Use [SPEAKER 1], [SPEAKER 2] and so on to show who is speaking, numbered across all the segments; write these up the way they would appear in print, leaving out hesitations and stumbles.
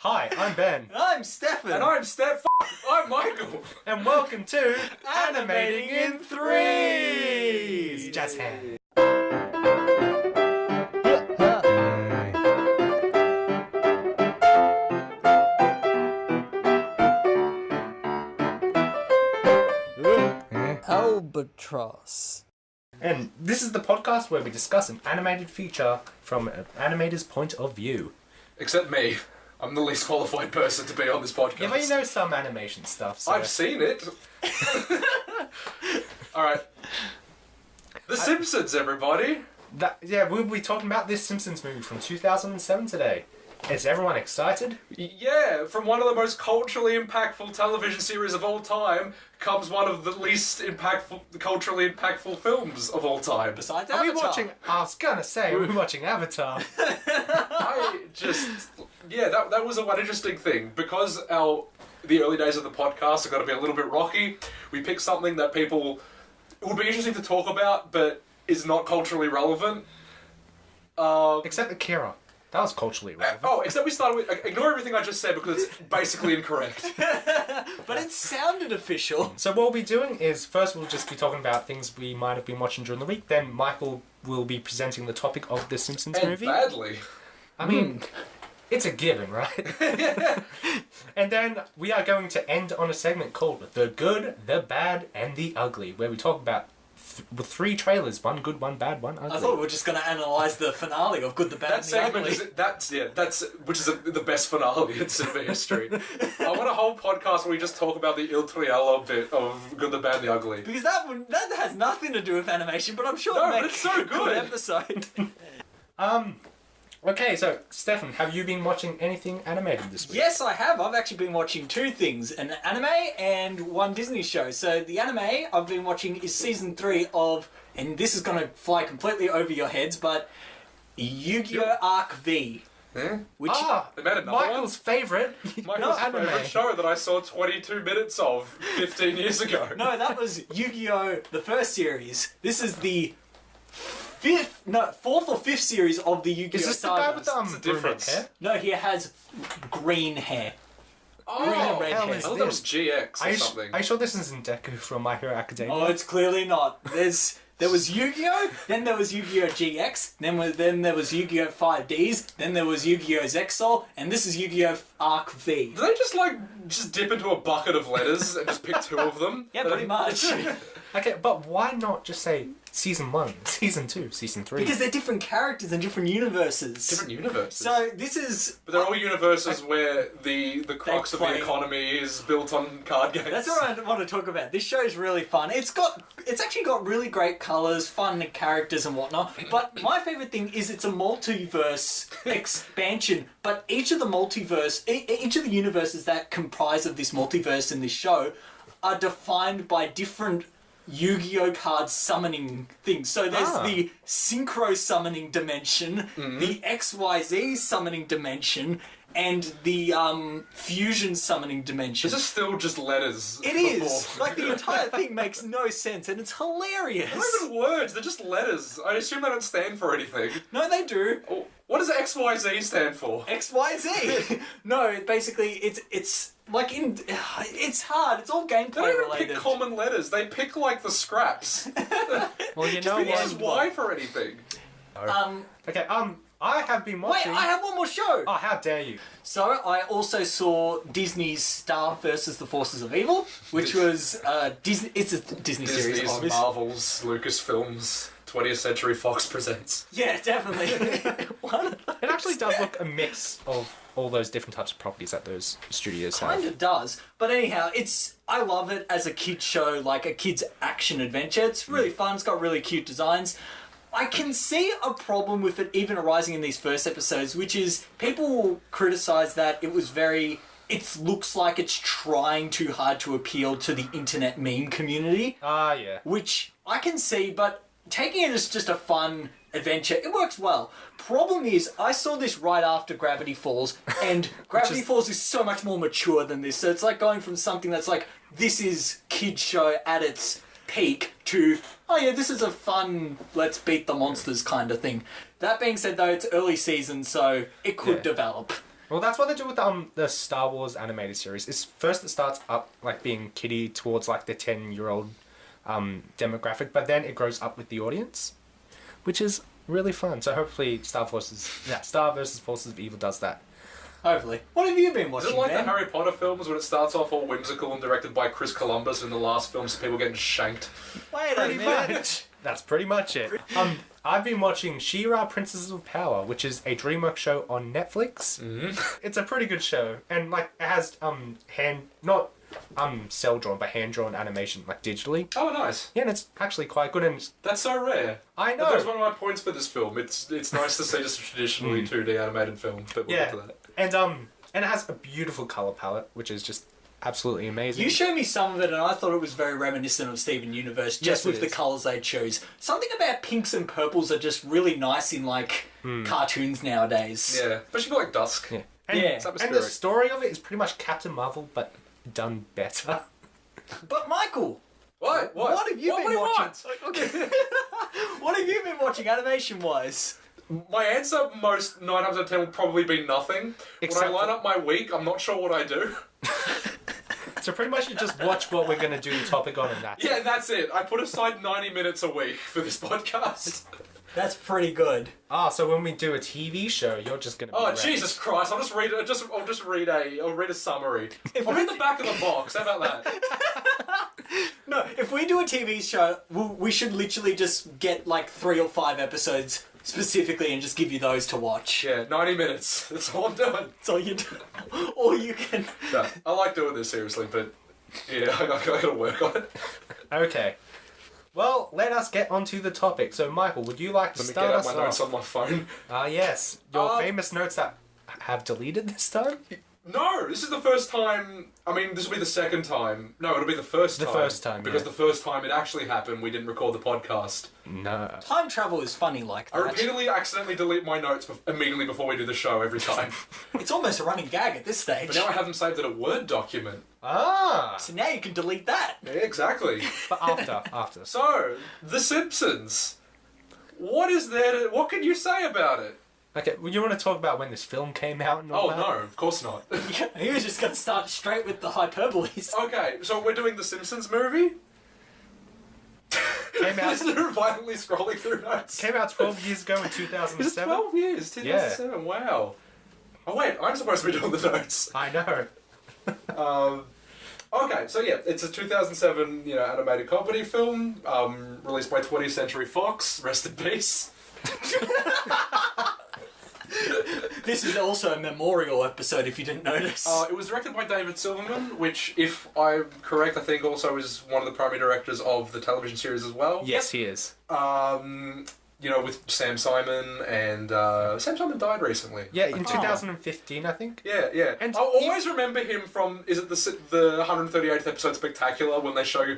[SPEAKER 1] Hi, I'm Ben.
[SPEAKER 2] And I'm Stefan.
[SPEAKER 3] And I'm Stefan. I'm Michael.
[SPEAKER 1] And welcome to
[SPEAKER 2] Animating in Threes.
[SPEAKER 1] Jazz hand.
[SPEAKER 2] Albatross.
[SPEAKER 1] And this is the podcast where we discuss an animated feature from an animator's point of view.
[SPEAKER 3] Except me. I'm the least qualified person to be on this podcast.
[SPEAKER 1] Yeah, but you know some animation stuff, so...
[SPEAKER 3] I've seen it. Alright. The Simpsons, everybody.
[SPEAKER 1] We'll be talking about this Simpsons movie from 2007 today. Is everyone excited?
[SPEAKER 3] Yeah, from one of the most culturally impactful television series of all time comes one of the least culturally impactful films of all time.
[SPEAKER 2] Besides
[SPEAKER 1] Are we
[SPEAKER 2] Avatar.
[SPEAKER 1] watching... I was gonna say, are we watching Avatar?
[SPEAKER 3] That was one interesting thing. Because the early days of the podcast are going to be a little bit rocky, we picked something that people... It would be interesting to talk about, but is not culturally relevant.
[SPEAKER 1] Except Akira. That was culturally relevant.
[SPEAKER 3] Except we started with... Ignore everything I just said because it's basically incorrect.
[SPEAKER 2] But it sounded official.
[SPEAKER 1] So what we'll be doing is, first we'll just be talking about things we might have been watching during the week, then Michael will be presenting the topic of the Simpsons
[SPEAKER 3] And
[SPEAKER 1] movie.
[SPEAKER 3] badly.
[SPEAKER 1] I mean, it's a given, right? And then we are going to end on a segment called The Good, The Bad, and The Ugly, where we talk about with three trailers, one good, one bad, one ugly.
[SPEAKER 2] I thought we were just going to analyse the finale of Good, the Bad,
[SPEAKER 3] That
[SPEAKER 2] and the
[SPEAKER 3] segment
[SPEAKER 2] Ugly.
[SPEAKER 3] which is the best finale in cinema history. I want a whole podcast where we just talk about the Il Triello bit of Good, the Bad, and the Ugly.
[SPEAKER 2] Because that has nothing to do with animation, but I'm sure
[SPEAKER 3] No,
[SPEAKER 2] it
[SPEAKER 3] but
[SPEAKER 2] makes
[SPEAKER 3] it's so
[SPEAKER 2] a
[SPEAKER 3] good.
[SPEAKER 2] episode.
[SPEAKER 1] Okay, so Stefan, have you been watching anything animated this week?
[SPEAKER 2] Yes, I have. I've actually been watching two things, an anime and one Disney show. So the anime I've been watching is season 3 of, and this is going to fly completely over your heads, but Yu-Gi-Oh! Arc V.
[SPEAKER 3] Yeah?
[SPEAKER 2] Which
[SPEAKER 3] They made another
[SPEAKER 1] Michael's favourite.
[SPEAKER 3] Michael's
[SPEAKER 1] anime.
[SPEAKER 3] favourite show that I saw 22 minutes of 15 years ago.
[SPEAKER 2] No, that was Yu-Gi-Oh! The first series. This is the fourth or fifth series of the Yu-Gi-Oh!
[SPEAKER 1] Is this the guy with the
[SPEAKER 3] What's the
[SPEAKER 1] brunette
[SPEAKER 3] difference?
[SPEAKER 1] hair?
[SPEAKER 2] No, he has green hair. Green and red
[SPEAKER 1] hell
[SPEAKER 2] hair.
[SPEAKER 1] is
[SPEAKER 3] I thought that was GX or something.
[SPEAKER 1] Are you sure this isn't Deku from My Hero Academia?
[SPEAKER 2] Oh, it's clearly not. There was Yu-Gi-Oh! Then there was Yu-Gi-Oh! GX. Then there was Yu-Gi-Oh! 5Ds. Then there was Yu-Gi-Oh! Zexal. And this is Yu-Gi-Oh! Arc V.
[SPEAKER 3] Did they just dip into a bucket of letters and just pick 2 of them?
[SPEAKER 2] Yeah, pretty much.
[SPEAKER 1] Okay, but why not just say Season 1, Season 2, Season 3?
[SPEAKER 2] Because they're different characters and different universes.
[SPEAKER 3] Different universes.
[SPEAKER 2] So this is...
[SPEAKER 3] But they're all universes where the crux of the
[SPEAKER 2] play-
[SPEAKER 3] economy is built on card games.
[SPEAKER 2] That's what I want to talk about. This show is really fun. It's actually got really great colours, fun characters and whatnot. But my favourite thing is it's a multiverse expansion. But each of the universes that comprise of this multiverse in this show are defined by different Yu-Gi-Oh! Card summoning things. So there's the Synchro summoning dimension, the XYZ summoning dimension, and the Fusion summoning dimension.
[SPEAKER 3] This is still just letters.
[SPEAKER 2] It is! Like, the entire thing makes no sense, and it's hilarious.
[SPEAKER 3] They're not even words, they're just letters. I assume they don't stand for anything.
[SPEAKER 2] No, they do.
[SPEAKER 3] Oh, what does XYZ stand for?
[SPEAKER 2] XYZ! No, basically, it's hard. It's all
[SPEAKER 3] They
[SPEAKER 2] gameplay
[SPEAKER 3] don't even
[SPEAKER 2] related.
[SPEAKER 3] pick common letters, they pick like the scraps.
[SPEAKER 1] Well, you know
[SPEAKER 3] Who
[SPEAKER 1] what?
[SPEAKER 3] uses Y for anything?
[SPEAKER 1] Okay, I have been
[SPEAKER 2] Wait,
[SPEAKER 1] watching...
[SPEAKER 2] I have one more show!
[SPEAKER 1] Oh, how dare you.
[SPEAKER 2] So, I also saw Disney's Star vs. the Forces of Evil, which was Disney. It's a Disney series.
[SPEAKER 3] Disney's,
[SPEAKER 2] obviously.
[SPEAKER 3] Marvel's, Lucasfilms, 20th Century Fox presents.
[SPEAKER 2] Yeah, definitely.
[SPEAKER 1] It actually does look a mix of all those different types of properties that those studios have.
[SPEAKER 2] Kind of does. But anyhow, I love it as a kid's show, like a kid's action adventure. It's really fun. It's got really cute designs. I can see a problem with it even arising in these first episodes, which is people will criticise that it looks like it's trying too hard to appeal to the internet meme community.
[SPEAKER 1] Yeah.
[SPEAKER 2] Which I can see, but taking it as just a fun adventure, it works well. Problem is, I saw this right after Gravity Falls, and Gravity Falls is so much more mature than this, so it's like going from something that's like, this is kid show at its peak, to, oh yeah, this is a fun, let's beat the monsters kind of thing. That being said though, it's early season, so it could develop.
[SPEAKER 1] Well, that's what they do with the Star Wars animated series. It's first it starts up like being kiddie towards like the 10-year-old demographic, but then it grows up with the audience, which is really fun. So hopefully Star versus Forces of Evil does that.
[SPEAKER 2] Hopefully. What have you been watching,
[SPEAKER 3] Is it like
[SPEAKER 2] Ben?
[SPEAKER 3] the Harry Potter films when it starts off all whimsical and directed by Chris Columbus, and the last film's people getting shanked?
[SPEAKER 2] Wait a
[SPEAKER 1] Pretty
[SPEAKER 2] minute.
[SPEAKER 1] much. That's pretty much it. I've been watching She-Ra Princesses of Power, which is a DreamWorks show on Netflix. Mm-hmm. It's a pretty good show, and like it has cell drawn but hand drawn animation like digitally.
[SPEAKER 3] Oh, nice.
[SPEAKER 1] Yeah, and it's actually quite good. And
[SPEAKER 3] That's so rare.
[SPEAKER 1] I know.
[SPEAKER 3] That was one of my points for this film. It's nice to see just a traditionally 2D animated film, but we'll get to that.
[SPEAKER 1] And it has a beautiful color palette, which is just absolutely amazing.
[SPEAKER 2] You showed me some of it, and I thought it was very reminiscent of Steven Universe, just
[SPEAKER 1] Yes,
[SPEAKER 2] with
[SPEAKER 1] it
[SPEAKER 2] the
[SPEAKER 1] is.
[SPEAKER 2] colours they chose. Something about pinks and purples are just really nice in like cartoons nowadays.
[SPEAKER 3] Yeah, especially for like dusk.
[SPEAKER 1] Yeah. And,
[SPEAKER 2] Yeah.
[SPEAKER 3] It's
[SPEAKER 1] and the
[SPEAKER 3] atmospheric.
[SPEAKER 1] story of it is pretty much Captain Marvel, but done better.
[SPEAKER 2] But Michael,
[SPEAKER 3] What?
[SPEAKER 2] what have you
[SPEAKER 3] What
[SPEAKER 2] been
[SPEAKER 3] do you
[SPEAKER 2] watching?
[SPEAKER 3] want?
[SPEAKER 2] Okay. What have you been watching animation-wise?
[SPEAKER 3] My answer most 9 times out of 10 will probably be nothing.
[SPEAKER 1] Except
[SPEAKER 3] when I line
[SPEAKER 1] for-
[SPEAKER 3] up my week, I'm not sure what I do.
[SPEAKER 1] So pretty much you just watch what we're going to do the topic on and that's
[SPEAKER 3] Yeah,
[SPEAKER 1] it.
[SPEAKER 3] that's it. I put aside 90 minutes a week for this podcast.
[SPEAKER 2] That's pretty good.
[SPEAKER 1] So when we do a TV show, you're just going to be
[SPEAKER 3] Oh,
[SPEAKER 1] wrecked.
[SPEAKER 3] Jesus Christ! I'll just read. I'll read a summary.
[SPEAKER 2] If
[SPEAKER 3] I'll
[SPEAKER 2] we-
[SPEAKER 3] read the back of the box. How about that?
[SPEAKER 2] No, if we do a TV show, we should literally just get like 3 or 5 episodes specifically and just give you those to watch.
[SPEAKER 3] Yeah, 90 minutes. That's all I'm doing.
[SPEAKER 2] That's all you do. Or you can...
[SPEAKER 3] No, I like doing this seriously, but yeah, I gotta work on it.
[SPEAKER 1] Okay. Well, let us get onto the topic. So, Michael, would you like to
[SPEAKER 3] Let me
[SPEAKER 1] start
[SPEAKER 3] get out
[SPEAKER 1] us
[SPEAKER 3] my notes
[SPEAKER 1] off?
[SPEAKER 3] on my phone.
[SPEAKER 1] Yes. Your
[SPEAKER 3] Uh,
[SPEAKER 1] famous notes that have deleted this time?
[SPEAKER 3] No, this is the first time. I mean, this will be the second time. No, it'll be the first
[SPEAKER 1] The
[SPEAKER 3] time.
[SPEAKER 1] first time,
[SPEAKER 3] Because
[SPEAKER 1] yeah.
[SPEAKER 3] the first time it actually happened, we didn't record the podcast.
[SPEAKER 1] No.
[SPEAKER 2] Time travel is funny like
[SPEAKER 3] I
[SPEAKER 2] that.
[SPEAKER 3] repeatedly accidentally delete my notes immediately before we do the show every time.
[SPEAKER 2] It's almost a running gag at this stage.
[SPEAKER 3] But now I have them saved in a Word document.
[SPEAKER 2] So now you can delete that.
[SPEAKER 3] Yeah, exactly.
[SPEAKER 1] But after.
[SPEAKER 3] So, The Simpsons. What is there to... What can you say about it?
[SPEAKER 1] Okay, well, you want to talk about when this film came out and all
[SPEAKER 3] Oh,
[SPEAKER 1] that?
[SPEAKER 3] no, of course not.
[SPEAKER 2] He was just going to start straight with the hyperboles.
[SPEAKER 3] Okay, so we're doing the Simpsons movie?
[SPEAKER 1] Came out,
[SPEAKER 3] They're violently scrolling through notes.
[SPEAKER 1] came out 12 years ago in
[SPEAKER 3] Is it
[SPEAKER 1] 2007.
[SPEAKER 3] 12 years? 2007, wow. Oh wait, I'm supposed to be doing the notes.
[SPEAKER 1] I know.
[SPEAKER 3] Okay, so yeah, it's a 2007, animated comedy film, released by 20th Century Fox, rest in peace.
[SPEAKER 2] This is also a memorial episode, if you didn't notice.
[SPEAKER 3] It was directed by David Silverman, which, if I'm correct, I think also is one of the primary directors of the television series as well.
[SPEAKER 1] Yes, he is.
[SPEAKER 3] With Sam Simon, and Sam Simon died recently.
[SPEAKER 1] Yeah, in 2015, I think.
[SPEAKER 3] Yeah.
[SPEAKER 1] And
[SPEAKER 3] I always remember him from, is it the 138th episode Spectacular, when they show,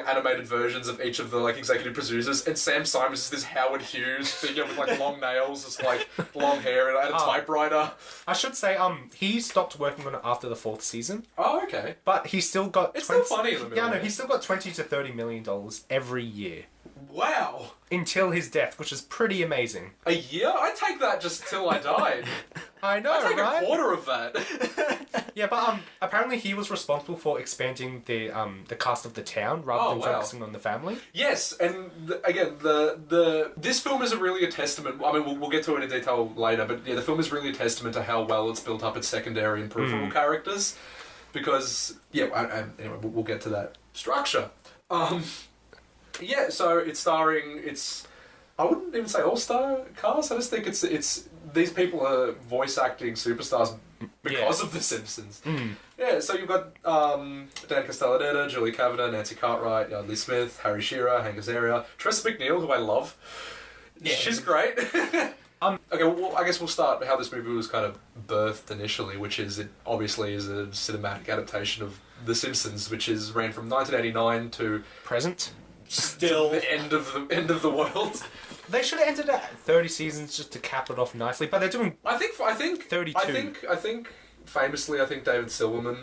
[SPEAKER 3] animated versions of each of the, executive producers, and Sam Simon's is this Howard Hughes figure with, long nails, just, long hair, and a typewriter.
[SPEAKER 1] I should say, he stopped working on it after the 4th season,
[SPEAKER 3] Oh, okay.
[SPEAKER 1] but he still got...
[SPEAKER 3] It's still funny in the middle.
[SPEAKER 1] Yeah, no, he still got $20 to $30 million every year.
[SPEAKER 3] Wow.
[SPEAKER 1] Until his death, which is pretty amazing.
[SPEAKER 3] A year? I'd take that just till I died.
[SPEAKER 1] I know,
[SPEAKER 3] I'd take
[SPEAKER 1] right?
[SPEAKER 3] a quarter of that.
[SPEAKER 1] Yeah, but apparently he was responsible for expanding the cast of the town rather than
[SPEAKER 3] wow.
[SPEAKER 1] focusing on the family.
[SPEAKER 3] Yes, and this film is really a testament. I mean, we'll get to it in detail later, but yeah, the film is really a testament to how well it's built up its secondary and peripheral characters. Because anyway, we'll get to that structure. Yeah, so it's I wouldn't even say all-star cast. I just think it's these people are voice acting superstars because of The Simpsons. Yeah, so you've got Dan Castellaneta, Julie Kavanaugh, Nancy Cartwright, Lee Smith, Harry Shearer, Hank Azaria, Tressa McNeil, who I love.
[SPEAKER 2] Yeah.
[SPEAKER 3] She's great. Okay, well, I guess we'll start how this movie was kind of birthed initially, which is it obviously is a cinematic adaptation of The Simpsons, which ran from 1989 to
[SPEAKER 1] Present.
[SPEAKER 2] Still...
[SPEAKER 3] the end of the world.
[SPEAKER 1] They should have ended at 30 seasons just to cap it off nicely, but they're doing...
[SPEAKER 3] I think
[SPEAKER 1] 32.
[SPEAKER 3] I think famously, I think David Silverman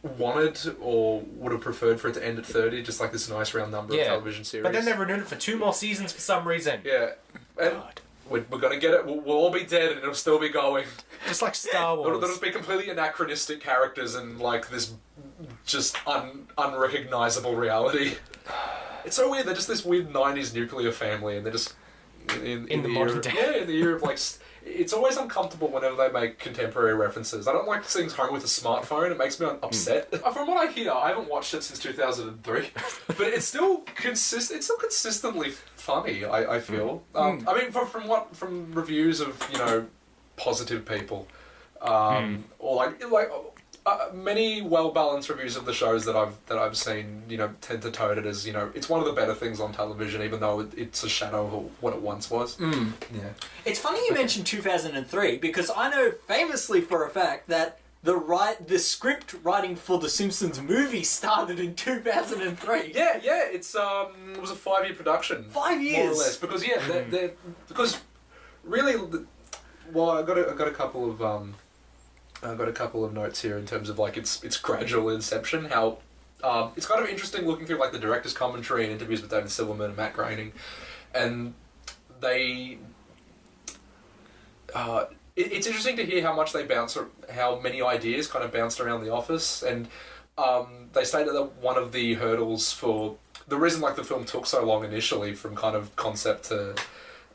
[SPEAKER 3] wanted or would have preferred for it to end at 30, just like this nice round number of television series.
[SPEAKER 1] But then they renewed it for 2 more seasons for some reason.
[SPEAKER 3] Yeah. And
[SPEAKER 1] God.
[SPEAKER 3] we're gonna get it. We'll all be dead, and it'll still be going.
[SPEAKER 1] Just like Star
[SPEAKER 3] It'll
[SPEAKER 1] Wars.
[SPEAKER 3] be completely anachronistic characters and like this just unrecognizable reality. It's so weird. They're just this weird '90s nuclear family, and they're just in
[SPEAKER 1] the modern day.
[SPEAKER 3] Yeah, in the year of like. It's always uncomfortable whenever they make contemporary references. I don't like seeing home with a smartphone. It makes me upset. From what I hear, I haven't watched it since 2003, but it's still consistently funny. I feel. I mean, from reviews of positive people, or many well-balanced reviews of the shows that I've seen, tend to tote it as, it's one of the better things on television, even though it's a shadow of what it once was. Yeah.
[SPEAKER 2] It's funny you mentioned 2003, because I know famously for a fact that the script writing for the Simpsons movie started in 2003.
[SPEAKER 3] Yeah, it was a 5-year production.
[SPEAKER 2] 5 years,
[SPEAKER 3] more or less, because because really, well, I got a couple of I've got a couple of notes here in terms of like its gradual inception. How it's kind of interesting looking through like the director's commentary and interviews with David Silverman and Matt Groening, and they. It's interesting to hear how much how many ideas kind of bounced around the office, and they stated that one of the hurdles for the reason like the film took so long initially from kind of concept to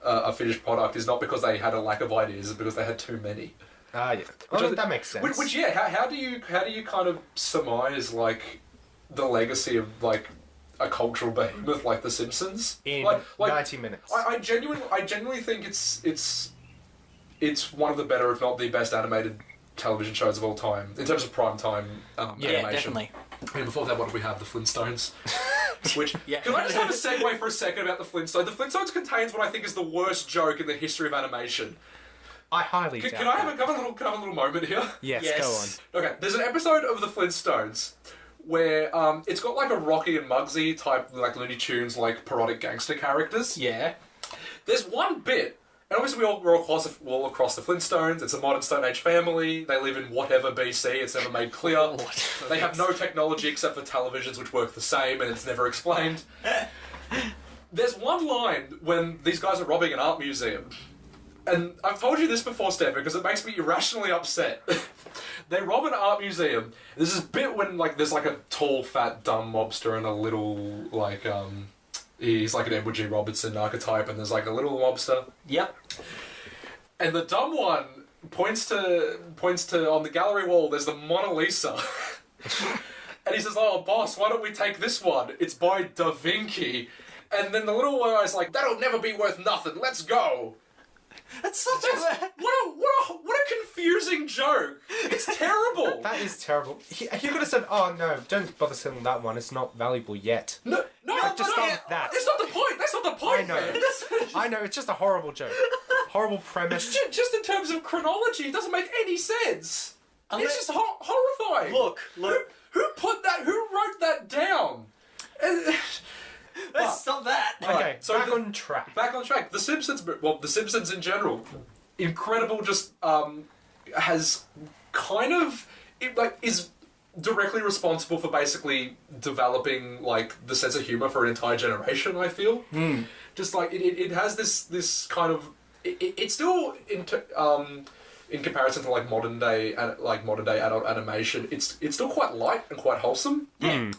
[SPEAKER 3] a finished product is not because they had a lack of ideas, it's because they had too many.
[SPEAKER 1] Yeah. Well, that makes sense.
[SPEAKER 3] Which how do you kind of surmise like the legacy of like a cultural behemoth like The Simpsons
[SPEAKER 1] in
[SPEAKER 3] like
[SPEAKER 1] 90 minutes?
[SPEAKER 3] I genuinely think it's one of the better, if not the best, animated television shows of all time in terms of prime time animation.
[SPEAKER 2] Yeah, definitely.
[SPEAKER 3] And before that, what do we have? The Flintstones. Which
[SPEAKER 2] Yeah.
[SPEAKER 3] Can I just have a segue for a second about the Flintstones? The Flintstones contains what I think is the worst joke in the history of animation.
[SPEAKER 1] I highly doubt
[SPEAKER 3] Can I
[SPEAKER 1] that.
[SPEAKER 3] have a little moment here?
[SPEAKER 1] Yes,
[SPEAKER 2] Yes.
[SPEAKER 1] go on.
[SPEAKER 3] Okay, there's an episode of the Flintstones where it's got like a Rocky and Muggsy type like Looney Tunes like parodic gangster characters.
[SPEAKER 2] Yeah.
[SPEAKER 3] There's one bit, and obviously we're all across the Flintstones. It's a modern Stone Age family. They live in whatever BC. It's never made clear. They have no technology except for televisions, which work the same, and it's never explained. There's one line when these guys are robbing an art museum. And I've told you this before, Stefan, because it makes me irrationally upset. They rob an art museum. There's this bit when like there's like a tall, fat, dumb mobster and a little like he's like an Edward G. Robertson archetype, and there's like a little mobster.
[SPEAKER 2] Yep.
[SPEAKER 3] And the dumb one points to on the gallery wall. There's the Mona Lisa, and he says, "Oh, boss, why don't we take this one? It's by Da Vinci." And then the little guy's like, "That'll never be worth nothing. Let's go."
[SPEAKER 2] That's such
[SPEAKER 3] What a confusing joke! It's terrible.
[SPEAKER 1] That is terrible. He could have said, "Oh no, don't bother selling that one. It's not valuable yet."
[SPEAKER 3] No,
[SPEAKER 1] just start with that.
[SPEAKER 3] It's not the point. That's not the point.
[SPEAKER 1] I know.
[SPEAKER 3] Man.
[SPEAKER 1] I know. It's just a horrible joke. Horrible premise.
[SPEAKER 3] Just in terms of chronology, it doesn't make any sense.
[SPEAKER 2] Unless-
[SPEAKER 3] It's just horrifying.
[SPEAKER 2] Look.
[SPEAKER 3] Who wrote that down?
[SPEAKER 2] Let's stop that.
[SPEAKER 1] Okay,
[SPEAKER 3] so
[SPEAKER 1] back on track.
[SPEAKER 3] Back on track. The Simpsons, The Simpsons in general, incredible. Just has kind of is directly responsible for basically developing like the sense of humor for an entire generation. I feel just like it has this kind of it's still in comparison to like modern day adult animation, it's still quite light and quite wholesome.
[SPEAKER 2] Yeah.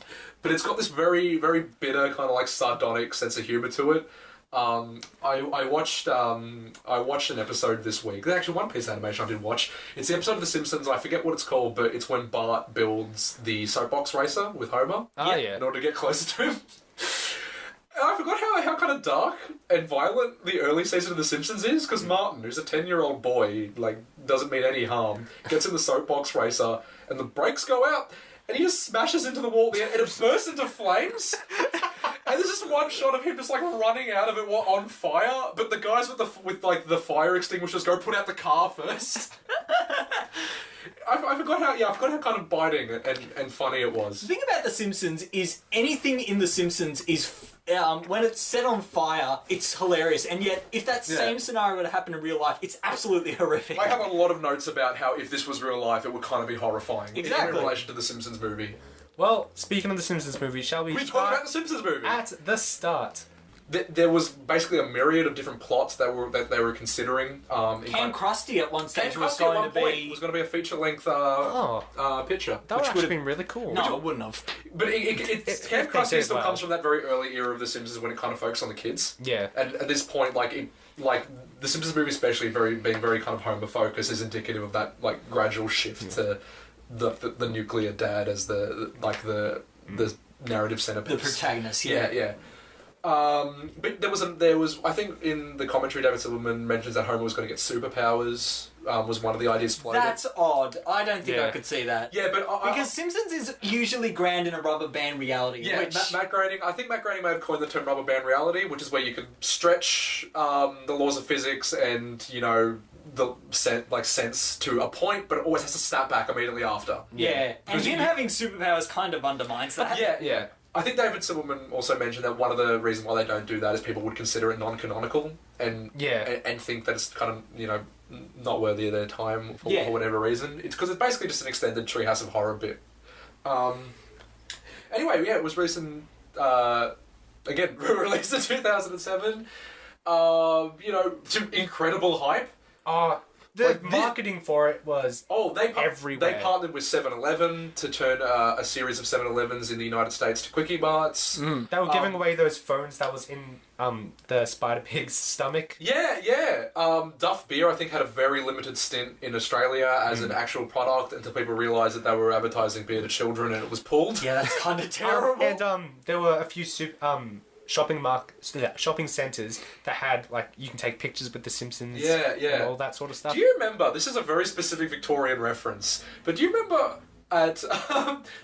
[SPEAKER 3] But it's got this very, very bitter kind of like sardonic sense of humor to it. I watched an episode this week. There's actually one piece of animation I did watch. It's the episode of The Simpsons. I forget what it's called, but it's when Bart builds the soapbox racer with Homer.
[SPEAKER 1] Yeah.
[SPEAKER 3] In order to get closer to him. And I forgot how kind of dark and violent the early season of The Simpsons is, because Martin, who's a 10-year-old boy, like doesn't mean any harm, gets in the soapbox racer and the brakes go out. And he just smashes into the wall and it bursts into flames. And there's just one shot of him just like running out of it while on fire. But the guys with the fire extinguishers go put out the car first. I forgot how kind of biting and funny it was.
[SPEAKER 2] The thing about The Simpsons is anything in The Simpsons is when it's set on fire, it's hilarious. And yet, if that same scenario were to happen in real life, it's absolutely horrific.
[SPEAKER 3] I have a lot of notes about how if this was real life, it would kind of be horrifying.
[SPEAKER 2] Exactly.
[SPEAKER 3] In relation to the Simpsons movie.
[SPEAKER 1] Well, speaking of the Simpsons movie, shall we
[SPEAKER 3] We talk
[SPEAKER 1] start
[SPEAKER 3] about the Simpsons movie.
[SPEAKER 1] at the start?
[SPEAKER 3] there was basically a myriad of different plots that they were considering.
[SPEAKER 2] Ken Krusty at one stage
[SPEAKER 3] Ken
[SPEAKER 2] was
[SPEAKER 3] Krusty at
[SPEAKER 2] going
[SPEAKER 3] one
[SPEAKER 2] to
[SPEAKER 3] point
[SPEAKER 2] be...
[SPEAKER 3] was going to be a feature-length picture.
[SPEAKER 1] That would
[SPEAKER 2] Which
[SPEAKER 1] have
[SPEAKER 2] would've
[SPEAKER 1] been really cool.
[SPEAKER 2] No, it wouldn't have.
[SPEAKER 3] But Ken
[SPEAKER 1] they
[SPEAKER 3] Krusty
[SPEAKER 1] did
[SPEAKER 3] still
[SPEAKER 1] well.
[SPEAKER 3] comes from that very early era of The Simpsons when it kind of focused on the kids.
[SPEAKER 1] Yeah.
[SPEAKER 3] And at this point, like The Simpsons movie, especially being very kind of Homer focused, is indicative of that like gradual shift to the nuclear dad as the narrative centerpiece.
[SPEAKER 2] The protagonist,
[SPEAKER 3] Yeah. But there was I think in the commentary David Silverman mentions that Homer was going to get superpowers. Was one of the ideas floated.
[SPEAKER 2] That's odd. I don't think I
[SPEAKER 1] Yeah.
[SPEAKER 2] could see that.
[SPEAKER 3] Yeah, but
[SPEAKER 2] Because Simpsons is usually ground in a rubber band reality.
[SPEAKER 3] yeah,
[SPEAKER 2] which...
[SPEAKER 3] Matt Groening. I think Matt Groening may have coined the term rubber band reality, which is where you can stretch the laws of physics and the sense to a point, but it always has to snap back immediately after.
[SPEAKER 2] Yeah. And
[SPEAKER 3] Because
[SPEAKER 2] him
[SPEAKER 3] you-
[SPEAKER 2] having superpowers kind of undermines that.
[SPEAKER 3] Yeah. I think David Silverman also mentioned that one of the reasons why they don't do that is people would consider it non-canonical and think that it's kind of not worthy of their time for whatever reason. It's because it's basically just an extended Treehouse of Horror bit. Anyway, yeah, it was recent. Again, released in 2007. To incredible hype.
[SPEAKER 1] The
[SPEAKER 3] Like,
[SPEAKER 1] marketing for it was everywhere.
[SPEAKER 3] They partnered with 7-Eleven to turn a series of 7-Elevens in the United States to Quickie Marts.
[SPEAKER 1] They were giving away those phones that was in the Spider Pig's stomach.
[SPEAKER 3] Yeah. Duff Beer, I think, had a very limited stint in Australia as an actual product until people realised that they were advertising beer to children and it was pulled.
[SPEAKER 2] Yeah, that's kind of terrible.
[SPEAKER 1] And there were a few shopping centres that had you can take pictures with the Simpsons.
[SPEAKER 3] Yeah.
[SPEAKER 1] And all that sort of stuff.
[SPEAKER 3] Do you remember, this is a very specific Victorian reference, but do you remember at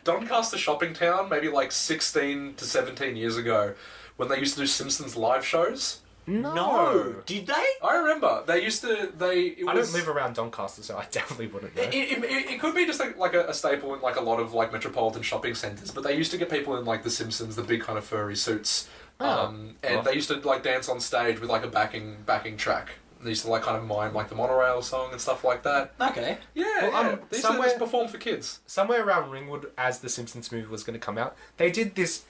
[SPEAKER 3] Doncaster Shopping Town, maybe 16 to 17 years ago, when they used to do Simpsons live shows?
[SPEAKER 2] No. Did they?
[SPEAKER 3] I remember. They used to... I
[SPEAKER 1] don't live around Doncaster, so I definitely wouldn't know.
[SPEAKER 3] It could be just like a staple in a lot of metropolitan shopping centres, but they used to get people in The Simpsons, the big kind of furry suits. They used to dance on stage with a backing track. They used to kind of mime the monorail song and stuff like that.
[SPEAKER 2] Okay.
[SPEAKER 3] Yeah, They used to just perform for kids.
[SPEAKER 1] Somewhere around Ringwood, as the Simpsons movie was going to come out, they did this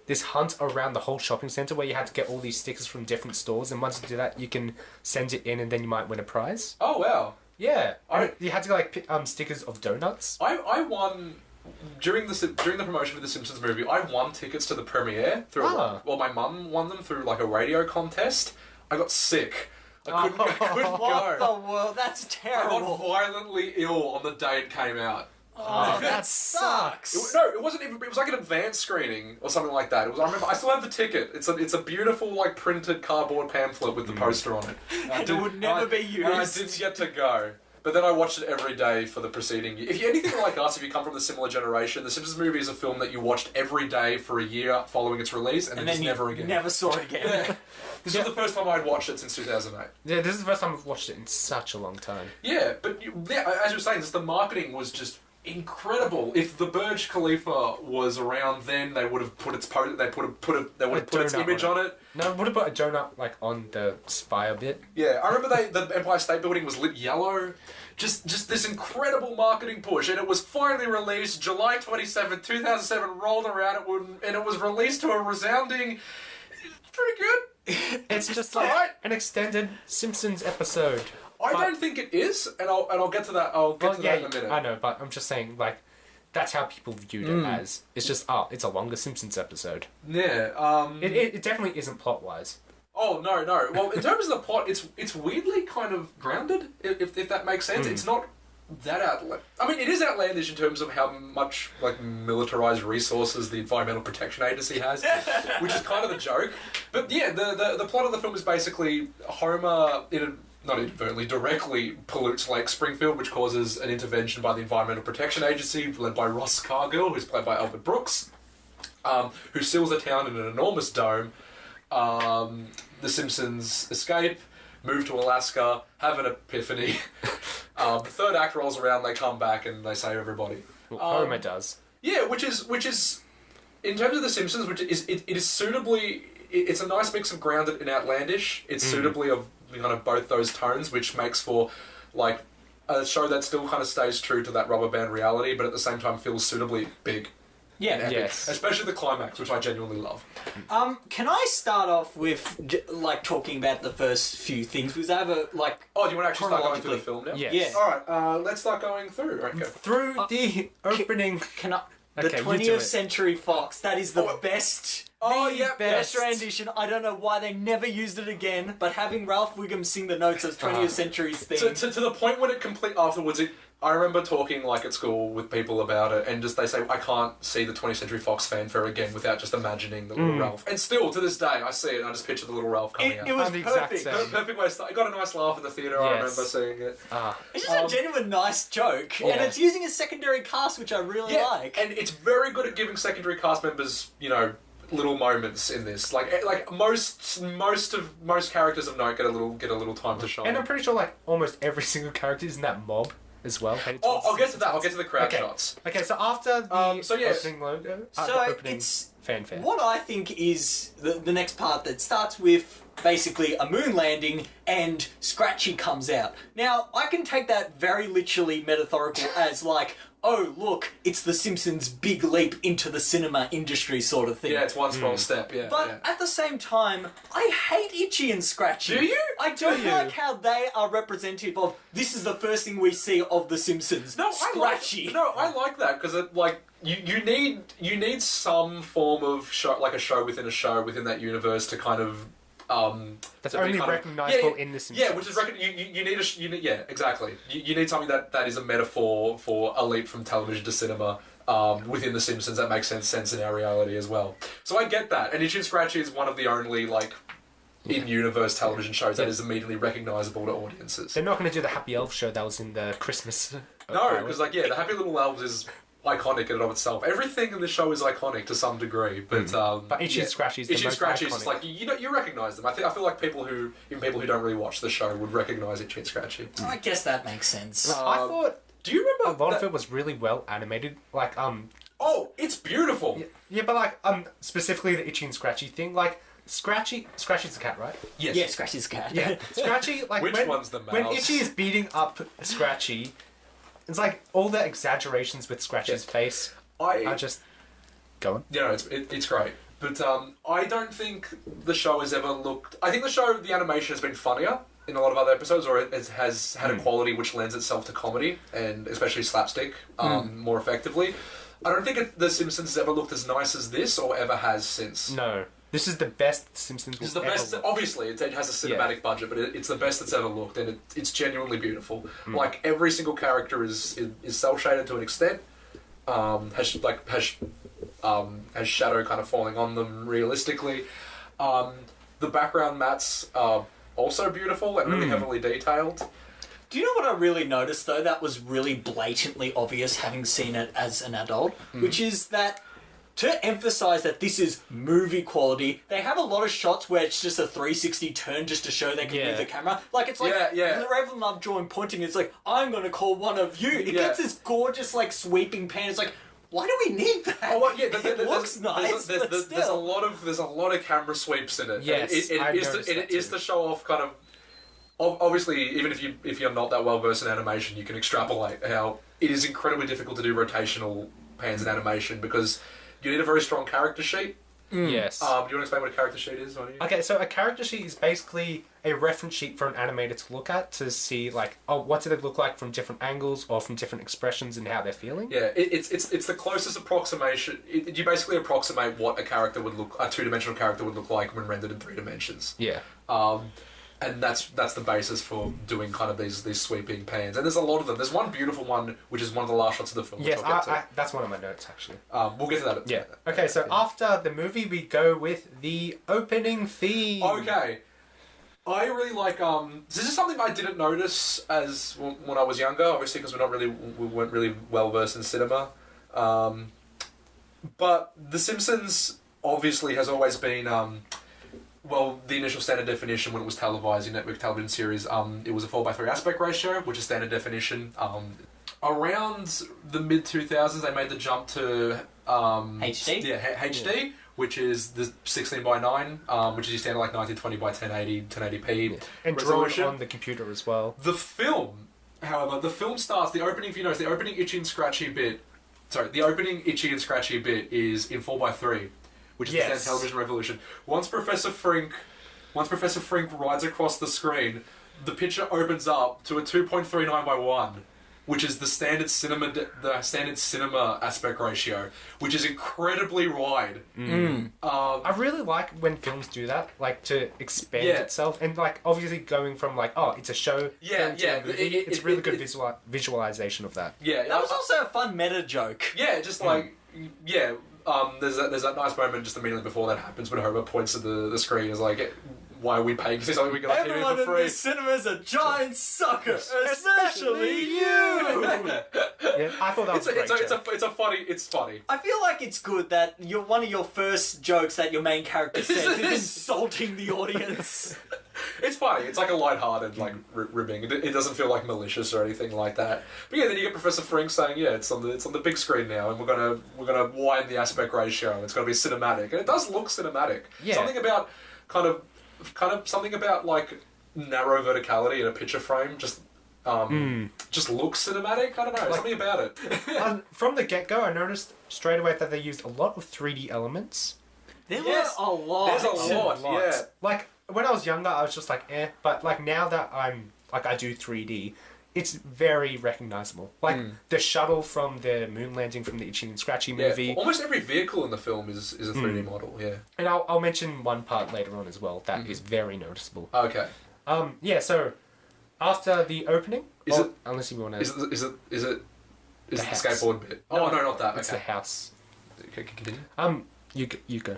[SPEAKER 1] this hunt around the whole shopping centre where you had to get all these stickers from different stores, and once you do that, you can send it in, and then you might win a prize.
[SPEAKER 3] Oh wow!
[SPEAKER 1] Yeah, you had to pick stickers of donuts.
[SPEAKER 3] I won. During the promotion of the Simpsons movie, I won tickets to the premiere through. Well, my mum won them through a radio contest. I got sick. I couldn't go.
[SPEAKER 2] What the world? That's
[SPEAKER 3] I
[SPEAKER 2] terrible.
[SPEAKER 3] got violently ill on the day it came out.
[SPEAKER 2] Oh, that sucks.
[SPEAKER 3] It wasn't even. It was an advanced screening or something like that. It was. I remember. I still have the ticket. It's a beautiful printed cardboard pamphlet with the poster on it.
[SPEAKER 2] And it would never be used.
[SPEAKER 3] And I didn't get to go. But then I watched it every day for the preceding year. If you're anything like us, if you come from a similar generation, The Simpsons movie is a film that you watched every day for a year following its release, and then just never again.
[SPEAKER 2] Never saw it again.
[SPEAKER 3] This was the first time I'd watched it since 2008.
[SPEAKER 1] Yeah, this is the first time I've watched it in such a long time.
[SPEAKER 3] Yeah, but as you were saying, the marketing was just incredible. If the Burj Khalifa was around then, they would have put its its image on it.
[SPEAKER 1] No, would have put a donut on the spire bit.
[SPEAKER 3] Yeah, I remember the Empire State Building was lit yellow. Just this incredible marketing push, and it was finally released July 27, 2007. Rolled around and it was released to a resounding, pretty good.
[SPEAKER 1] It's just
[SPEAKER 3] Alright.
[SPEAKER 1] an extended Simpsons episode.
[SPEAKER 3] I don't think it is, and I'll get to that. I'll get to that in a minute.
[SPEAKER 1] I know, but I'm just saying, that's how people viewed it as. It's just, it's a longer Simpsons episode.
[SPEAKER 3] Yeah.
[SPEAKER 1] It definitely isn't plot-wise.
[SPEAKER 3] Oh no. Well, in terms of the plot, it's weirdly kind of grounded, if that makes sense. It's not that outlandish. I mean, it is outlandish in terms of how much militarized resources the Environmental Protection Agency has, which is kind of the joke. But yeah, the plot of the film is basically Homer not inadvertently, directly pollutes Lake Springfield, which causes an intervention by the Environmental Protection Agency, led by Ross Cargill, who's played by Albert Brooks, who seals the town in an enormous dome. The Simpsons escape, move to Alaska, have an epiphany. The third act rolls around, they come back, and they save everybody.
[SPEAKER 1] Well, Homer does.
[SPEAKER 3] Yeah, which is in terms of The Simpsons, it is suitably. It's a nice mix of grounded and outlandish. It's suitably of kind of both those tones, which makes for a show that still kind of stays true to that rubber band reality, but at the same time feels suitably big.
[SPEAKER 2] Yeah.
[SPEAKER 3] and epic.
[SPEAKER 1] Yes.
[SPEAKER 3] Especially the climax, which I genuinely love.
[SPEAKER 2] Can I start off with like talking about the first few things because I have a like.
[SPEAKER 3] Oh, do you want to actually start going through the
[SPEAKER 2] Chronologically.
[SPEAKER 3] film now?
[SPEAKER 1] Yes.
[SPEAKER 2] Yeah.
[SPEAKER 3] Alright, let's start going through. Right, go.
[SPEAKER 1] Through the opening.
[SPEAKER 2] Can I? The
[SPEAKER 1] Okay, you do
[SPEAKER 2] 20th
[SPEAKER 1] it.
[SPEAKER 2] Century Fox. That is the
[SPEAKER 3] Oh,
[SPEAKER 2] best.
[SPEAKER 3] Oh,
[SPEAKER 2] the
[SPEAKER 3] yeah,
[SPEAKER 2] best
[SPEAKER 1] best.
[SPEAKER 2] rendition. I don't know why they never used it again, but having Ralph Wiggum sing the notes of 20th Century's theme.
[SPEAKER 3] To the point when it complete afterwards, I remember talking like at school with people about it, and just they say I can't see the 20th Century Fox fanfare again without just imagining the little Ralph. And still to this day, I see it and I just picture the little Ralph coming out.
[SPEAKER 2] It was
[SPEAKER 1] I'm the exact
[SPEAKER 2] perfect.
[SPEAKER 1] same.
[SPEAKER 3] Perfect way to start. I got a nice laugh in the theatre. I
[SPEAKER 1] Yes.
[SPEAKER 3] remember seeing it.
[SPEAKER 2] It's just a genuine nice joke, and
[SPEAKER 1] Yeah.
[SPEAKER 2] it's using a secondary cast, which I really like.
[SPEAKER 3] and it's very good at giving secondary cast members, little moments in this. Like most characters of note get a little time to shine.
[SPEAKER 1] And I'm pretty sure like almost every single character is in that mob as well. headed
[SPEAKER 3] Oh,
[SPEAKER 1] towards
[SPEAKER 3] I'll
[SPEAKER 1] the
[SPEAKER 3] get to that. I'll
[SPEAKER 1] Simpsons.
[SPEAKER 3] get to the crowd
[SPEAKER 1] Okay.
[SPEAKER 3] shots.
[SPEAKER 1] Okay, so after the
[SPEAKER 3] So yes.
[SPEAKER 1] opening logo,
[SPEAKER 2] So
[SPEAKER 1] the opening
[SPEAKER 2] it's
[SPEAKER 1] fanfare.
[SPEAKER 2] what I think is the next part that starts with basically a moon landing and Scratchy comes out. Now, I can take that very literally metaphorical as like, oh, look, it's the Simpsons' big leap into the cinema industry sort of thing.
[SPEAKER 3] Yeah, it's one small step. Yeah,
[SPEAKER 2] But
[SPEAKER 3] yeah.
[SPEAKER 2] at the same time, I hate Itchy and Scratchy.
[SPEAKER 3] Do you?
[SPEAKER 2] I don't
[SPEAKER 1] you?
[SPEAKER 2] like how they are representative of this is the first thing we see of the Simpsons.
[SPEAKER 3] No,
[SPEAKER 2] Scratchy.
[SPEAKER 3] I like that because you need some form of show, like a show within that universe to kind of
[SPEAKER 1] That's
[SPEAKER 3] to be
[SPEAKER 1] only
[SPEAKER 3] kind of-
[SPEAKER 1] recognisable in the Simpsons.
[SPEAKER 3] Yeah, which is you need exactly. You need something that is a metaphor for a leap from television to cinema. Within The Simpsons, that makes sense in our reality as well. So I get that, and Itchy and Scratchy is one of the only in-universe television shows that is immediately recognisable to audiences.
[SPEAKER 1] They're not going to do the Happy Elf show that was in the Christmas.
[SPEAKER 3] No, because the Happy Little Elves is iconic in and of itself. Everything in the show is iconic to some degree, but
[SPEAKER 1] Itchy and Scratchy is the
[SPEAKER 3] Itchy and
[SPEAKER 1] most
[SPEAKER 3] Scratchy is
[SPEAKER 1] iconic.
[SPEAKER 3] just like you recognise them. I feel like people who don't really watch the show would recognise Itchy and Scratchy.
[SPEAKER 2] I guess that makes sense.
[SPEAKER 1] I thought
[SPEAKER 3] Do you
[SPEAKER 1] a
[SPEAKER 3] remember
[SPEAKER 1] lot
[SPEAKER 3] that-
[SPEAKER 1] of it was really well animated. Like
[SPEAKER 3] Oh, it's beautiful.
[SPEAKER 1] yeah, but like specifically the Itchy and Scratchy thing. Like Scratchy's the cat, right?
[SPEAKER 3] Yes.
[SPEAKER 2] Yeah, Scratchy's cat.
[SPEAKER 1] Yeah, Scratchy. Like
[SPEAKER 3] Which
[SPEAKER 1] when,
[SPEAKER 3] one's the
[SPEAKER 1] when
[SPEAKER 3] mouse?
[SPEAKER 1] Itchy is beating up Scratchy, it's like all the exaggerations with Scratchy's
[SPEAKER 3] Yeah.
[SPEAKER 1] face are just going.
[SPEAKER 3] It's great. But I don't think the show has ever looked... I think the animation has been funnier in a lot of other episodes, or it has had a quality which lends itself to comedy, and especially slapstick, more effectively. I don't think The Simpsons has ever looked as nice as this, or ever has since.
[SPEAKER 1] No, this is the best Simpsons.
[SPEAKER 3] This is the
[SPEAKER 1] will ever
[SPEAKER 3] best.
[SPEAKER 1] look.
[SPEAKER 3] Obviously, it has a cinematic budget, but it's the best that's ever looked, and it's genuinely beautiful. Like every single character is cel shaded to an extent. Has shadow kind of falling on them realistically. The background mats are also beautiful and really heavily detailed.
[SPEAKER 2] Do you know what I really noticed though? That was really blatantly obvious having seen it as an adult, which is that to emphasize that this is movie quality, they have a lot of shots where it's just a 360 turn just to show they can move the camera. Like it's like Reverend Lovejoy pointing. It's like I'm going to call one of you. It gets this gorgeous like sweeping pan. It's like, why do we need that?
[SPEAKER 3] Oh, well, yeah,
[SPEAKER 2] it looks nice, but
[SPEAKER 3] there's a
[SPEAKER 2] still.
[SPEAKER 3] lot of camera sweeps in it.
[SPEAKER 1] Yes, I
[SPEAKER 3] it is
[SPEAKER 1] noticed that
[SPEAKER 3] to
[SPEAKER 1] too.
[SPEAKER 3] show off kind of. Obviously, even if you're not that well versed in animation, you can extrapolate how it is incredibly difficult to do rotational pans in animation because you need a very strong character sheet.
[SPEAKER 1] Yes.
[SPEAKER 3] Do you want to explain what a character sheet is?
[SPEAKER 1] Okay, so a character sheet is basically a reference sheet for an animator to look at to see, like, what do they look like from different angles or from different expressions and how they're feeling.
[SPEAKER 3] Yeah, it's the closest approximation. You basically approximate what a two-dimensional character would look like when rendered in 3 dimensions.
[SPEAKER 1] Yeah.
[SPEAKER 3] And that's the basis for doing kind of these sweeping pans. And there's a lot of them. There's one beautiful one, which is one of the last shots of the film.
[SPEAKER 1] Yes,
[SPEAKER 3] which I'll get to.
[SPEAKER 1] that's one of my notes, actually.
[SPEAKER 3] We'll get to that.
[SPEAKER 1] Yeah. Okay, so after the movie, we go with the opening theme.
[SPEAKER 3] Okay. I really like. This is something I didn't notice when I was younger. Obviously, because we weren't really well versed in cinema. But The Simpsons obviously has always been. The initial standard definition when it was televised in network television series, it was a 4:3 aspect ratio, which is standard definition. Around the mid 2000s, they made the jump to
[SPEAKER 2] HD.
[SPEAKER 3] Yeah, HD, which is the 16:9, which is your standard like 1920 by 1080p
[SPEAKER 1] Yeah. And drawn
[SPEAKER 3] resolution.
[SPEAKER 1] on the computer as well.
[SPEAKER 3] The film, however, starts. The opening, if you notice, the opening Itchy and Scratchy bit sorry, the opening Itchy and Scratchy bit is in 4x3, which is the
[SPEAKER 1] Yes.
[SPEAKER 3] television revolution. Once Professor Frink rides across the screen, the picture opens up to a 2.39:1, which is the standard cinema aspect ratio, which is incredibly wide.
[SPEAKER 1] I really like when films do that, like to expand
[SPEAKER 3] Yeah.
[SPEAKER 1] itself, and like obviously going from like, oh, it's a show.
[SPEAKER 3] Yeah,
[SPEAKER 1] film to
[SPEAKER 3] yeah,
[SPEAKER 1] a movie,
[SPEAKER 3] it-
[SPEAKER 1] it's
[SPEAKER 3] it-
[SPEAKER 1] really
[SPEAKER 3] it-
[SPEAKER 1] good
[SPEAKER 3] it-
[SPEAKER 1] visualization of that.
[SPEAKER 3] Yeah,
[SPEAKER 2] That was also a fun meta joke.
[SPEAKER 3] yeah, just like there's that nice moment just immediately before that happens when Homer points at the screen is like, why are we paying to see something we got on TV
[SPEAKER 2] Everyone
[SPEAKER 3] for
[SPEAKER 2] in
[SPEAKER 3] free?
[SPEAKER 2] the cinema's a giant sucker, especially you.
[SPEAKER 1] Yeah, I thought that was a great joke.
[SPEAKER 3] It's funny.
[SPEAKER 2] I feel like it's good that one of your first jokes that your main character says is insulting the audience.
[SPEAKER 3] It's funny. It's like a light-hearted like ribbing. It doesn't feel like malicious or anything like that. But yeah, then you get Professor Frink saying, "Yeah, it's on the big screen now, and we're gonna widen the aspect ratio. It's gonna be cinematic, and it does look cinematic.
[SPEAKER 1] Yeah.
[SPEAKER 3] Something about kind of something about like narrow verticality in a picture frame just looks cinematic. I don't know. Something about it.
[SPEAKER 1] From the get-go, I noticed straight away that they used a lot of 3D elements.
[SPEAKER 2] There
[SPEAKER 3] Yes.
[SPEAKER 2] were a lot.
[SPEAKER 3] There's a lot. Yeah.
[SPEAKER 1] Like when I was younger, I was just like, but like now that I do 3D, it's very recognizable. Like the shuttle from the moon landing from the Itchy and Scratchy movie.
[SPEAKER 3] Yeah. Almost every vehicle in the film is a 3D model. Yeah.
[SPEAKER 1] And I'll mention one part later on as well that is very noticeable.
[SPEAKER 3] Okay.
[SPEAKER 1] Yeah, so after the opening,
[SPEAKER 3] Is it-
[SPEAKER 1] unless you want to,
[SPEAKER 3] Is it the
[SPEAKER 1] house.
[SPEAKER 3] skateboard bit? Oh no, not that.
[SPEAKER 1] it's
[SPEAKER 3] Okay.
[SPEAKER 1] the house.
[SPEAKER 3] Okay, continue.
[SPEAKER 1] You go.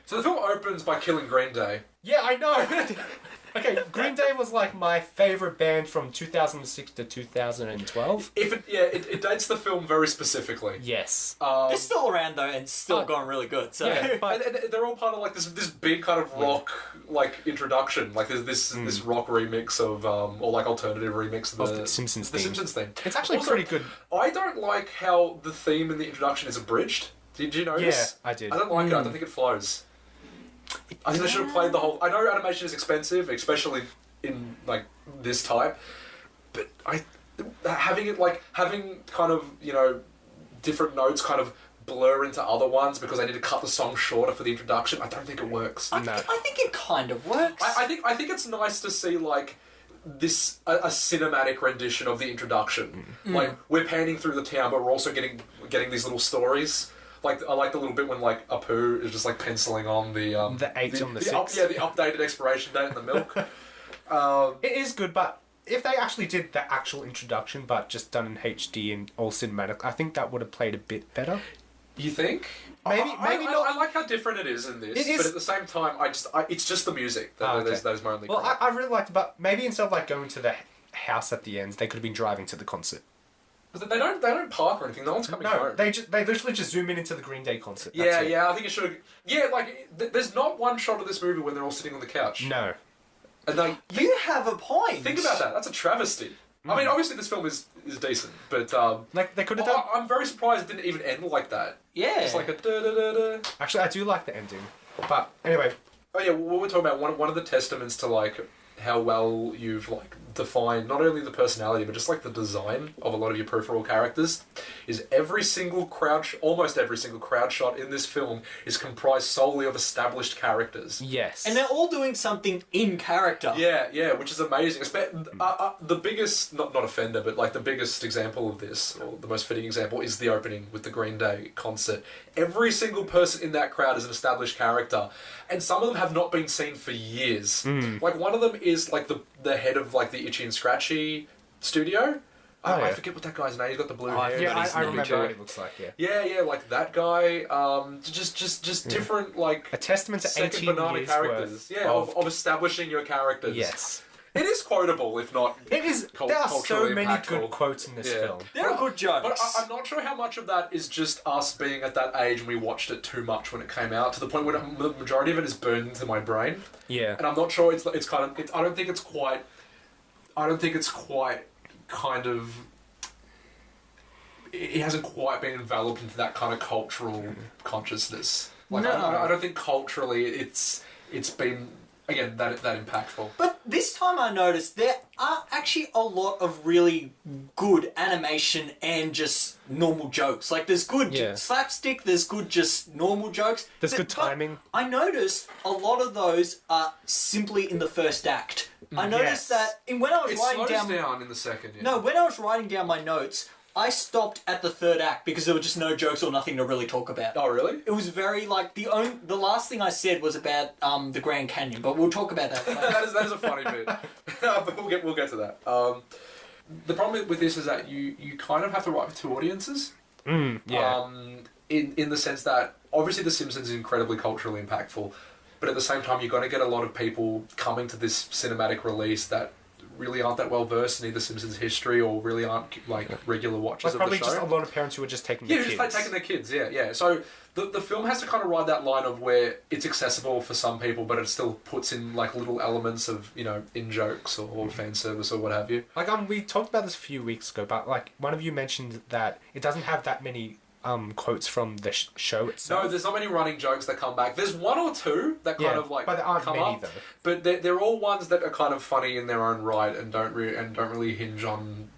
[SPEAKER 3] So the film opens by killing Green Day.
[SPEAKER 1] Yeah, I know. Okay, Green Day was like my favorite band from 2006 to 2012.
[SPEAKER 3] It dates the film very specifically.
[SPEAKER 1] Yes.
[SPEAKER 2] They're still around though, and still
[SPEAKER 1] Oh.
[SPEAKER 2] going really good. So
[SPEAKER 1] Yeah, but
[SPEAKER 3] And they're all part of like this big kind of rock like introduction. Like there's this rock remix of or like alternative remix of
[SPEAKER 1] the Simpsons
[SPEAKER 3] the
[SPEAKER 1] theme.
[SPEAKER 3] Simpsons theme.
[SPEAKER 1] It's actually
[SPEAKER 3] Also,
[SPEAKER 1] pretty good.
[SPEAKER 3] I don't like how the theme in the introduction is abridged. Did you notice?
[SPEAKER 1] Yeah, I did.
[SPEAKER 3] I don't like it. I don't think it flows. I think they should have played the whole. I know animation is expensive, especially in like this type, but having kind of different notes kind of blur into other ones because they need to cut the song shorter for the introduction. I don't think it works.
[SPEAKER 2] I
[SPEAKER 1] No.
[SPEAKER 2] think it kind of works.
[SPEAKER 3] I think it's nice to see like this a cinematic rendition of the introduction. Like we're panning through the town, but we're also getting these little stories. Like I like the little bit when like Apu is just like penciling on the
[SPEAKER 1] 8 on the 6.
[SPEAKER 3] the updated expiration date in the milk.
[SPEAKER 1] It is good, but if they actually did the actual introduction, but just done in HD and all cinematic, I think that would have played a bit better.
[SPEAKER 3] You think?
[SPEAKER 1] Maybe not.
[SPEAKER 3] I like how different it is in this,
[SPEAKER 1] It is-
[SPEAKER 3] but at the same time, it's just the music. That is my only.
[SPEAKER 1] Well,
[SPEAKER 3] gripe.
[SPEAKER 1] I really liked it, but maybe instead of like going to the house at the end, they could have been driving to the concert.
[SPEAKER 3] But they don't park or anything. No one's coming
[SPEAKER 1] No,
[SPEAKER 3] home.
[SPEAKER 1] they literally just zoom in into the Green Day concert.
[SPEAKER 3] Yeah,
[SPEAKER 1] That's it.
[SPEAKER 3] yeah. I think it should. Yeah, like there's not one shot of this movie when they're all sitting on the couch.
[SPEAKER 1] No.
[SPEAKER 3] And they
[SPEAKER 2] You have a point.
[SPEAKER 3] think about that. That's a travesty. I mean, obviously this film is decent, but
[SPEAKER 1] Like they could have done.
[SPEAKER 3] I'm very surprised it didn't even end like that.
[SPEAKER 2] Yeah.
[SPEAKER 3] It's like a da da da da.
[SPEAKER 1] Actually, I do like the ending. But anyway,
[SPEAKER 3] Oh yeah, what we're talking about, one of the testaments to like how well you've like defined not only the personality but just like the design of a lot of your peripheral characters is almost every single crowd shot in this film is comprised solely of established characters.
[SPEAKER 1] yes.
[SPEAKER 2] and they're all doing something in character.
[SPEAKER 3] Yeah, which is amazing. The biggest, not offender, but like the biggest example of this, or the most fitting example, is the opening with the Green Day concert. Every single person in that crowd is an established character, and some of them have not been seen for years. Like one of them is like the head of like the Itchy and Scratchy studio.
[SPEAKER 1] Oh,
[SPEAKER 3] I
[SPEAKER 1] yeah.
[SPEAKER 3] forget what that guy's name. He's got the blue
[SPEAKER 2] Oh,
[SPEAKER 3] hair.
[SPEAKER 1] yeah,
[SPEAKER 3] but he's
[SPEAKER 1] I
[SPEAKER 3] in the
[SPEAKER 1] remember what
[SPEAKER 3] picture.
[SPEAKER 1] it looks like. Yeah.
[SPEAKER 3] Yeah, like that guy. Just different like
[SPEAKER 1] A testament to
[SPEAKER 3] second
[SPEAKER 1] 18
[SPEAKER 3] banana
[SPEAKER 1] years
[SPEAKER 3] characters.
[SPEAKER 1] worth.
[SPEAKER 3] Yeah, of establishing your characters.
[SPEAKER 1] Yes.
[SPEAKER 3] It is quotable, if not.
[SPEAKER 1] It is. There are so
[SPEAKER 3] culturally
[SPEAKER 1] many
[SPEAKER 3] impactful.
[SPEAKER 1] good quotes in this
[SPEAKER 3] Yeah.
[SPEAKER 1] film.
[SPEAKER 2] There are good jokes.
[SPEAKER 3] But I'm not sure how much of that is just us being at that age and we watched it too much when it came out, to the point where the majority of it is burned into my brain.
[SPEAKER 1] Yeah.
[SPEAKER 3] And I'm not sure it's kind of. I don't think it's quite kind of. It hasn't quite been enveloped into that kind of cultural consciousness. Like
[SPEAKER 2] No.
[SPEAKER 3] I don't think culturally it's been again that impactful.
[SPEAKER 2] But this time I noticed there are actually a lot of really good animation and just normal jokes. Like, there's good slapstick, there's good just normal jokes.
[SPEAKER 1] There's good timing.
[SPEAKER 2] I noticed a lot of those are simply in the first act. I noticed that when I was writing
[SPEAKER 3] down in the second. Yeah.
[SPEAKER 2] No, when I was writing down my notes, I stopped at the third act because there were just no jokes or nothing to really talk about.
[SPEAKER 3] Oh, really?
[SPEAKER 2] It was very, like, the last thing I said was about the Grand Canyon, but we'll talk about that later.
[SPEAKER 3] that is a funny bit. But we'll get to that. The problem with this is that you kind of have to write for two audiences.
[SPEAKER 1] Yeah.
[SPEAKER 3] In the sense that, obviously The Simpsons is incredibly culturally impactful, but at the same time, you're going to get a lot of people coming to this cinematic release that really aren't that well versed in either Simpsons history or really aren't like regular watchers of the show.
[SPEAKER 1] Probably just a lot of parents who are just taking their kids.
[SPEAKER 3] Yeah, just taking their kids, yeah. So the film has to kind of ride that line of where it's accessible for some people, but it still puts in like little elements of, in-jokes or fan service or what have you.
[SPEAKER 1] Like, we talked about this a few weeks ago, but like one of you mentioned that it doesn't have that many quotes from the show itself.
[SPEAKER 3] No, there's not many running jokes that come back. There's one or two that kind of like
[SPEAKER 1] but there aren't
[SPEAKER 3] come
[SPEAKER 1] many,
[SPEAKER 3] up,
[SPEAKER 1] though.
[SPEAKER 3] but they're all ones that are kind of funny in their own right and don't really hinge on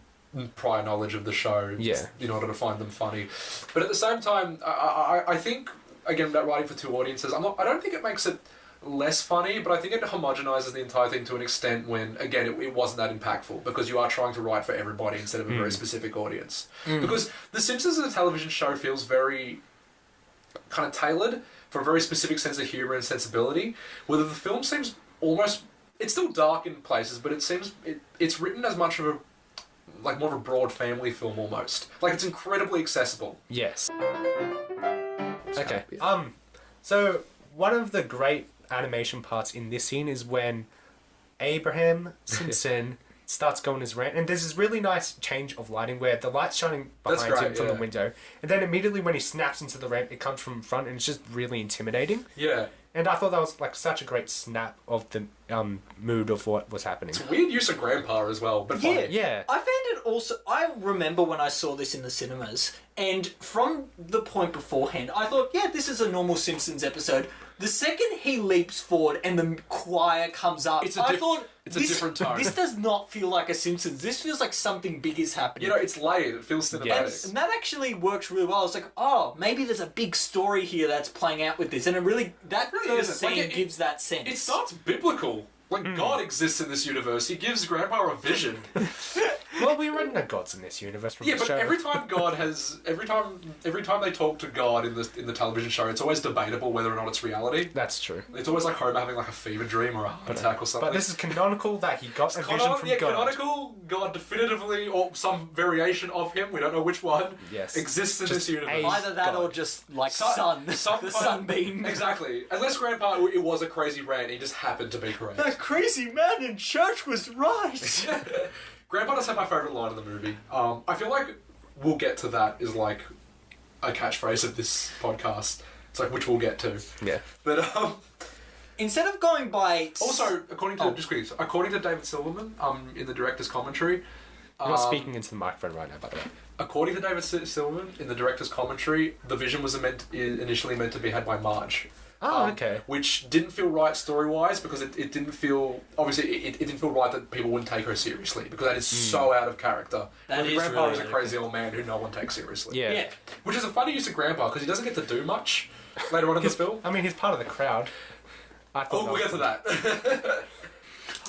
[SPEAKER 3] prior knowledge of the show in order to find them funny. But at the same time, I think again about writing for two audiences, I don't think it makes it less funny, but I think it homogenizes the entire thing to an extent when, again, it wasn't that impactful because you are trying to write for everybody instead of a very specific audience. Because The Simpsons as a television show feels very kind of tailored for a very specific sense of humour and sensibility, whether the film seems almost... It's still dark in places, but it seems... It's written as much of a... like more of a broad family film almost. Like, it's incredibly accessible.
[SPEAKER 1] Yes. Okay. So, one of the great animation parts in this scene is when Abraham Simpson starts going his rant, and there's this really nice change of lighting where the light's shining behind him from the window, and then immediately when he snaps into the ramp, it comes from front, and it's just really intimidating.
[SPEAKER 3] Yeah.
[SPEAKER 1] And I thought that was like such a great snap of the mood of what was happening.
[SPEAKER 3] It's a weird use of grandpa as well, but funny.
[SPEAKER 1] Yeah.
[SPEAKER 2] I found it also... I remember when I saw this in the cinemas, and from the point beforehand, I thought, yeah, this is a normal Simpsons episode. The second he leaps forward and the choir comes up,
[SPEAKER 3] It's a different tone.
[SPEAKER 2] This does not feel like a Simpsons. This feels like something big is happening.
[SPEAKER 3] It's layered. It feels cinematic.
[SPEAKER 1] Yes.
[SPEAKER 2] And that actually works really well. It's like, oh, maybe there's a big story here that's playing out with this. And that first scene gives that sense.
[SPEAKER 3] It starts biblical. Like, God exists in this universe. He gives Grandpa a vision.
[SPEAKER 1] Well, we already know God's in this universe from the
[SPEAKER 3] But
[SPEAKER 1] show.
[SPEAKER 3] every time they talk to God in the television show, it's always debatable whether or not it's reality.
[SPEAKER 1] That's true.
[SPEAKER 3] It's always like Homer having like a fever dream or a heart attack or something.
[SPEAKER 1] But this is canonical that he got a vision from God.
[SPEAKER 3] Canonical, God definitively, or some variation of him, we don't know which one,
[SPEAKER 1] Yes.
[SPEAKER 3] exists in
[SPEAKER 1] Just
[SPEAKER 3] this universe.
[SPEAKER 2] Either that
[SPEAKER 1] God.
[SPEAKER 2] or just like the
[SPEAKER 3] Some
[SPEAKER 2] sunbeam.
[SPEAKER 3] Exactly. Unless Grandpa, it was a crazy rant, he just happened to be correct.
[SPEAKER 2] That crazy man in church was right.
[SPEAKER 3] Grandpa does have my favourite line in the movie. I feel like we'll get to that is like a catchphrase of this podcast. It's like, which we'll get to.
[SPEAKER 1] Yeah.
[SPEAKER 3] But
[SPEAKER 2] Instead of going by...
[SPEAKER 3] also, according to David Silverman, in the director's commentary...
[SPEAKER 1] I'm not speaking into the microphone right now, by the way.
[SPEAKER 3] According to David Silverman, in the director's commentary, the vision was initially meant to be had by Marge.
[SPEAKER 1] Oh, okay.
[SPEAKER 3] Which didn't feel right story-wise because it didn't feel... Obviously, it didn't feel right that people wouldn't take her seriously because that is so out of character.
[SPEAKER 2] That is
[SPEAKER 3] Grandpa
[SPEAKER 2] really
[SPEAKER 3] is a
[SPEAKER 2] out of
[SPEAKER 3] crazy old man who no one takes seriously.
[SPEAKER 1] Yeah.
[SPEAKER 3] Which is a funny use of Grandpa because he doesn't get to do much later on in the film.
[SPEAKER 1] I mean, he's part of the crowd.
[SPEAKER 3] We'll get to that.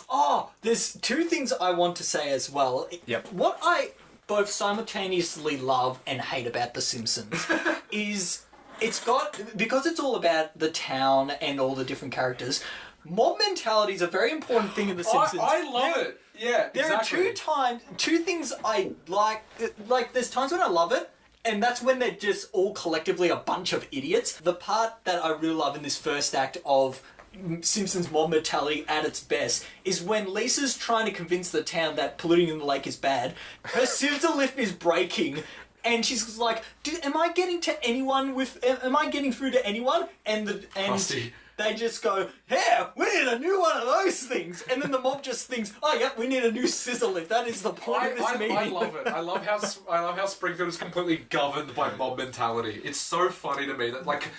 [SPEAKER 2] Oh, there's two things I want to say as well.
[SPEAKER 1] Yep.
[SPEAKER 2] What I both simultaneously love and hate about The Simpsons is it's got... Because it's all about the town and all the different characters, mob mentality is a very important thing in The Simpsons.
[SPEAKER 3] I love it. Yeah,
[SPEAKER 2] There
[SPEAKER 3] exactly.
[SPEAKER 2] are two things I like. Like, there's times when I love it, and that's when they're just all collectively a bunch of idiots. The part that I really love in this first act of Simpsons mob mentality at its best is when Lisa's trying to convince the town that polluting in the lake is bad. Her scissor lift is breaking, and she's like, "Am I getting to anyone with? Am I getting through to anyone?" And
[SPEAKER 3] Rusty.
[SPEAKER 2] they just go, "Yeah, we need a new one of those things." And then the mob just thinks, "Oh, yep, we need a new scissor lift. That is the point of this meeting."
[SPEAKER 3] I love it. I love how Springfield is completely governed by mob mentality. It's so funny to me that like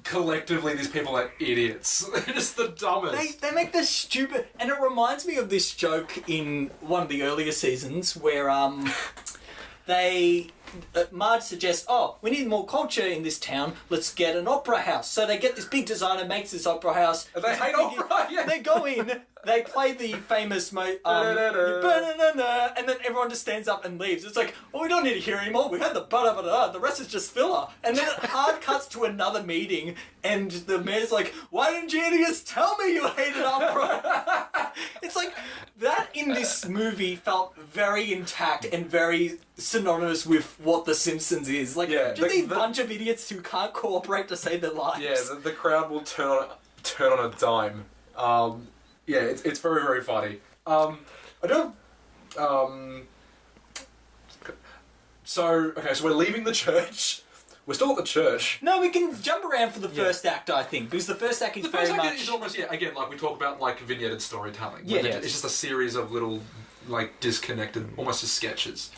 [SPEAKER 3] collectively these people are idiots. They're just the dumbest.
[SPEAKER 2] They make this stupid, and it reminds me of this joke in one of the earlier seasons where Marge suggests, oh, we need more culture in this town, let's get an opera house. So they get this big designer, makes this opera house.
[SPEAKER 3] And they hate opera, yeah.
[SPEAKER 2] They go in, they play the famous, and then everyone just stands up and leaves. It's like, well, we don't need to hear anymore, we had the the rest is just filler. And then it hard cuts to another meeting, and the mayor's like, why didn't you idiots tell me you hated opera? It's like, that in this movie felt very intact and very synonymous with what The Simpsons is. Like, just these bunch of idiots who can't cooperate to save their lives.
[SPEAKER 3] Yeah, the crowd will turn on a dime. Yeah, it's very, very funny. I don't... So we're leaving the church. We're still at the church.
[SPEAKER 2] No, we can jump around for the first act, I think, because the first act is
[SPEAKER 3] The first
[SPEAKER 2] very
[SPEAKER 3] act
[SPEAKER 2] much...
[SPEAKER 3] is almost, again, like we talk about, like, vignetted storytelling.
[SPEAKER 2] Yeah.
[SPEAKER 3] Like, it's just a series of little, like, disconnected, almost as sketches.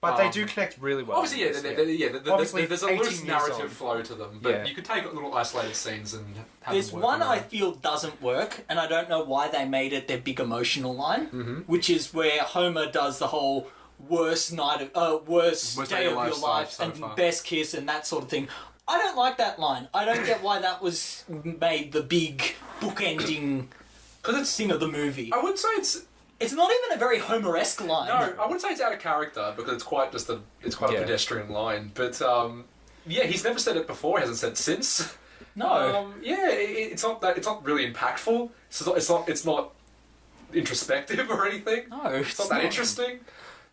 [SPEAKER 1] But they do connect really well.
[SPEAKER 3] Obviously,
[SPEAKER 1] Obviously,
[SPEAKER 3] there's a
[SPEAKER 1] 18
[SPEAKER 3] loose
[SPEAKER 1] years
[SPEAKER 3] narrative
[SPEAKER 1] on.
[SPEAKER 3] flow to them, but you could take little isolated scenes and have
[SPEAKER 2] There's
[SPEAKER 3] them work
[SPEAKER 2] one
[SPEAKER 3] on
[SPEAKER 2] I
[SPEAKER 3] it.
[SPEAKER 2] feel doesn't work, and I don't know why they made it their big emotional line, which is where Homer does the whole worst day of your life
[SPEAKER 3] so
[SPEAKER 2] and
[SPEAKER 3] far.
[SPEAKER 2] best kiss and that sort of thing. I don't like that line. I don't get why that was made the big bookending thing of the movie.
[SPEAKER 3] I wouldn't say
[SPEAKER 2] It's not even a very Homer-esque line.
[SPEAKER 3] No, I wouldn't say it's out of character because it's quite a pedestrian line. But he's never said it before. He hasn't said it since.
[SPEAKER 2] No.
[SPEAKER 3] It's not really impactful. It's not introspective or anything.
[SPEAKER 2] No,
[SPEAKER 3] It's not that interesting.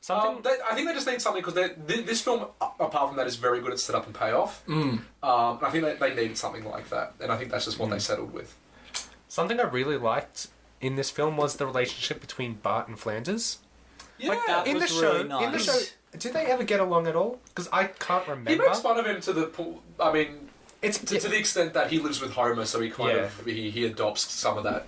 [SPEAKER 3] I think they just need something because this film, apart from that, is very good at set up and payoff. I think they needed something like that, and I think that's just what they settled with.
[SPEAKER 1] Something I really liked in this film was the relationship between Bart and Flanders.
[SPEAKER 3] Yeah,
[SPEAKER 2] Like that
[SPEAKER 1] In the
[SPEAKER 2] was
[SPEAKER 1] show,
[SPEAKER 2] really nice.
[SPEAKER 1] in the show, did they ever get along at all? Because I can't remember.
[SPEAKER 3] he makes fun of him to the. I mean,
[SPEAKER 1] It's
[SPEAKER 3] to the extent that he lives with Homer, so he kind of he adopts some of that,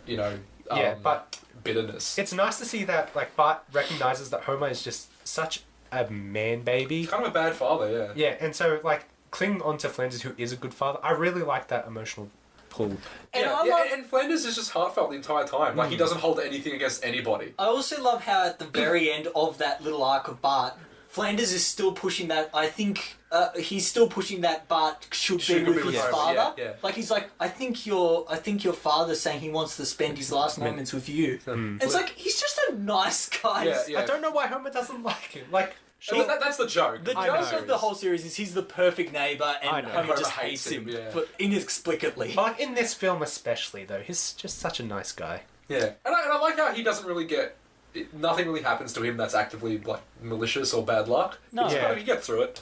[SPEAKER 1] but
[SPEAKER 3] bitterness.
[SPEAKER 1] it's nice to see that like Bart recognizes that Homer is just such a man baby.
[SPEAKER 3] He's kind of a bad father, yeah.
[SPEAKER 1] Yeah, and so like clinging on to Flanders, who is a good father. I really like that emotional pull.
[SPEAKER 3] And Flanders is just heartfelt the entire time. Like, he doesn't hold anything against anybody.
[SPEAKER 2] I also love how at the very end of that little arc of Bart, Flanders is still pushing that. I think he's still pushing that Bart should be with his
[SPEAKER 3] Homer,
[SPEAKER 2] father.
[SPEAKER 3] yeah.
[SPEAKER 2] Like he's like, I think your father's saying he wants to spend his last moments with you. And it's like he's just a nice guy.
[SPEAKER 3] Yeah.
[SPEAKER 1] I don't know why Homer doesn't like him. Like,
[SPEAKER 3] And that's the joke.
[SPEAKER 2] The
[SPEAKER 1] I
[SPEAKER 2] joke
[SPEAKER 1] know.
[SPEAKER 2] of the whole series is he's the perfect neighbour,
[SPEAKER 1] I
[SPEAKER 2] and
[SPEAKER 1] know.
[SPEAKER 2] Homer just
[SPEAKER 3] Homer
[SPEAKER 2] hates
[SPEAKER 3] hates
[SPEAKER 2] him,
[SPEAKER 3] him,
[SPEAKER 2] but inexplicably.
[SPEAKER 1] but like in this film especially though, he's just such a nice guy.
[SPEAKER 3] Yeah. And I like how he doesn't really get... Nothing really happens to him that's actively, like, malicious or bad luck.
[SPEAKER 2] No.
[SPEAKER 3] It's
[SPEAKER 1] Yeah.
[SPEAKER 3] kind of, you get through it.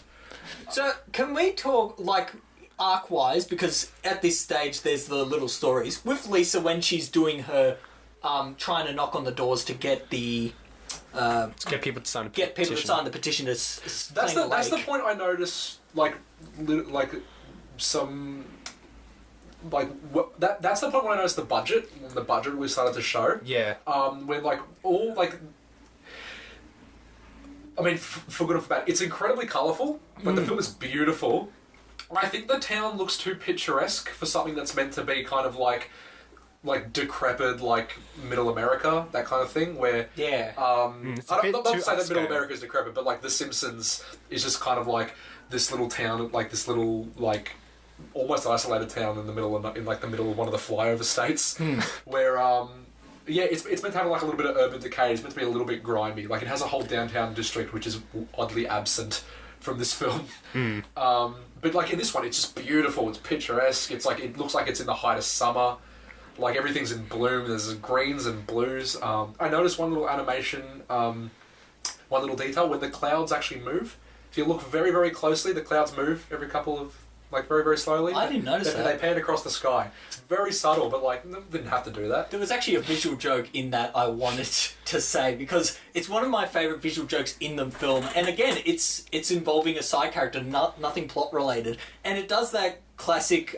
[SPEAKER 2] So, can we talk, like, arc-wise, because at this stage there's the little stories, with Lisa when she's doing her, trying to knock on the doors to get the...
[SPEAKER 1] To get people to sign a petition.
[SPEAKER 2] get people to sign the petition to
[SPEAKER 3] That's
[SPEAKER 2] claim
[SPEAKER 3] the
[SPEAKER 2] lake.
[SPEAKER 3] point I noticed, some... That's the point when I noticed the budget. When the budget really started to show.
[SPEAKER 1] Yeah.
[SPEAKER 3] When, like, all, like... I mean, for good or for bad, it's incredibly colourful, but the film is beautiful. I think the town looks too picturesque for something that's meant to be kind of like decrepit, like middle America, that kind of thing. Where
[SPEAKER 2] Yeah.
[SPEAKER 1] It's a
[SPEAKER 3] I
[SPEAKER 1] bit
[SPEAKER 3] don't, not
[SPEAKER 1] too
[SPEAKER 3] to say that middle
[SPEAKER 1] upscale.
[SPEAKER 3] America is decrepit, but like The Simpsons is just kind of like this little town, like this little like almost isolated town in the middle of one of the flyover states, where it's meant to have like a little bit of urban decay. It's meant to be a little bit grimy. Like it has a whole downtown district which is oddly absent from this film. But like in this one, it's just beautiful. It's picturesque. It's like it looks like it's in the height of summer. Like everything's in bloom. There's greens and blues. I noticed one little animation, one little detail when the clouds actually move. If you look very, very closely, the clouds move every couple of very, very slowly.
[SPEAKER 2] I didn't notice that.
[SPEAKER 3] They pan across the sky. It's very subtle, but like didn't have to do that.
[SPEAKER 2] There was actually a visual joke in that I wanted to say, because it's one of my favourite visual jokes in the film, and again, it's involving a side character, nothing plot related, and it does that classic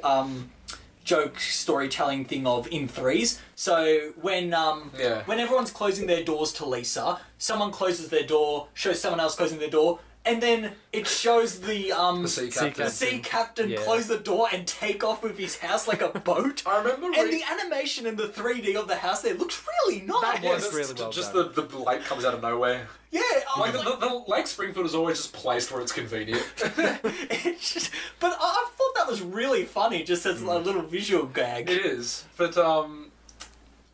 [SPEAKER 2] joke storytelling thing of in threes. So when everyone's closing their doors to Lisa, someone closes their door, shows someone else closing their door, and then it shows the
[SPEAKER 3] sea
[SPEAKER 1] captain.
[SPEAKER 2] the sea captain
[SPEAKER 1] Yeah.
[SPEAKER 2] close the door and take off with his house like a boat.
[SPEAKER 3] I remember
[SPEAKER 2] And the animation in the 3D of the house there looks really nice.
[SPEAKER 1] That
[SPEAKER 3] yeah,
[SPEAKER 1] was
[SPEAKER 3] that's
[SPEAKER 1] really well
[SPEAKER 3] just
[SPEAKER 1] done.
[SPEAKER 3] the lake comes out of nowhere.
[SPEAKER 2] Yeah,
[SPEAKER 3] Like the Lake Springfield is always just placed where it's convenient.
[SPEAKER 2] it's just, but I thought that was really funny, just as a little visual gag.
[SPEAKER 3] It is, but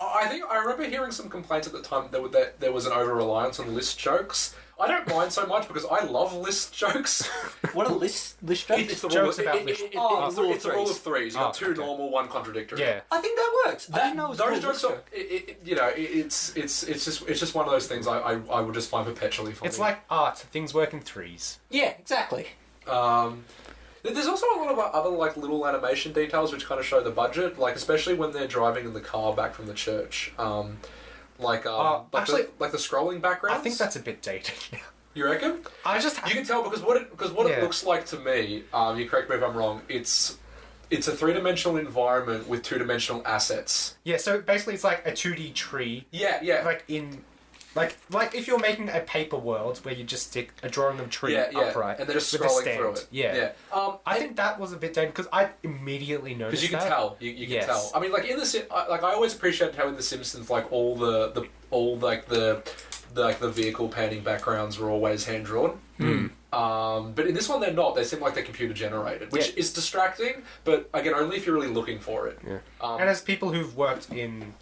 [SPEAKER 3] I think I remember hearing some complaints at the time that there was an over reliance on list jokes. I don't mind so much because I love list jokes.
[SPEAKER 2] What a list joke!
[SPEAKER 3] It's the
[SPEAKER 1] Jokes
[SPEAKER 3] rule,
[SPEAKER 1] about list.
[SPEAKER 3] it's
[SPEAKER 2] rule
[SPEAKER 3] the rule of threes. You got two
[SPEAKER 1] okay.
[SPEAKER 3] normal, one contradictory.
[SPEAKER 1] Yeah.
[SPEAKER 2] I think that works. I didn't know it was
[SPEAKER 3] Those
[SPEAKER 2] called
[SPEAKER 3] jokes
[SPEAKER 2] list
[SPEAKER 3] are,
[SPEAKER 2] joke.
[SPEAKER 3] it's just one of those things I would just find perpetually funny.
[SPEAKER 1] It's like art. Things work in threes.
[SPEAKER 2] Yeah, exactly.
[SPEAKER 3] There's also a lot of other like little animation details which kind of show the budget, like especially when they're driving in the car back from the church.
[SPEAKER 1] Actually,
[SPEAKER 3] like the scrolling backgrounds.
[SPEAKER 1] I think that's a bit dated now.
[SPEAKER 3] You reckon?
[SPEAKER 1] You
[SPEAKER 3] can tell because what it
[SPEAKER 1] Yeah.
[SPEAKER 3] looks like to me. You correct me if I'm wrong. It's a 3-dimensional environment with 2-dimensional assets.
[SPEAKER 1] Yeah, so basically it's like a 2D tree.
[SPEAKER 3] Yeah.
[SPEAKER 1] Like if you're making a paper world where you just stick a drawing of a tree upright.
[SPEAKER 3] and they're just
[SPEAKER 1] with a
[SPEAKER 3] scrolling
[SPEAKER 1] stand.
[SPEAKER 3] through it.
[SPEAKER 1] Yeah. I think that was a bit dated because I immediately noticed
[SPEAKER 3] Because you can
[SPEAKER 1] that.
[SPEAKER 3] tell, you can
[SPEAKER 1] Yes.
[SPEAKER 3] tell. I mean, like in I always appreciate how in the Simpsons, like all the vehicle painting backgrounds were always hand drawn. But in this one, they're not. They seem like they're computer generated, which is distracting. But again, only if you're really looking for it.
[SPEAKER 1] Yeah. And as people who've worked in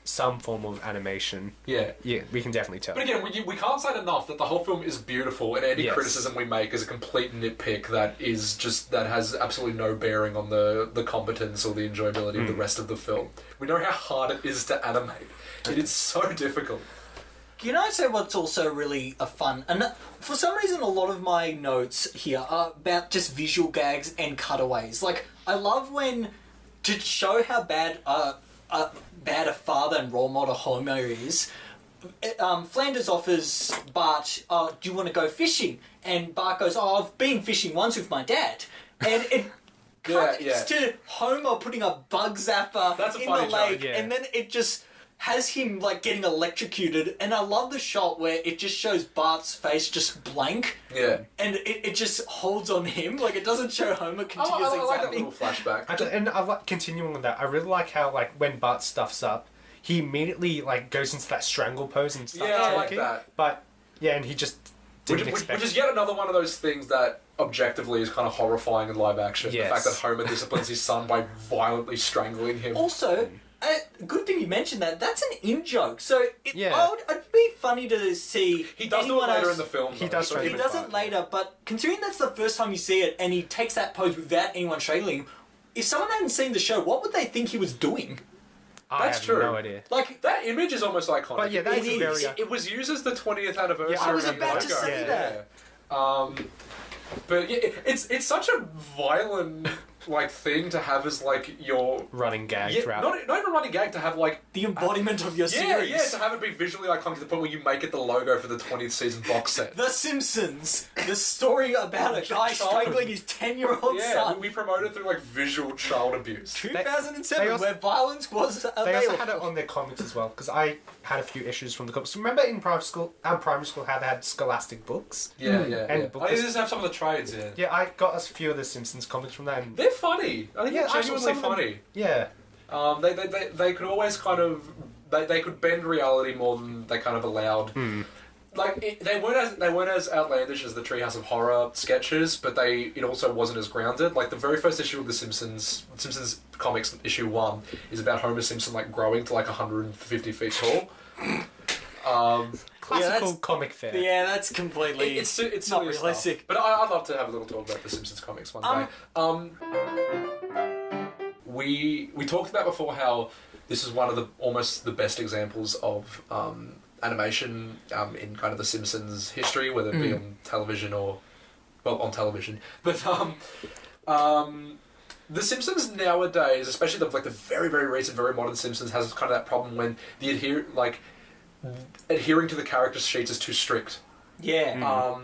[SPEAKER 1] some form of animation,
[SPEAKER 3] yeah,
[SPEAKER 1] we can definitely tell.
[SPEAKER 3] But again, we can't say it enough that the whole film is beautiful, and any
[SPEAKER 1] Yes.
[SPEAKER 3] criticism we make is a complete nitpick that has absolutely no bearing on the competence or the enjoyability of the rest of the film. We know how hard it is to animate. It is so difficult.
[SPEAKER 2] Can I say what's also really a fun... And for some reason, a lot of my notes here are about just visual gags and cutaways. Like, I love when... To show how bad a father and role model Homer is, Flanders offers Bart, do you want to go fishing? And Bart goes, I've been fishing once with my dad. And it... cuts to Homer putting a bug zapper
[SPEAKER 3] That's a
[SPEAKER 2] in
[SPEAKER 3] funny
[SPEAKER 2] the
[SPEAKER 3] joke,
[SPEAKER 2] lake,
[SPEAKER 1] yeah.
[SPEAKER 2] and then it just has him like getting electrocuted. And I love the shot where it just shows Bart's face just blank,
[SPEAKER 3] Yeah.
[SPEAKER 2] and it just holds on him. Like it doesn't show Homer continuously
[SPEAKER 3] I like that
[SPEAKER 2] zapping.
[SPEAKER 3] little flashback.
[SPEAKER 1] And I like continuing on that. I really like how like when Bart stuffs up, he immediately like goes into that strangle pose and starts
[SPEAKER 3] Yeah, I like
[SPEAKER 1] choking.
[SPEAKER 3] that.
[SPEAKER 1] But yeah, and he just didn't
[SPEAKER 3] Which
[SPEAKER 1] expect.
[SPEAKER 3] is yet another one of those things that objectively is kind of horrifying in live action.
[SPEAKER 1] Yes.
[SPEAKER 3] The fact that Homer disciplines his son by violently strangling him.
[SPEAKER 2] Also, good thing you mentioned that. That's an in-joke. So
[SPEAKER 1] Yeah.
[SPEAKER 2] it'd be funny to see.
[SPEAKER 3] He does do it
[SPEAKER 2] anyone
[SPEAKER 3] later
[SPEAKER 2] else-
[SPEAKER 3] in the film.
[SPEAKER 1] He
[SPEAKER 3] though,
[SPEAKER 1] does
[SPEAKER 3] so
[SPEAKER 1] try
[SPEAKER 2] He
[SPEAKER 1] to
[SPEAKER 3] even
[SPEAKER 2] does it
[SPEAKER 3] fine.
[SPEAKER 2] later, but considering that's the first time you see it, and he takes that pose without anyone strangling him, if someone hadn't seen the show, what would they think he was doing?
[SPEAKER 1] I
[SPEAKER 3] That's
[SPEAKER 1] have
[SPEAKER 3] true.
[SPEAKER 1] no idea.
[SPEAKER 2] Like,
[SPEAKER 3] That image is almost iconic.
[SPEAKER 1] But yeah, that is
[SPEAKER 2] It
[SPEAKER 1] a very.
[SPEAKER 2] is.
[SPEAKER 3] It was used as the 20th anniversary.
[SPEAKER 1] Yeah, I was
[SPEAKER 2] about to
[SPEAKER 3] logo.
[SPEAKER 2] say
[SPEAKER 1] Yeah.
[SPEAKER 2] that.
[SPEAKER 3] But yeah, it's such a violent like thing to have as like your
[SPEAKER 1] running gag throughout.
[SPEAKER 3] not even running gag to have like
[SPEAKER 2] The embodiment of your series.
[SPEAKER 3] yeah to have it be visually iconic to the point where you make it the logo for the 20th season box set.
[SPEAKER 2] The Simpsons. The story about a guy strangling his 10-year-old
[SPEAKER 3] Yeah,
[SPEAKER 2] son.
[SPEAKER 3] we promote it through like visual child abuse.
[SPEAKER 2] 2007,
[SPEAKER 1] they also-
[SPEAKER 2] where violence was
[SPEAKER 1] They also
[SPEAKER 2] available.
[SPEAKER 1] had it on their comics as well because I had a few issues from the comics. Remember in primary school how they had Scholastic books?
[SPEAKER 3] Yeah,
[SPEAKER 1] And
[SPEAKER 3] yeah. I just have some of the trades in.
[SPEAKER 1] Yeah, I got a few of the Simpsons comics from that. And
[SPEAKER 3] They're funny. I think
[SPEAKER 1] Yeah,
[SPEAKER 3] they're
[SPEAKER 1] I saw
[SPEAKER 3] genuinely
[SPEAKER 1] some of them.
[SPEAKER 3] funny.
[SPEAKER 1] yeah,
[SPEAKER 3] They could always kind of they could bend reality more than they kind of allowed. Like they weren't as outlandish as the Treehouse of Horror sketches, but it also wasn't as grounded. Like the very first issue of the Simpsons comics issue 1 is about Homer Simpson like growing to like 150 feet tall.
[SPEAKER 1] classical
[SPEAKER 2] that's-
[SPEAKER 1] comic fare.
[SPEAKER 2] Yeah, that's completely
[SPEAKER 3] It's
[SPEAKER 2] not
[SPEAKER 3] silly
[SPEAKER 2] realistic.
[SPEAKER 3] stuff. But I'd love to have a little talk about the Simpsons comics one day. We talked about before how this is one of the almost the best examples of animation in kind of the Simpsons history, whether it be on television or on television. But the Simpsons nowadays, especially the very very recent, very modern Simpsons, has kind of that problem when the adhering to the character sheets is too strict.
[SPEAKER 2] Yeah.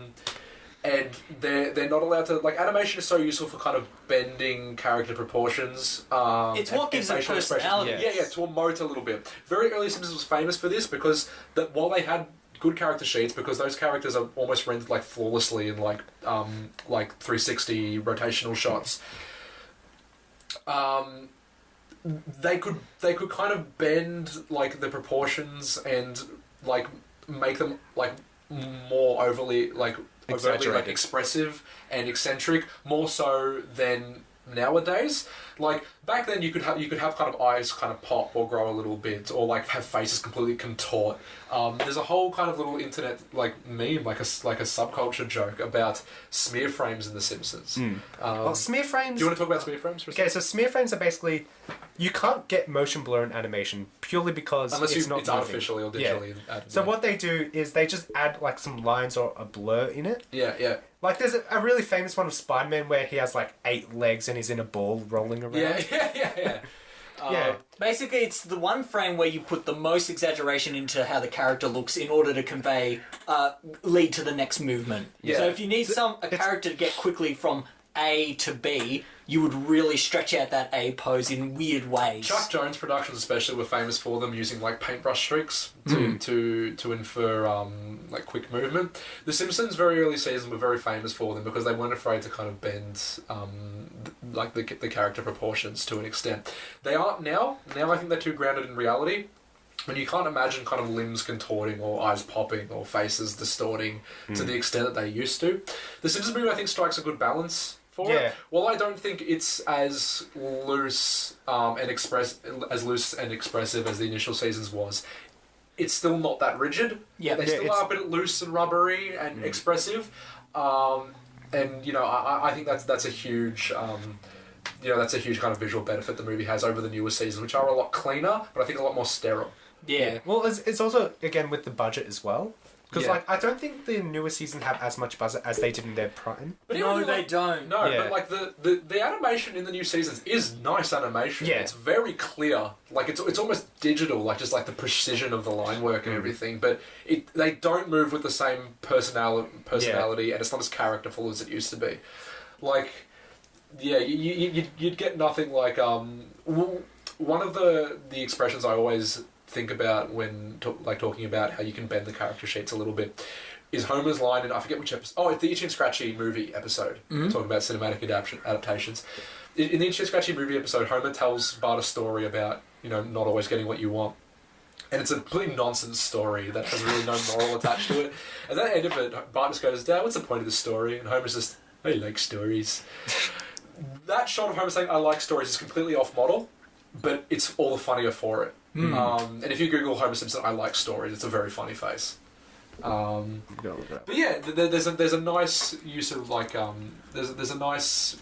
[SPEAKER 3] And they're not allowed to animation is so useful for kind of bending character proportions.
[SPEAKER 2] It's what
[SPEAKER 3] and
[SPEAKER 2] gives it
[SPEAKER 3] facial expression.
[SPEAKER 2] personality.
[SPEAKER 3] Yeah, to emote a little bit. Very early Simpsons was famous for this because while they had good character sheets because those characters are almost rendered like flawlessly in like 360 rotational shots. They could kind of bend like the proportions and like make them like more overtly like expressive and eccentric, more so than nowadays. Like back then you could have kind of eyes kind of pop or grow a little bit, or like have faces completely contort. There's a whole kind of little internet like meme, like a subculture joke about smear frames in The Simpsons.
[SPEAKER 1] Well, smear frames...
[SPEAKER 3] Do you want to talk about smear frames for a
[SPEAKER 1] Okay,
[SPEAKER 3] second?
[SPEAKER 1] so smear frames are basically... You can't get motion blur in animation purely because
[SPEAKER 3] Unless
[SPEAKER 1] it's not
[SPEAKER 3] it's
[SPEAKER 1] moving.
[SPEAKER 3] artificially or digitally added.
[SPEAKER 1] So what they do is they just add like some lines or a blur in it.
[SPEAKER 3] Yeah.
[SPEAKER 1] Like there's a really famous one of Spider-Man where he has like 8 legs and he's in a ball rolling around.
[SPEAKER 3] Yeah.
[SPEAKER 1] Yeah.
[SPEAKER 2] Basically, it's the one frame where you put the most exaggeration into how the character looks in order to convey, lead to the next movement.
[SPEAKER 3] Yeah.
[SPEAKER 2] So if you need a character to get quickly from A to B, you would really stretch out that A pose in weird ways.
[SPEAKER 3] Chuck Jones productions especially were famous for them using like paintbrush streaks to infer like quick movement. The Simpsons very early season were very famous for them because they weren't afraid to kind of bend like the character proportions to an extent. They aren't now. Now I think they're too grounded in reality. And you can't imagine kind of limbs contorting or eyes popping or faces distorting to the extent that they used to. The Simpsons movie I think strikes a good balance for it. While I don't think it's as loose and expressive as the initial seasons was, it's still not that rigid.
[SPEAKER 2] Yeah,
[SPEAKER 3] they still are a bit loose and rubbery and expressive. And you know, I think that's a huge. That's a huge kind of visual benefit the movie has over the newer seasons, which are a lot cleaner, but I think a lot more sterile.
[SPEAKER 2] Yeah.
[SPEAKER 1] Well, it's also, again, with the budget as well. Because,
[SPEAKER 3] Yeah.
[SPEAKER 1] like, I don't think the newer seasons have as much budget as they did in their prime.
[SPEAKER 3] But
[SPEAKER 2] No,
[SPEAKER 3] even
[SPEAKER 2] they
[SPEAKER 3] like,
[SPEAKER 2] don't.
[SPEAKER 3] No,
[SPEAKER 1] Yeah.
[SPEAKER 3] but like the animation in the new seasons is nice animation.
[SPEAKER 1] Yeah.
[SPEAKER 3] It's very clear. Like it's almost digital, like just like the precision of the line work and everything. But they don't move with the same personality, and it's not as characterful as it used to be. Like, yeah, you'd get nothing like one of the expressions I always think about when talking about how you can bend the character sheets a little bit is Homer's line in, I forget which episode. Oh, it's the Itchy and Scratchy movie episode, talking about cinematic adaptations. In the Itchy and Scratchy movie episode, Homer tells Bart a story about, not always getting what you want. And it's a completely nonsense story that has really no moral attached to it. And at the end of it, Bart just goes, "Dad, what's the point of the story?" And Homer's just, "I like stories." That shot of Homer saying, "I like stories," is completely off model, but it's all the funnier for it. And if you Google Homer Simpson, "I like stories," it's a very funny face. But yeah, there's a nice use of like there's a nice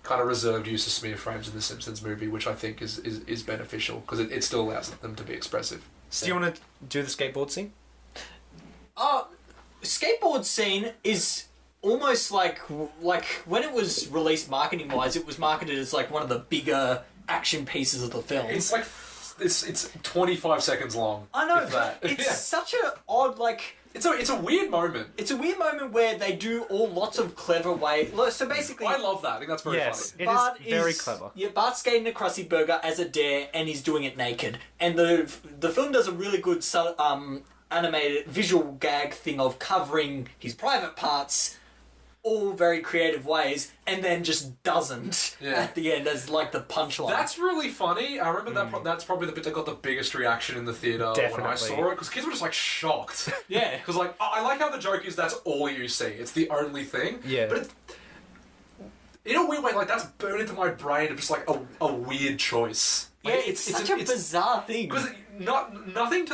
[SPEAKER 3] kind of reserved use of smear frames in the Simpsons movie, which I think is beneficial because it still allows them to be expressive.
[SPEAKER 1] So do you want to do the skateboard scene?
[SPEAKER 2] Skateboard scene is almost like when it was released marketing wise, it was marketed as like one of the bigger action pieces of the film.
[SPEAKER 3] It's like it's 25 seconds long.
[SPEAKER 2] I know,
[SPEAKER 3] if that.
[SPEAKER 2] but it's
[SPEAKER 3] Yeah.
[SPEAKER 2] such a odd like.
[SPEAKER 3] It's a weird moment.
[SPEAKER 2] It's a weird moment where they do lots of clever ways. So basically,
[SPEAKER 3] I love that. I think that's very
[SPEAKER 1] Yes,
[SPEAKER 3] funny.
[SPEAKER 1] it
[SPEAKER 2] Bart
[SPEAKER 1] is very clever.
[SPEAKER 2] Yeah, Bart's skating a Krusty Burger as a dare, and he's doing it naked. And the film does a really good animated visual gag thing of covering his private parts, all very creative ways, and then just doesn't at the end as like the punchline.
[SPEAKER 3] That's really funny. I remember that's probably the bit that got the biggest reaction in the theatre when I
[SPEAKER 1] Definitely.
[SPEAKER 3] saw it, because kids were just like shocked.
[SPEAKER 2] Yeah.
[SPEAKER 3] Because like I like how the joke is that's all you see. It's the only thing.
[SPEAKER 1] Yeah.
[SPEAKER 3] But in a weird way, like that's burned into my brain of just like a weird choice. Like,
[SPEAKER 2] Yeah, it's such a bizarre thing.
[SPEAKER 3] Because nothing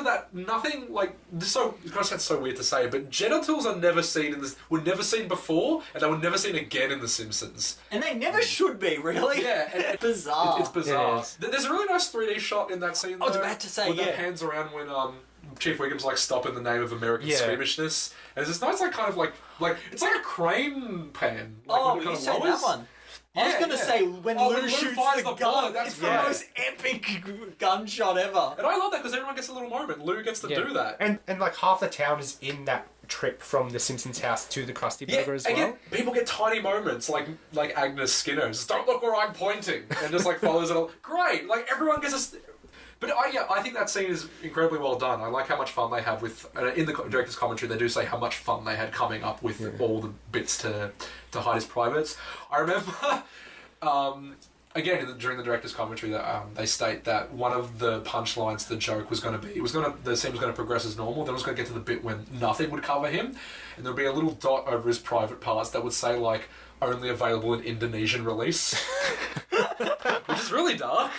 [SPEAKER 3] like this. So gosh, that's so weird to say, but genitals are never seen in this. Were never seen before, and they were never seen again in The Simpsons.
[SPEAKER 2] And they never should be, really.
[SPEAKER 3] Yeah, and
[SPEAKER 2] bizarre.
[SPEAKER 3] It's bizarre.
[SPEAKER 1] It is.
[SPEAKER 3] There's a really nice 3D shot in that scene.
[SPEAKER 2] I was
[SPEAKER 3] though,
[SPEAKER 2] about to say,
[SPEAKER 3] when
[SPEAKER 2] yeah.
[SPEAKER 3] that pans around when Chief Wiggum's like stop in the name of American
[SPEAKER 1] Yeah.
[SPEAKER 3] squeamishness, and there's this nice like kind of like it's like a crane pan. Like,
[SPEAKER 2] Oh,
[SPEAKER 3] when it
[SPEAKER 2] you
[SPEAKER 3] kind of
[SPEAKER 2] said
[SPEAKER 3] lowers.
[SPEAKER 2] that one. I was
[SPEAKER 3] Yeah,
[SPEAKER 2] going to
[SPEAKER 3] yeah.
[SPEAKER 2] say when
[SPEAKER 3] Oh,
[SPEAKER 2] Lou
[SPEAKER 3] when Lou
[SPEAKER 2] shoots
[SPEAKER 3] fires
[SPEAKER 2] the
[SPEAKER 3] the
[SPEAKER 2] gun,
[SPEAKER 3] bullet, that's
[SPEAKER 2] it's
[SPEAKER 3] right.
[SPEAKER 2] the most epic gunshot ever.
[SPEAKER 3] And I love that because everyone gets a little moment. Lou gets to do that.
[SPEAKER 1] And like half the town is in that trip from the Simpsons house to the Krusty Burger as well.
[SPEAKER 3] Again, people get tiny moments like Agnes Skinner. Just don't look where I'm pointing, and just like follows it all. Great, like everyone gets But I think that scene is incredibly well done. I like how much fun they have with... in the director's commentary, they do say how much fun they had coming up with all the bits to hide his privates. I remember... again, during the director's commentary, that they state that one of the punchlines to the joke was going to be... the scene was going to progress as normal, then it was going to get to the bit when nothing would cover him, and there would be a little dot over his private parts that would say, like, only available in Indonesian release. Which is really dark.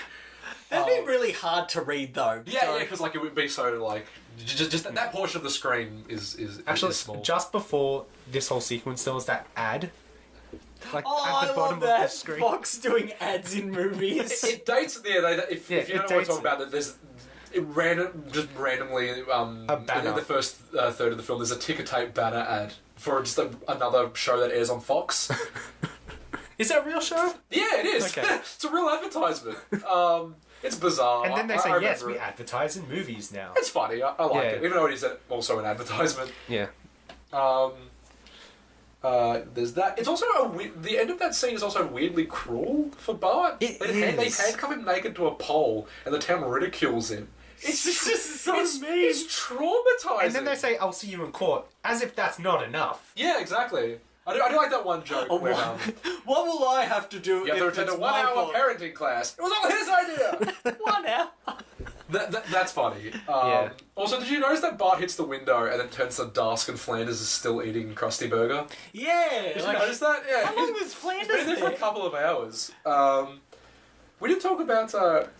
[SPEAKER 2] That'd be really hard to read, though.
[SPEAKER 3] Yeah, because like it would be so like just that portion of the screen is
[SPEAKER 1] Actually,
[SPEAKER 3] small.
[SPEAKER 1] just before this whole sequence, there was that ad, like
[SPEAKER 2] Oh,
[SPEAKER 1] at the
[SPEAKER 2] I
[SPEAKER 1] bottom
[SPEAKER 2] love
[SPEAKER 1] of the
[SPEAKER 2] that.
[SPEAKER 1] screen.
[SPEAKER 2] Fox doing ads in movies.
[SPEAKER 3] It dates. Yeah, if you
[SPEAKER 1] it
[SPEAKER 3] don't know what I'm
[SPEAKER 1] dates
[SPEAKER 3] talking about, that there's randomly
[SPEAKER 1] A banner.
[SPEAKER 3] in the first third of the film, there's a ticker tape banner ad for just another show that airs on Fox.
[SPEAKER 1] Is that a real show?
[SPEAKER 3] Yeah, it is.
[SPEAKER 1] Okay.
[SPEAKER 3] It's a real advertisement. It's bizarre.
[SPEAKER 1] And then they
[SPEAKER 3] I
[SPEAKER 1] say, yes,
[SPEAKER 3] remember
[SPEAKER 1] we
[SPEAKER 3] it.
[SPEAKER 1] advertise in movies now.
[SPEAKER 3] It's funny. I like
[SPEAKER 1] Yeah.
[SPEAKER 3] it, even though it is also an advertisement.
[SPEAKER 1] Yeah.
[SPEAKER 3] There's that. It's also the end of that scene is also weirdly cruel for Bart.
[SPEAKER 1] It
[SPEAKER 3] They
[SPEAKER 1] is.
[SPEAKER 3] handcuff him naked to a pole, and the town ridicules him.
[SPEAKER 2] It's just so mean.
[SPEAKER 3] It's traumatizing.
[SPEAKER 1] And then they say, I'll see you in court, as if that's not enough.
[SPEAKER 3] yeah, exactly. I do like that one joke where
[SPEAKER 2] What will I have to do
[SPEAKER 3] you have to
[SPEAKER 2] if
[SPEAKER 3] attend
[SPEAKER 2] it's
[SPEAKER 3] a
[SPEAKER 2] my
[SPEAKER 3] 1 hour
[SPEAKER 2] fault?
[SPEAKER 3] parenting class. It was all his idea.
[SPEAKER 2] 1 hour.
[SPEAKER 3] That's funny.
[SPEAKER 1] Yeah.
[SPEAKER 3] Also, did you notice that Bart hits the window and then turns to dusk and Flanders is still eating Krusty Burger?
[SPEAKER 2] Yeah.
[SPEAKER 3] Did you notice that? Yeah.
[SPEAKER 2] How long was
[SPEAKER 3] He's
[SPEAKER 2] Flanders
[SPEAKER 3] been there for a
[SPEAKER 2] there?
[SPEAKER 3] couple of hours. We did talk about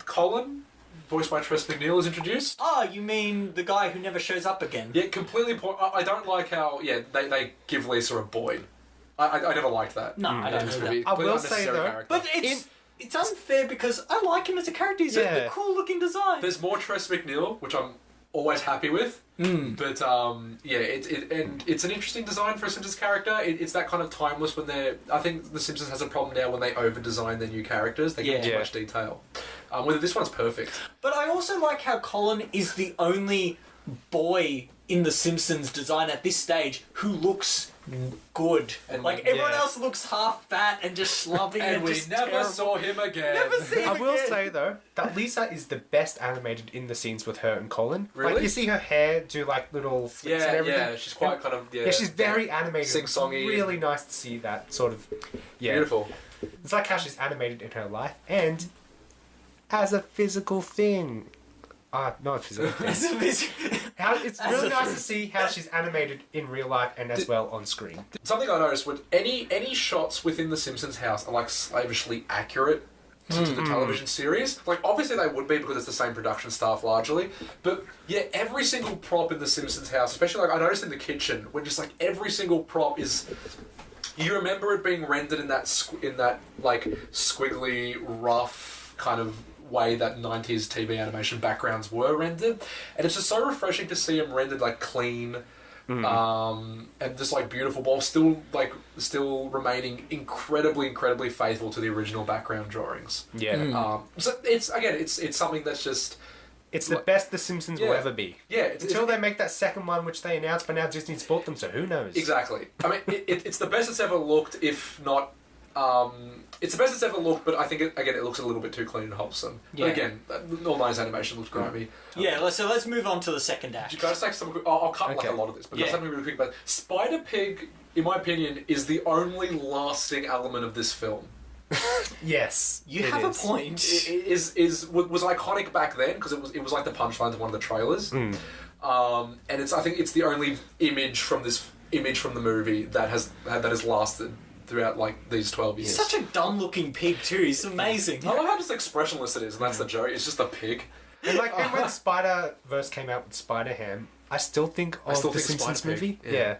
[SPEAKER 3] Colin, voiced by Tress MacNeille, is introduced.
[SPEAKER 2] Oh, you mean the guy who never shows up again?
[SPEAKER 3] Yeah, completely. I don't like how they give Lisa a boy. I never liked that.
[SPEAKER 2] No, I don't
[SPEAKER 3] In this
[SPEAKER 2] know
[SPEAKER 3] movie.
[SPEAKER 2] that.
[SPEAKER 1] I
[SPEAKER 3] Completely
[SPEAKER 1] will say,
[SPEAKER 3] unnecessary
[SPEAKER 1] though,
[SPEAKER 3] character.
[SPEAKER 2] But it's unfair because I like him as a character. He's a
[SPEAKER 1] Yeah.
[SPEAKER 2] cool looking design.
[SPEAKER 3] There's more Tress MacNeille, which I'm always happy with. But it's an interesting design for a Simpsons character. It's that kind of timeless when they're... I think The Simpsons has a problem now when they over-design their new characters. They give too
[SPEAKER 1] Yeah.
[SPEAKER 3] much detail. Whether this one's perfect.
[SPEAKER 2] But I also like how Colin is the only boy in the Simpsons design at this stage who looks good.
[SPEAKER 3] And
[SPEAKER 2] like
[SPEAKER 3] we-
[SPEAKER 2] everyone
[SPEAKER 1] yeah.
[SPEAKER 2] else looks half fat and just sloppy and,
[SPEAKER 3] And we
[SPEAKER 2] just
[SPEAKER 3] never
[SPEAKER 2] terrible.
[SPEAKER 3] saw him again.
[SPEAKER 2] Never see him
[SPEAKER 1] I will
[SPEAKER 2] again.
[SPEAKER 1] say, though, that Lisa is the best animated in the scenes with her and Colin.
[SPEAKER 3] Really?
[SPEAKER 1] Like, you see her hair do, like, little flips and everything.
[SPEAKER 3] Yeah, she's quite kind of...
[SPEAKER 1] Yeah, she's very animated.
[SPEAKER 3] Sing-songy.
[SPEAKER 1] Really nice to see that sort of... Yeah.
[SPEAKER 3] Beautiful.
[SPEAKER 1] It's like how she's animated in her life and as a physical thing. Not a physical thing. It's really nice to see how she's animated in real life and as well on screen.
[SPEAKER 3] Something I noticed with any shots within the Simpsons house are like slavishly accurate to the television series. Like obviously they would be because it's the same production staff largely, but yeah, every single prop in the Simpsons house, especially like I noticed in the kitchen, when just like every single prop is. You remember it being rendered in that like squiggly, rough kind of way that 90s TV animation backgrounds were rendered, and it's just so refreshing to see them rendered like clean and just like beautiful while still remaining incredibly faithful to the original background drawings.
[SPEAKER 1] Yeah.
[SPEAKER 3] So it's something that's just
[SPEAKER 1] It's the best The Simpsons will
[SPEAKER 3] Yeah.
[SPEAKER 1] ever be.
[SPEAKER 3] yeah
[SPEAKER 1] Until they make that second one, which they announced, but now Disney's bought them, so who knows?
[SPEAKER 3] exactly. I mean it's the best it's ever looked, if not it's the best it's ever looked, but I think it looks a little bit too clean and wholesome.
[SPEAKER 2] Yeah.
[SPEAKER 3] But again, all nice animation looks grimy.
[SPEAKER 2] Yeah, let's move on to the second act.
[SPEAKER 3] Do you guys take some? I'll cut like
[SPEAKER 1] Okay.
[SPEAKER 3] a lot of this, but
[SPEAKER 2] Yeah.
[SPEAKER 3] just something really quick about Spider Pig. In my opinion, is the only lasting element of this film.
[SPEAKER 1] Yes.
[SPEAKER 2] You
[SPEAKER 1] it
[SPEAKER 2] have a
[SPEAKER 1] is.
[SPEAKER 2] point.
[SPEAKER 3] Was iconic back then because it was like the punchline to one of the trailers, and I think it's the only image from the movie that has lasted throughout like these 12 years.
[SPEAKER 2] He's such a dumb looking pig too. He's amazing.
[SPEAKER 3] I love how just expressionless it is, and that's the joke. It's just a pig.
[SPEAKER 1] And like and when Spider-Verse came out with Spider-Ham, I still think of
[SPEAKER 3] still
[SPEAKER 1] the
[SPEAKER 3] think
[SPEAKER 1] Simpsons
[SPEAKER 3] Spider-Pig,
[SPEAKER 1] movie.
[SPEAKER 3] yeah.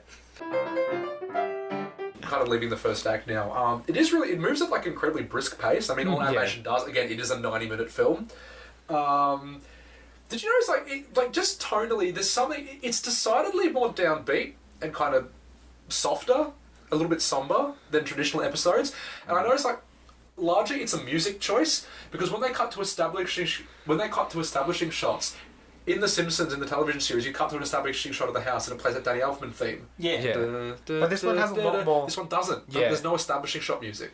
[SPEAKER 3] Kind of leaving the first act now. It moves at like incredibly brisk pace. I mean, all animation does. Again, it is a 90-minute film. Did you notice just tonally, there's something. It's decidedly more downbeat and kind of softer, a little bit somber than traditional episodes. And I noticed largely it's a music choice because when they cut to establishing shots. In The Simpsons, in the television series, you cut to an establishing shot of the house and it plays that Danny Elfman theme.
[SPEAKER 2] Yeah.
[SPEAKER 1] Yeah. But this one has a lot more-
[SPEAKER 3] This one doesn't.
[SPEAKER 1] Yeah.
[SPEAKER 3] There's no establishing shot music.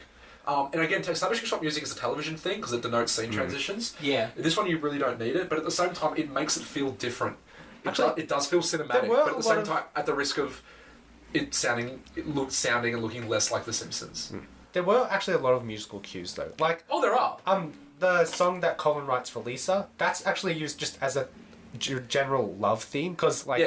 [SPEAKER 3] And again, establishing shot music is a television thing because it denotes scene transitions.
[SPEAKER 2] Yeah.
[SPEAKER 3] This one you really don't need it, but at the same time, it makes it feel different.
[SPEAKER 1] Actually,
[SPEAKER 3] It does feel cinematic,
[SPEAKER 1] were
[SPEAKER 3] but at
[SPEAKER 1] a
[SPEAKER 3] the same
[SPEAKER 1] lot of-
[SPEAKER 3] time, at the risk of sounding and looking less like The Simpsons.
[SPEAKER 1] There were actually a lot of musical cues though. Like
[SPEAKER 3] Oh, there are.
[SPEAKER 1] the song that Colin writes for Lisa, that's actually used just as a general love theme because like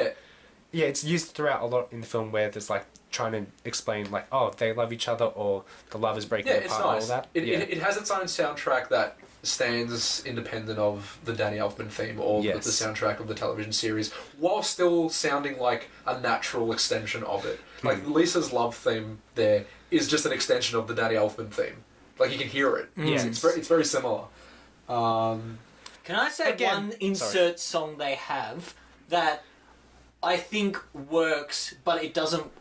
[SPEAKER 3] Yeah.
[SPEAKER 1] it's used throughout a lot in the film where there's like trying to explain like, oh, they love each other or the love is breaking
[SPEAKER 3] Yeah,
[SPEAKER 1] apart
[SPEAKER 3] it's
[SPEAKER 1] and all
[SPEAKER 3] nice.
[SPEAKER 1] that.
[SPEAKER 3] It has its own soundtrack that stands independent of the Danny Elfman theme or
[SPEAKER 1] Yes.
[SPEAKER 3] the soundtrack of the television series, while still sounding like a natural extension of it. Like Lisa's love theme there is just an extension of the Danny Elfman theme. Like you can hear it.
[SPEAKER 1] Yes.
[SPEAKER 3] It's very similar.
[SPEAKER 2] Can I say
[SPEAKER 1] Again,
[SPEAKER 2] one insert song they have that I think works, but it doesn't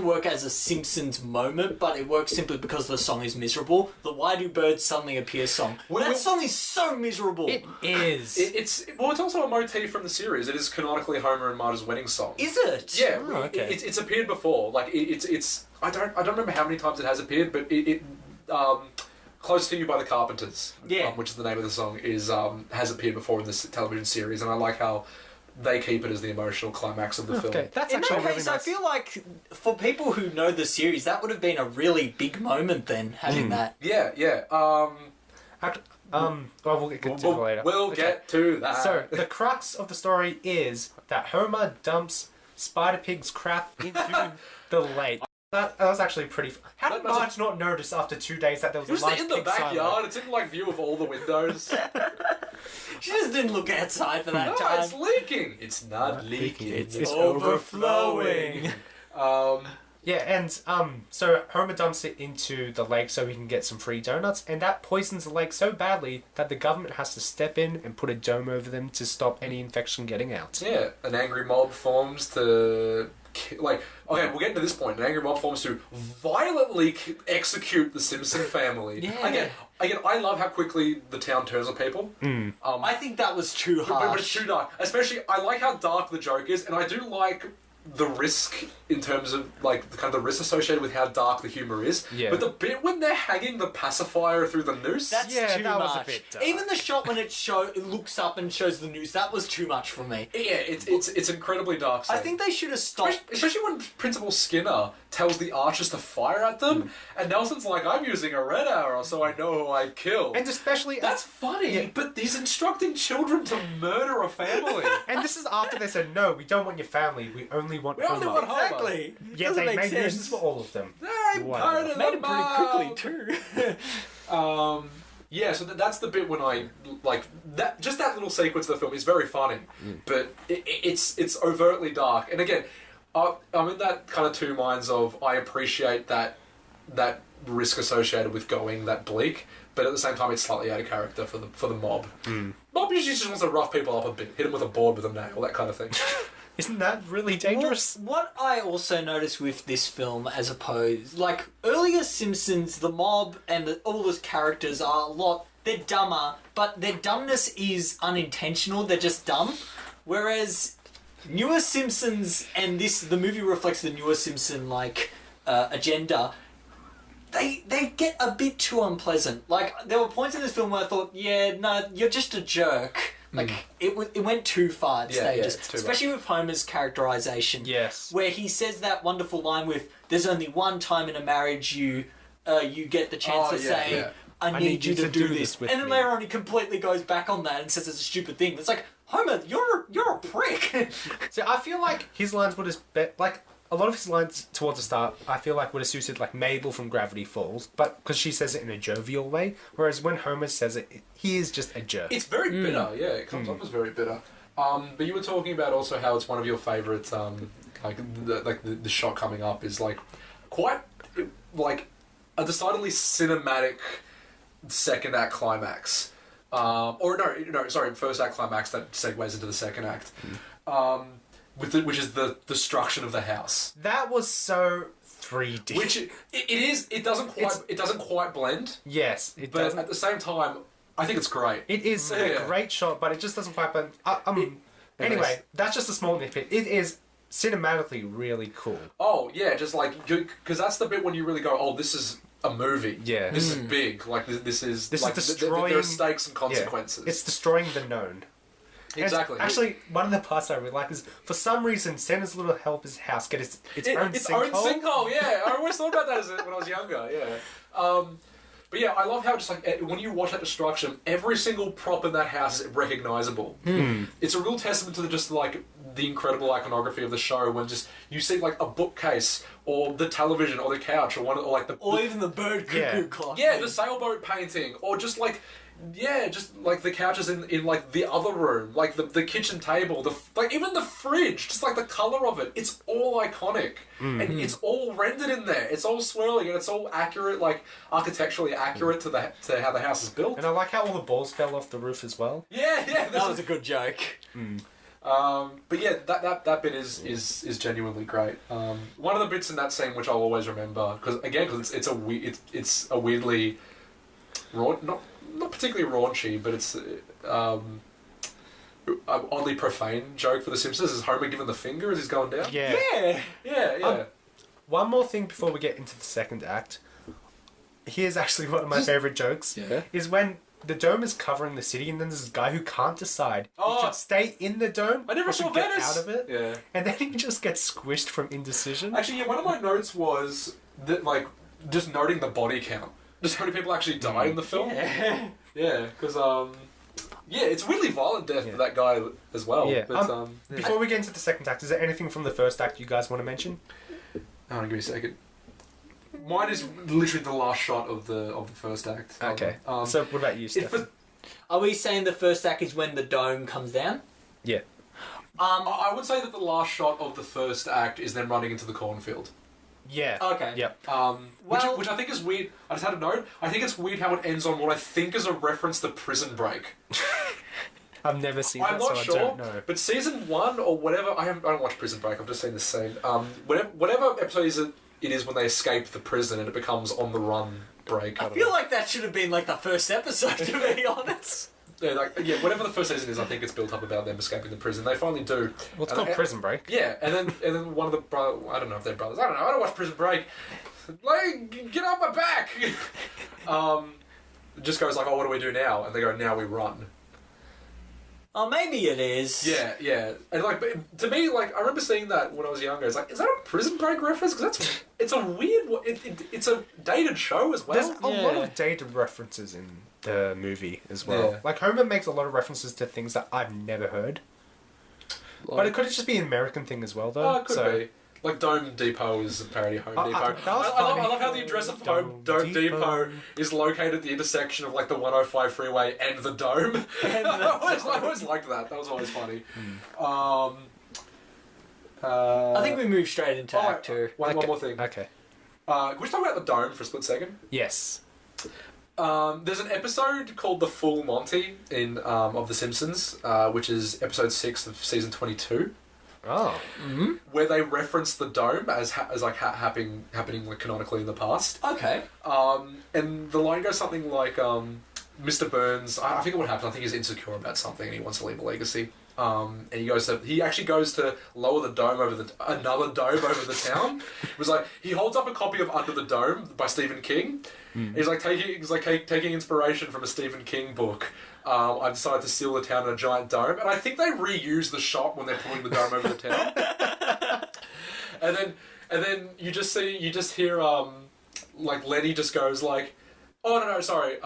[SPEAKER 2] work as a Simpsons moment, but it works simply because the song is miserable. The Why Do Birds Suddenly Appear song. That song is so miserable.
[SPEAKER 1] It is.
[SPEAKER 3] It's also a motif from the series. It is canonically Homer and Marge's wedding song.
[SPEAKER 2] Is it?
[SPEAKER 3] Yeah,
[SPEAKER 1] Oh, okay.
[SPEAKER 3] it's appeared before. Like it's I don't remember how many times it has appeared, but Close to You by the Carpenters,
[SPEAKER 2] Yeah.
[SPEAKER 3] which is the name of the song, is has appeared before in this television series, and I like how they keep it as the emotional climax of the film.
[SPEAKER 1] Okay, that's
[SPEAKER 2] In
[SPEAKER 1] actually
[SPEAKER 2] that
[SPEAKER 1] really
[SPEAKER 2] case,
[SPEAKER 1] nice.
[SPEAKER 2] I feel like for people who know the series, that would have been a really big moment then, having that.
[SPEAKER 3] Yeah, yeah.
[SPEAKER 1] Well, we'll get to it later.
[SPEAKER 3] We'll
[SPEAKER 1] Okay.
[SPEAKER 3] get to that.
[SPEAKER 1] So, the crux of the story is that Homer dumps Spider Pig's crap into the lake. That was actually pretty... How did
[SPEAKER 3] That's a-
[SPEAKER 1] Marge not notice after 2 days that there was
[SPEAKER 3] It was
[SPEAKER 1] a large
[SPEAKER 3] in the
[SPEAKER 1] pig silo?
[SPEAKER 3] backyard. It's in like view of all the windows.
[SPEAKER 2] She just didn't look outside for that
[SPEAKER 3] No,
[SPEAKER 2] time.
[SPEAKER 3] it's leaking. It's not leaking.
[SPEAKER 1] It's
[SPEAKER 2] overflowing.
[SPEAKER 1] Yeah, and so Homer dumps it into the lake so he can get some free donuts, and that poisons the lake so badly that the government has to step in and put a dome over them to stop any infection getting out.
[SPEAKER 3] Yeah, an angry mob forms to... Like, okay, we'll get to this point. An angry mob forms to violently execute the Simpson family.
[SPEAKER 2] Yeah.
[SPEAKER 3] Again, I love how quickly the town turns on people.
[SPEAKER 2] I think that was too harsh.
[SPEAKER 3] But it's too dark. Especially, I like how dark the joke is, and I do like the risk in terms of like the kind of the risk associated with how dark the humor is.
[SPEAKER 1] Yeah.
[SPEAKER 3] But the bit when they're hanging the pacifier through the noose.
[SPEAKER 2] That's
[SPEAKER 1] Yeah,
[SPEAKER 2] too
[SPEAKER 1] that
[SPEAKER 2] much.
[SPEAKER 1] was a bit dark.
[SPEAKER 2] Even the shot when it looks up and shows the news, that was too much for me.
[SPEAKER 3] Yeah, it's incredibly dark.
[SPEAKER 2] I
[SPEAKER 3] Scene.
[SPEAKER 2] think they should have stopped.
[SPEAKER 3] Especially when Principal Skinner tells the archers to fire at them, and Nelson's like, "I'm using a red arrow, so I know who I killed."
[SPEAKER 1] And especially...
[SPEAKER 3] That's funny, but he's instructing children to murder a family.
[SPEAKER 1] And this is after they said, no, we don't want your family, we only want
[SPEAKER 3] We only
[SPEAKER 1] Homer.
[SPEAKER 3] want Homer.
[SPEAKER 2] Exactly.
[SPEAKER 1] Yeah,
[SPEAKER 2] Doesn't
[SPEAKER 1] they
[SPEAKER 2] make
[SPEAKER 1] made
[SPEAKER 2] sense.
[SPEAKER 1] reasons for all of them.
[SPEAKER 3] I'm
[SPEAKER 1] Wow.
[SPEAKER 3] part of
[SPEAKER 2] Made
[SPEAKER 3] the
[SPEAKER 2] it pretty
[SPEAKER 3] mob.
[SPEAKER 2] quickly too.
[SPEAKER 3] Yeah, so that's the bit when I like that. Just that little sequence of the film is very funny, but it's overtly dark. And again, I'm in that kind of two minds of I appreciate that risk associated with going that bleak, but at the same time it's slightly out of character for the mob. Mob usually just wants to rough people up a bit, hit them with a board with a nail, that kind of thing.
[SPEAKER 1] Isn't that really dangerous?
[SPEAKER 2] What I also noticed with this film, as opposed, like earlier Simpsons, the mob and all those characters are they're dumber, but their dumbness is unintentional. They're just dumb. Whereas newer Simpsons and the movie reflects the newer Simpson agenda. They get a bit too unpleasant. Like there were points in this film where I thought, yeah, no, you're just a jerk. Like it went too far at stages,
[SPEAKER 3] it's too
[SPEAKER 2] especially with Homer's characterization.
[SPEAKER 1] Yes.
[SPEAKER 2] Where he says that wonderful line with, "There's only one time in a marriage you get the chance to say, I need you to do this,"
[SPEAKER 1] with
[SPEAKER 2] and then
[SPEAKER 1] me.
[SPEAKER 2] later on he completely goes back on that and says it's a stupid thing. It's like, Homer, you're a prick.
[SPEAKER 1] So I feel like his lines would have like a lot of his lines towards the start. I feel like would have suited like Mabel from Gravity Falls, but because she says it in a jovial way, whereas when Homer says it, he is just a jerk.
[SPEAKER 3] It's very bitter, yeah. It comes off as very bitter. But you were talking about also how it's one of your favourites. The shot coming up is like quite like a decidedly cinematic second act climax. First act climax that segues into the second act. Which is the destruction of the house.
[SPEAKER 1] That was so 3D.
[SPEAKER 3] Which it is. It doesn't quite blend.
[SPEAKER 1] Yes, it
[SPEAKER 3] But
[SPEAKER 1] doesn't.
[SPEAKER 3] at the same time, I think it's great.
[SPEAKER 1] It is
[SPEAKER 3] Yeah.
[SPEAKER 1] a great shot, but it just doesn't quite blend. Anyway, that's just a small nitpick. It is cinematically really cool.
[SPEAKER 3] Oh yeah, just like because that's the bit when you really go, oh, this is a movie.
[SPEAKER 1] Yeah.
[SPEAKER 3] This is big. Like this is like
[SPEAKER 1] destroying.
[SPEAKER 3] there are stakes and consequences.
[SPEAKER 1] Yeah. It's destroying the known. And
[SPEAKER 3] exactly.
[SPEAKER 1] Actually, one of the parts I really like is, for some reason, Santa's little helper's house get its own
[SPEAKER 3] its
[SPEAKER 1] sinkhole.
[SPEAKER 3] own sinkhole. Yeah, I always thought about that when I was younger. Yeah. But yeah, I love how just like when you watch that destruction, every single prop in that house is recognizable. It's a real testament to the incredible iconography of the show when just you see like a bookcase or the television or the couch or
[SPEAKER 2] even the bird cuckoo clock.
[SPEAKER 3] Yeah, the sailboat painting or just like the couches in like the other room, like the kitchen table, even the fridge, just like the colour of it. It's all iconic and it's all rendered in there. It's all swirling and it's all accurate, like architecturally accurate to how the house is built.
[SPEAKER 1] And I like how all the balls fell off the roof as well.
[SPEAKER 3] Yeah,
[SPEAKER 2] that was a good joke.
[SPEAKER 3] But yeah, that bit is genuinely great. One of the bits in that scene which I'll always remember because it's a weirdly raw, not particularly raunchy, but it's an oddly profane joke for The Simpsons. Is Homer giving the finger as he's going down?
[SPEAKER 1] Yeah. One more thing before we get into the second act. Here's actually one of my favourite jokes.
[SPEAKER 3] Yeah.
[SPEAKER 1] Is when the dome is covering the city and then there's this guy who can't decide. He should stay in the dome.
[SPEAKER 3] I never
[SPEAKER 1] or
[SPEAKER 3] saw
[SPEAKER 1] should get
[SPEAKER 3] Venice.
[SPEAKER 1] out of it.
[SPEAKER 3] Yeah.
[SPEAKER 1] And then he just gets squished from indecision.
[SPEAKER 3] Actually, yeah, one of my notes was that, like, just noting the body count. Just how many people actually die in the film. Yeah, because, it's really violent death for that guy as well.
[SPEAKER 1] Yeah.
[SPEAKER 3] But,
[SPEAKER 1] Before we get into the second act, is there anything from the first act you guys want to mention?
[SPEAKER 3] Hold on, give me a second. Mine is literally the last shot of the first act.
[SPEAKER 1] Okay. So what about you, Stefan?
[SPEAKER 2] Are we saying the first act is when the dome comes down?
[SPEAKER 1] Yeah.
[SPEAKER 3] I would say that the last shot of the first act is them running into the cornfield.
[SPEAKER 1] Yeah.
[SPEAKER 2] Okay.
[SPEAKER 1] Yep.
[SPEAKER 3] Which I think is weird. I just had a note. I think it's weird how it ends on what I think is a reference to Prison Break.
[SPEAKER 1] I've never seen
[SPEAKER 3] I'm
[SPEAKER 1] that,
[SPEAKER 3] not
[SPEAKER 1] so
[SPEAKER 3] sure,
[SPEAKER 1] I don't know.
[SPEAKER 3] but season 1 or whatever, I don't watch Prison Break. I've just seen the scene. Whatever episode it is when they escape the prison and it becomes on the run break.
[SPEAKER 2] I feel like that should have been like the first episode, to be honest.
[SPEAKER 3] Yeah, whatever the first season is, I think it's built up about them escaping the prison. They finally do.
[SPEAKER 1] Well, it's called Prison Break.
[SPEAKER 3] Yeah, and then one of the brothers, I don't know if they're brothers. I don't know. I don't watch Prison Break. Like, get off my back. Just goes like, oh, what do we do now? And they go, now we run.
[SPEAKER 2] Oh, maybe it is.
[SPEAKER 3] Yeah. And like, but to me, like, I remember seeing that when I was younger. It's like, is that a Prison Break reference? Because it's a weird. It's a dated show as well.
[SPEAKER 1] There's a lot of dated references in the movie as well.
[SPEAKER 3] Yeah.
[SPEAKER 1] Like Homer makes a lot of references to things that I've never heard. But it could just be an American thing as well, though.
[SPEAKER 3] Oh, it could be. Like Dome Depot is a parody of Home Depot. I love how the address of Dome Depot is located at the intersection of like the 105 freeway and the Dome. I always liked that. That was always funny.
[SPEAKER 2] I think we move straight into Act 2.
[SPEAKER 3] One more thing.
[SPEAKER 1] Okay.
[SPEAKER 3] Can we talk about the Dome for a split second?
[SPEAKER 1] Yes.
[SPEAKER 3] There's an episode called The Full Monty in of The Simpsons, which is episode 6 of season 22.
[SPEAKER 1] Oh.
[SPEAKER 2] Mm-hmm.
[SPEAKER 3] Where they reference the dome as happening like canonically in the past.
[SPEAKER 2] Okay.
[SPEAKER 3] And the line goes something like, Mr. Burns, I forget what happened. I think he's insecure about something and he wants to leave a legacy. And he actually goes to lower the dome over another dome over the town. It was like he holds up a copy of Under the Dome by Stephen King. He's taking inspiration from a Stephen King book. I've decided to seal the town in a giant dome, and I think they reuse the shot when they're pulling the dome over the town. and then you just hear like Lenny just goes like, oh no sorry.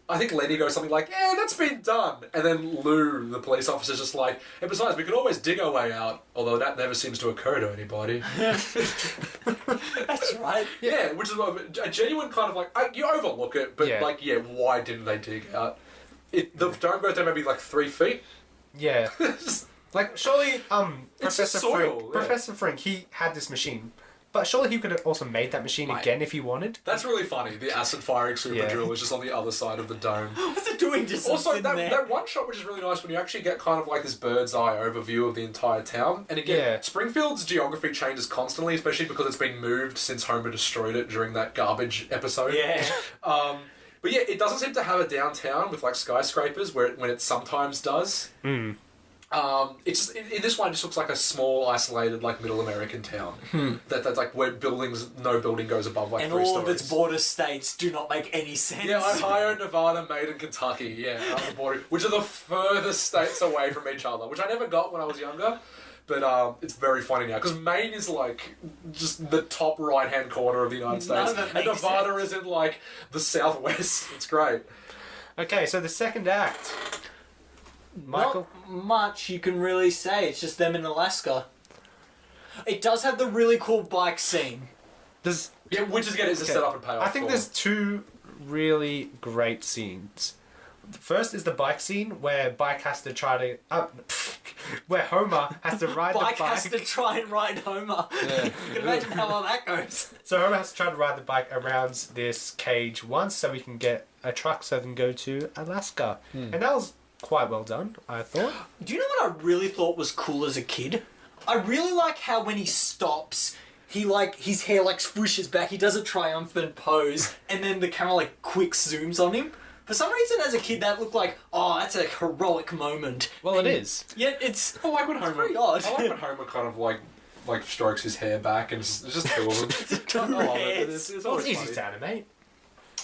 [SPEAKER 3] I think Lenny goes something like, yeah, that's been done. And then Lou, the police officer's just like, and besides, we can always dig our way out, although that never seems to occur to anybody.
[SPEAKER 2] That's right.
[SPEAKER 3] Yeah, which is a genuine kind of like, you overlook it, but why didn't they dig out? The dome goes down maybe like 3 feet.
[SPEAKER 1] Yeah. Like, surely,
[SPEAKER 3] Professor
[SPEAKER 1] Frink, he had this machine. But surely he could have also made that machine again if he wanted.
[SPEAKER 3] That's really funny. The acid firing super drill is just on the other side of the dome.
[SPEAKER 2] What's it doing just
[SPEAKER 3] also,
[SPEAKER 2] there?
[SPEAKER 3] that one shot, which is really nice when you actually get kind of like this bird's eye overview of the entire town. And again, Springfield's geography changes constantly, especially because it's been moved since Homer destroyed it during that garbage episode.
[SPEAKER 2] Yeah.
[SPEAKER 3] But yeah, it doesn't seem to have a downtown with like skyscrapers when it sometimes does. It's in this one. It just looks like a small, isolated, like middle American town. That's like where no building goes above like
[SPEAKER 2] And
[SPEAKER 3] 3
[SPEAKER 2] all
[SPEAKER 3] stories.
[SPEAKER 2] of its border states do not make any sense.
[SPEAKER 3] Yeah, Ohio, Nevada, Maine, and Kentucky. Yeah, on the border, which are the furthest states away from each other, which I never got when I was younger. But it's very funny now because Maine is like just the top right-hand corner of the United States,
[SPEAKER 2] None of it
[SPEAKER 3] and
[SPEAKER 2] makes
[SPEAKER 3] Nevada
[SPEAKER 2] sense.
[SPEAKER 3] is in like the southwest. It's great.
[SPEAKER 1] Okay, so the second act. Michael?
[SPEAKER 2] Not much you can really say. It's just them in Alaska. It does have the really cool bike scene.
[SPEAKER 1] There's,
[SPEAKER 3] Yeah, which is again is a setup and payoff.
[SPEAKER 1] I think there's two really great scenes. The first is the bike scene where Bike has to try to... where Homer has to ride
[SPEAKER 2] Bike
[SPEAKER 1] the bike.
[SPEAKER 2] has to try and ride Homer.
[SPEAKER 3] Yeah.
[SPEAKER 2] You can imagine how well that goes.
[SPEAKER 1] So Homer has to try to ride the bike around this cage once so we can get a truck so they can go to Alaska. And that was quite well done, I thought.
[SPEAKER 2] Do you know what I really thought was cool as a kid? I really like how when he stops, he his hair like swooshes back, he does a triumphant pose, and then the camera like quick zooms on him. For some reason as a kid that looked like, oh, that's a heroic moment.
[SPEAKER 1] Well, it is.
[SPEAKER 2] Yet it's
[SPEAKER 3] I like when Homer.
[SPEAKER 2] pretty odd.
[SPEAKER 3] I like when Homer kind of like strokes his hair back and it's just two of them. I love it. It's
[SPEAKER 1] Well,
[SPEAKER 3] always
[SPEAKER 1] it's easy
[SPEAKER 3] funny.
[SPEAKER 1] to animate.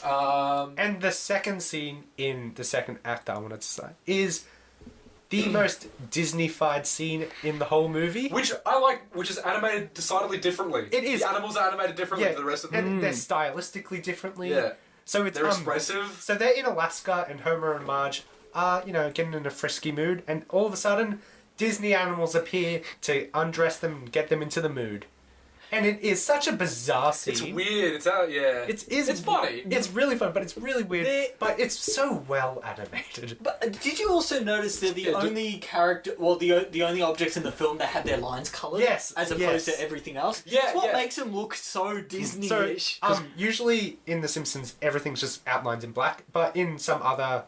[SPEAKER 3] Um,
[SPEAKER 1] And the second scene in the second act I wanted to say is the most Disney-fied scene in the whole movie.
[SPEAKER 3] which I like, which is animated decidedly differently.
[SPEAKER 1] It is.
[SPEAKER 3] The animals are animated differently to the rest of them.
[SPEAKER 1] and they're stylistically differently.
[SPEAKER 3] Yeah.
[SPEAKER 1] So it's
[SPEAKER 3] They're expressive.
[SPEAKER 1] So they're in Alaska, and Homer and Marge are, getting in a frisky mood, and all of a sudden, Disney animals appear to undress them and get them into the mood. And it is such a bizarre scene.
[SPEAKER 3] It's weird. It's out. Yeah.
[SPEAKER 1] It's
[SPEAKER 3] funny.
[SPEAKER 1] It's really fun, but it's really weird.
[SPEAKER 2] They-
[SPEAKER 1] But it's so well animated.
[SPEAKER 2] But did you also notice they're the
[SPEAKER 3] Yeah,
[SPEAKER 2] only character, well, the only objects in the film that had their lines coloured?
[SPEAKER 1] Yes,
[SPEAKER 2] As opposed
[SPEAKER 1] yes.
[SPEAKER 2] to everything else?
[SPEAKER 3] Yeah,
[SPEAKER 2] It's what
[SPEAKER 3] yeah.
[SPEAKER 2] makes them look so Disney-ish.
[SPEAKER 1] So, usually in The Simpsons, everything's just outlines in black, but in some other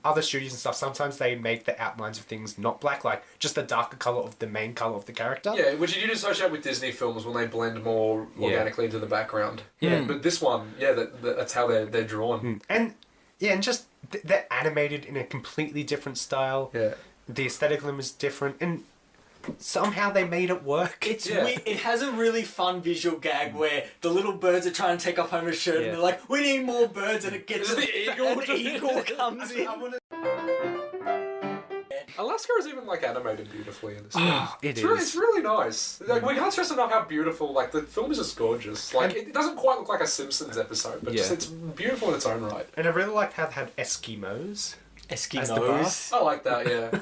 [SPEAKER 1] other studios and stuff, sometimes they make the outlines of things not black, like just the darker colour of the main colour of the character.
[SPEAKER 3] Yeah, which you do associate with Disney films when they blend more organically into the background.
[SPEAKER 1] Yeah.
[SPEAKER 3] But this one, that's how they're drawn.
[SPEAKER 1] And just they're animated in a completely different style.
[SPEAKER 3] Yeah.
[SPEAKER 1] The aesthetic of them is different, and somehow they made it work.
[SPEAKER 2] It's
[SPEAKER 3] Yeah.
[SPEAKER 2] weird. It has a really fun visual gag where the little birds are trying to take off Homer's shirt
[SPEAKER 1] Yeah.
[SPEAKER 2] and they're like, we need more birds, and it gets
[SPEAKER 3] Is it the eagle?
[SPEAKER 2] an eagle comes in.
[SPEAKER 3] Alaska is even like animated beautifully in this film.
[SPEAKER 1] It
[SPEAKER 3] It's really nice. Like we can't stress enough how beautiful. Like the film is just gorgeous. Like it doesn't quite look like a Simpsons episode, but just
[SPEAKER 1] Yeah.
[SPEAKER 3] it's beautiful in its own right.
[SPEAKER 1] And I really liked how they had Eskimos.
[SPEAKER 2] Eskimos.
[SPEAKER 3] I like that. Yeah.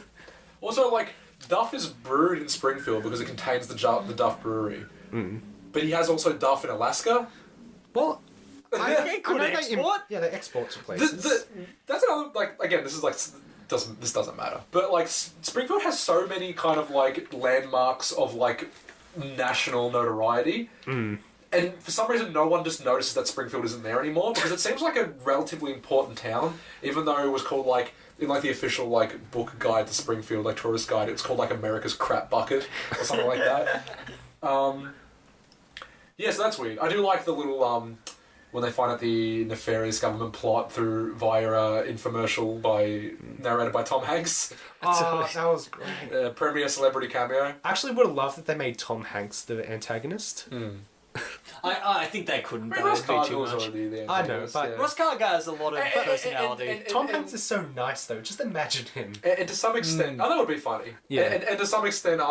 [SPEAKER 3] Also, like Duff is brewed in Springfield because it contains the Duff Brewery. But he has also Duff in Alaska.
[SPEAKER 1] Well,
[SPEAKER 2] I could
[SPEAKER 1] know they
[SPEAKER 2] export.
[SPEAKER 1] they export to places.
[SPEAKER 3] That's another like again. This is like this doesn't matter. But like Springfield has so many kind of like landmarks of like national notoriety. And for some reason, no one just notices that Springfield isn't there anymore because it seems like a relatively important town, even though it was called like in like the official like book guide to Springfield, like tourist guide. It's called like America's Crap Bucket or something like that. Yeah, so that's weird. I do like the little when they find out the nefarious government plot via infomercial narrated by Tom Hanks,
[SPEAKER 1] Oh, that was great.
[SPEAKER 3] premier celebrity cameo.
[SPEAKER 1] I actually would have loved that they made Tom Hanks the antagonist.
[SPEAKER 2] I think they couldn't.
[SPEAKER 3] I mean,
[SPEAKER 2] Though.
[SPEAKER 3] Ross
[SPEAKER 2] It'd be too
[SPEAKER 3] Cargill was
[SPEAKER 2] much.
[SPEAKER 3] already there.
[SPEAKER 1] I know, but
[SPEAKER 2] Ross Cargill has a lot of personality.
[SPEAKER 1] Tom Hanks is so nice, though. Just imagine him.
[SPEAKER 3] And to some extent, I know it would be funny.
[SPEAKER 1] Yeah.
[SPEAKER 3] And to some extent,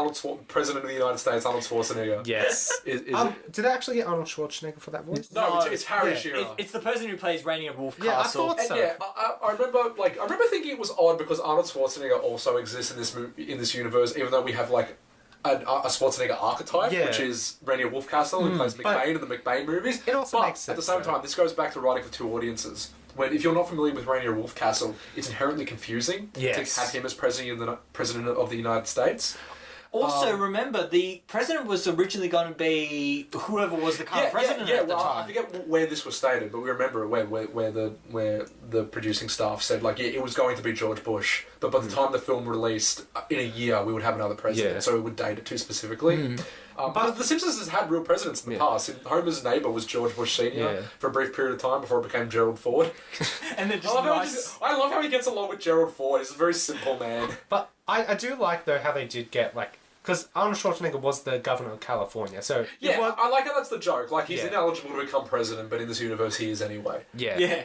[SPEAKER 3] President of the United States, Arnold Schwarzenegger.
[SPEAKER 1] Yes.
[SPEAKER 3] Is
[SPEAKER 1] Did they actually get Arnold Schwarzenegger for that voice?
[SPEAKER 3] no, it's Harry
[SPEAKER 1] Yeah.
[SPEAKER 3] Shearer.
[SPEAKER 2] It's the person who plays Rainier Wolf
[SPEAKER 1] Yeah, I
[SPEAKER 2] Castle.
[SPEAKER 1] thought so.
[SPEAKER 3] And yeah, I remember thinking it was odd because Arnold Schwarzenegger also exists in this universe, even though we have like a Schwarzenegger archetype,
[SPEAKER 1] Yeah.
[SPEAKER 3] which is Rainier Wolfcastle, who plays
[SPEAKER 1] but
[SPEAKER 3] McBain in the McBain movies.
[SPEAKER 1] it also
[SPEAKER 3] but
[SPEAKER 1] makes
[SPEAKER 3] at the
[SPEAKER 1] sense,
[SPEAKER 3] same
[SPEAKER 1] though.
[SPEAKER 3] time, this goes back to writing for two audiences. When if you're not familiar with Rainier Wolfcastle, it's inherently confusing
[SPEAKER 1] Yes.
[SPEAKER 3] to have him as president of the United States.
[SPEAKER 2] Also, remember, the president was originally going to be whoever was the current president at the
[SPEAKER 3] well,
[SPEAKER 2] time.
[SPEAKER 3] I forget where this was stated, but we remember where the producing staff said like, yeah, it was going to be George Bush, but by the time the film released, in a year we would have another president,
[SPEAKER 1] Yeah.
[SPEAKER 3] so it would date it too specifically. But The Simpsons has had real presidents in the past. Homer's neighbour was George Bush Senior
[SPEAKER 1] Yeah.
[SPEAKER 3] for a brief period of time before it became Gerald Ford.
[SPEAKER 2] And then
[SPEAKER 3] I
[SPEAKER 2] just
[SPEAKER 3] love,
[SPEAKER 2] nice.
[SPEAKER 3] I love how he gets along with Gerald Ford. He's a very simple man.
[SPEAKER 1] But I do like, though, how they did get, like... Because Arnold Schwarzenegger was the governor of California, so...
[SPEAKER 3] Yeah,
[SPEAKER 1] was,
[SPEAKER 3] I like how that's the joke. Like, he's
[SPEAKER 1] Yeah.
[SPEAKER 3] ineligible to become president, but in this universe he is anyway.
[SPEAKER 1] yeah.
[SPEAKER 2] Yeah.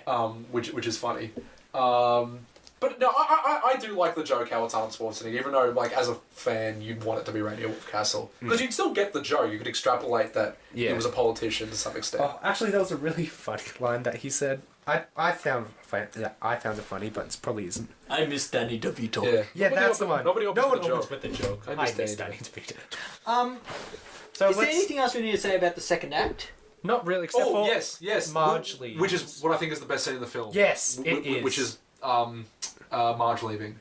[SPEAKER 3] Which is funny. But no, I do like the joke how it's Arnold Schwarzenegger, even though, like, as a fan, you'd want it to be Radio Wolfcastle. Because you'd still get the joke. You could extrapolate that he was a politician to some extent.
[SPEAKER 1] Oh, actually, there was a really funny line that he said. I found it funny, but it probably isn't.
[SPEAKER 2] I miss Danny DeVito.
[SPEAKER 3] Yeah,
[SPEAKER 1] Yeah, that's the one.
[SPEAKER 3] Nobody opens
[SPEAKER 1] no one
[SPEAKER 3] the joke.
[SPEAKER 1] opens with the joke.
[SPEAKER 3] I
[SPEAKER 1] I
[SPEAKER 3] miss
[SPEAKER 1] miss
[SPEAKER 3] Danny
[SPEAKER 1] Danny DeVito.
[SPEAKER 2] Is
[SPEAKER 1] So
[SPEAKER 2] there
[SPEAKER 1] let's...
[SPEAKER 2] anything else we need to say about the second act?
[SPEAKER 1] Not really, except for...
[SPEAKER 3] yes.
[SPEAKER 1] Marge leaves.
[SPEAKER 3] Which is what I think is the best scene in the film.
[SPEAKER 1] Yes, it is.
[SPEAKER 3] Which is Marge leaving.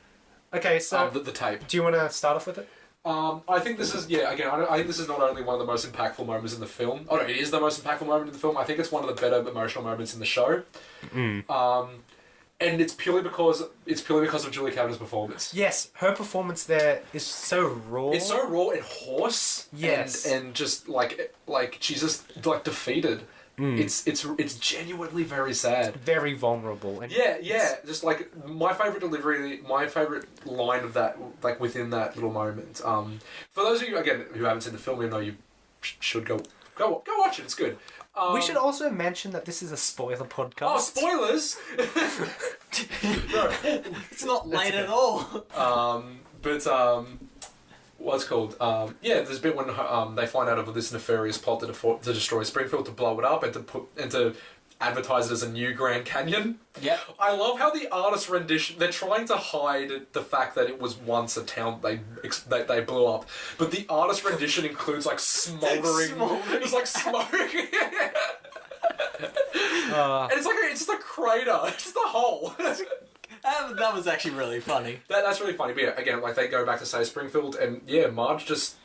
[SPEAKER 1] Okay, so...
[SPEAKER 3] The tape.
[SPEAKER 1] do you want to start off with it?
[SPEAKER 3] I think this is, I think this is not only one of the most impactful moments in the film. Oh no, it is the most impactful moment in the film. I think it's one of the better emotional moments in the show. And it's purely because of Julia Kavanaugh's performance.
[SPEAKER 1] Yes, her performance there is so raw.
[SPEAKER 3] It's so raw and hoarse.
[SPEAKER 1] Yes.
[SPEAKER 3] And just like she's just like defeated. It's genuinely very sad.
[SPEAKER 1] Very vulnerable. And
[SPEAKER 3] Yeah. Just like my favorite line of that, like within that little moment. For those of you again who haven't seen the film, even though you should go watch it. It's good.
[SPEAKER 1] We should also mention that this is a spoiler podcast.
[SPEAKER 3] Oh, spoilers! No.
[SPEAKER 2] It's not late at all.
[SPEAKER 3] What's it called? There's a bit when they find out of this nefarious plot to destroy Springfield, to blow it up, and to advertise it as a new Grand Canyon.
[SPEAKER 2] Yeah.
[SPEAKER 3] I love how the artist rendition, they're trying to hide the fact that it was once a town they blew up, but the artist rendition includes like smoldering. It's like smoke. And it's just a crater. It's just a hole.
[SPEAKER 2] That was actually really funny.
[SPEAKER 3] That's really funny. But yeah, again, like they go back to say Springfield, and yeah, Marge just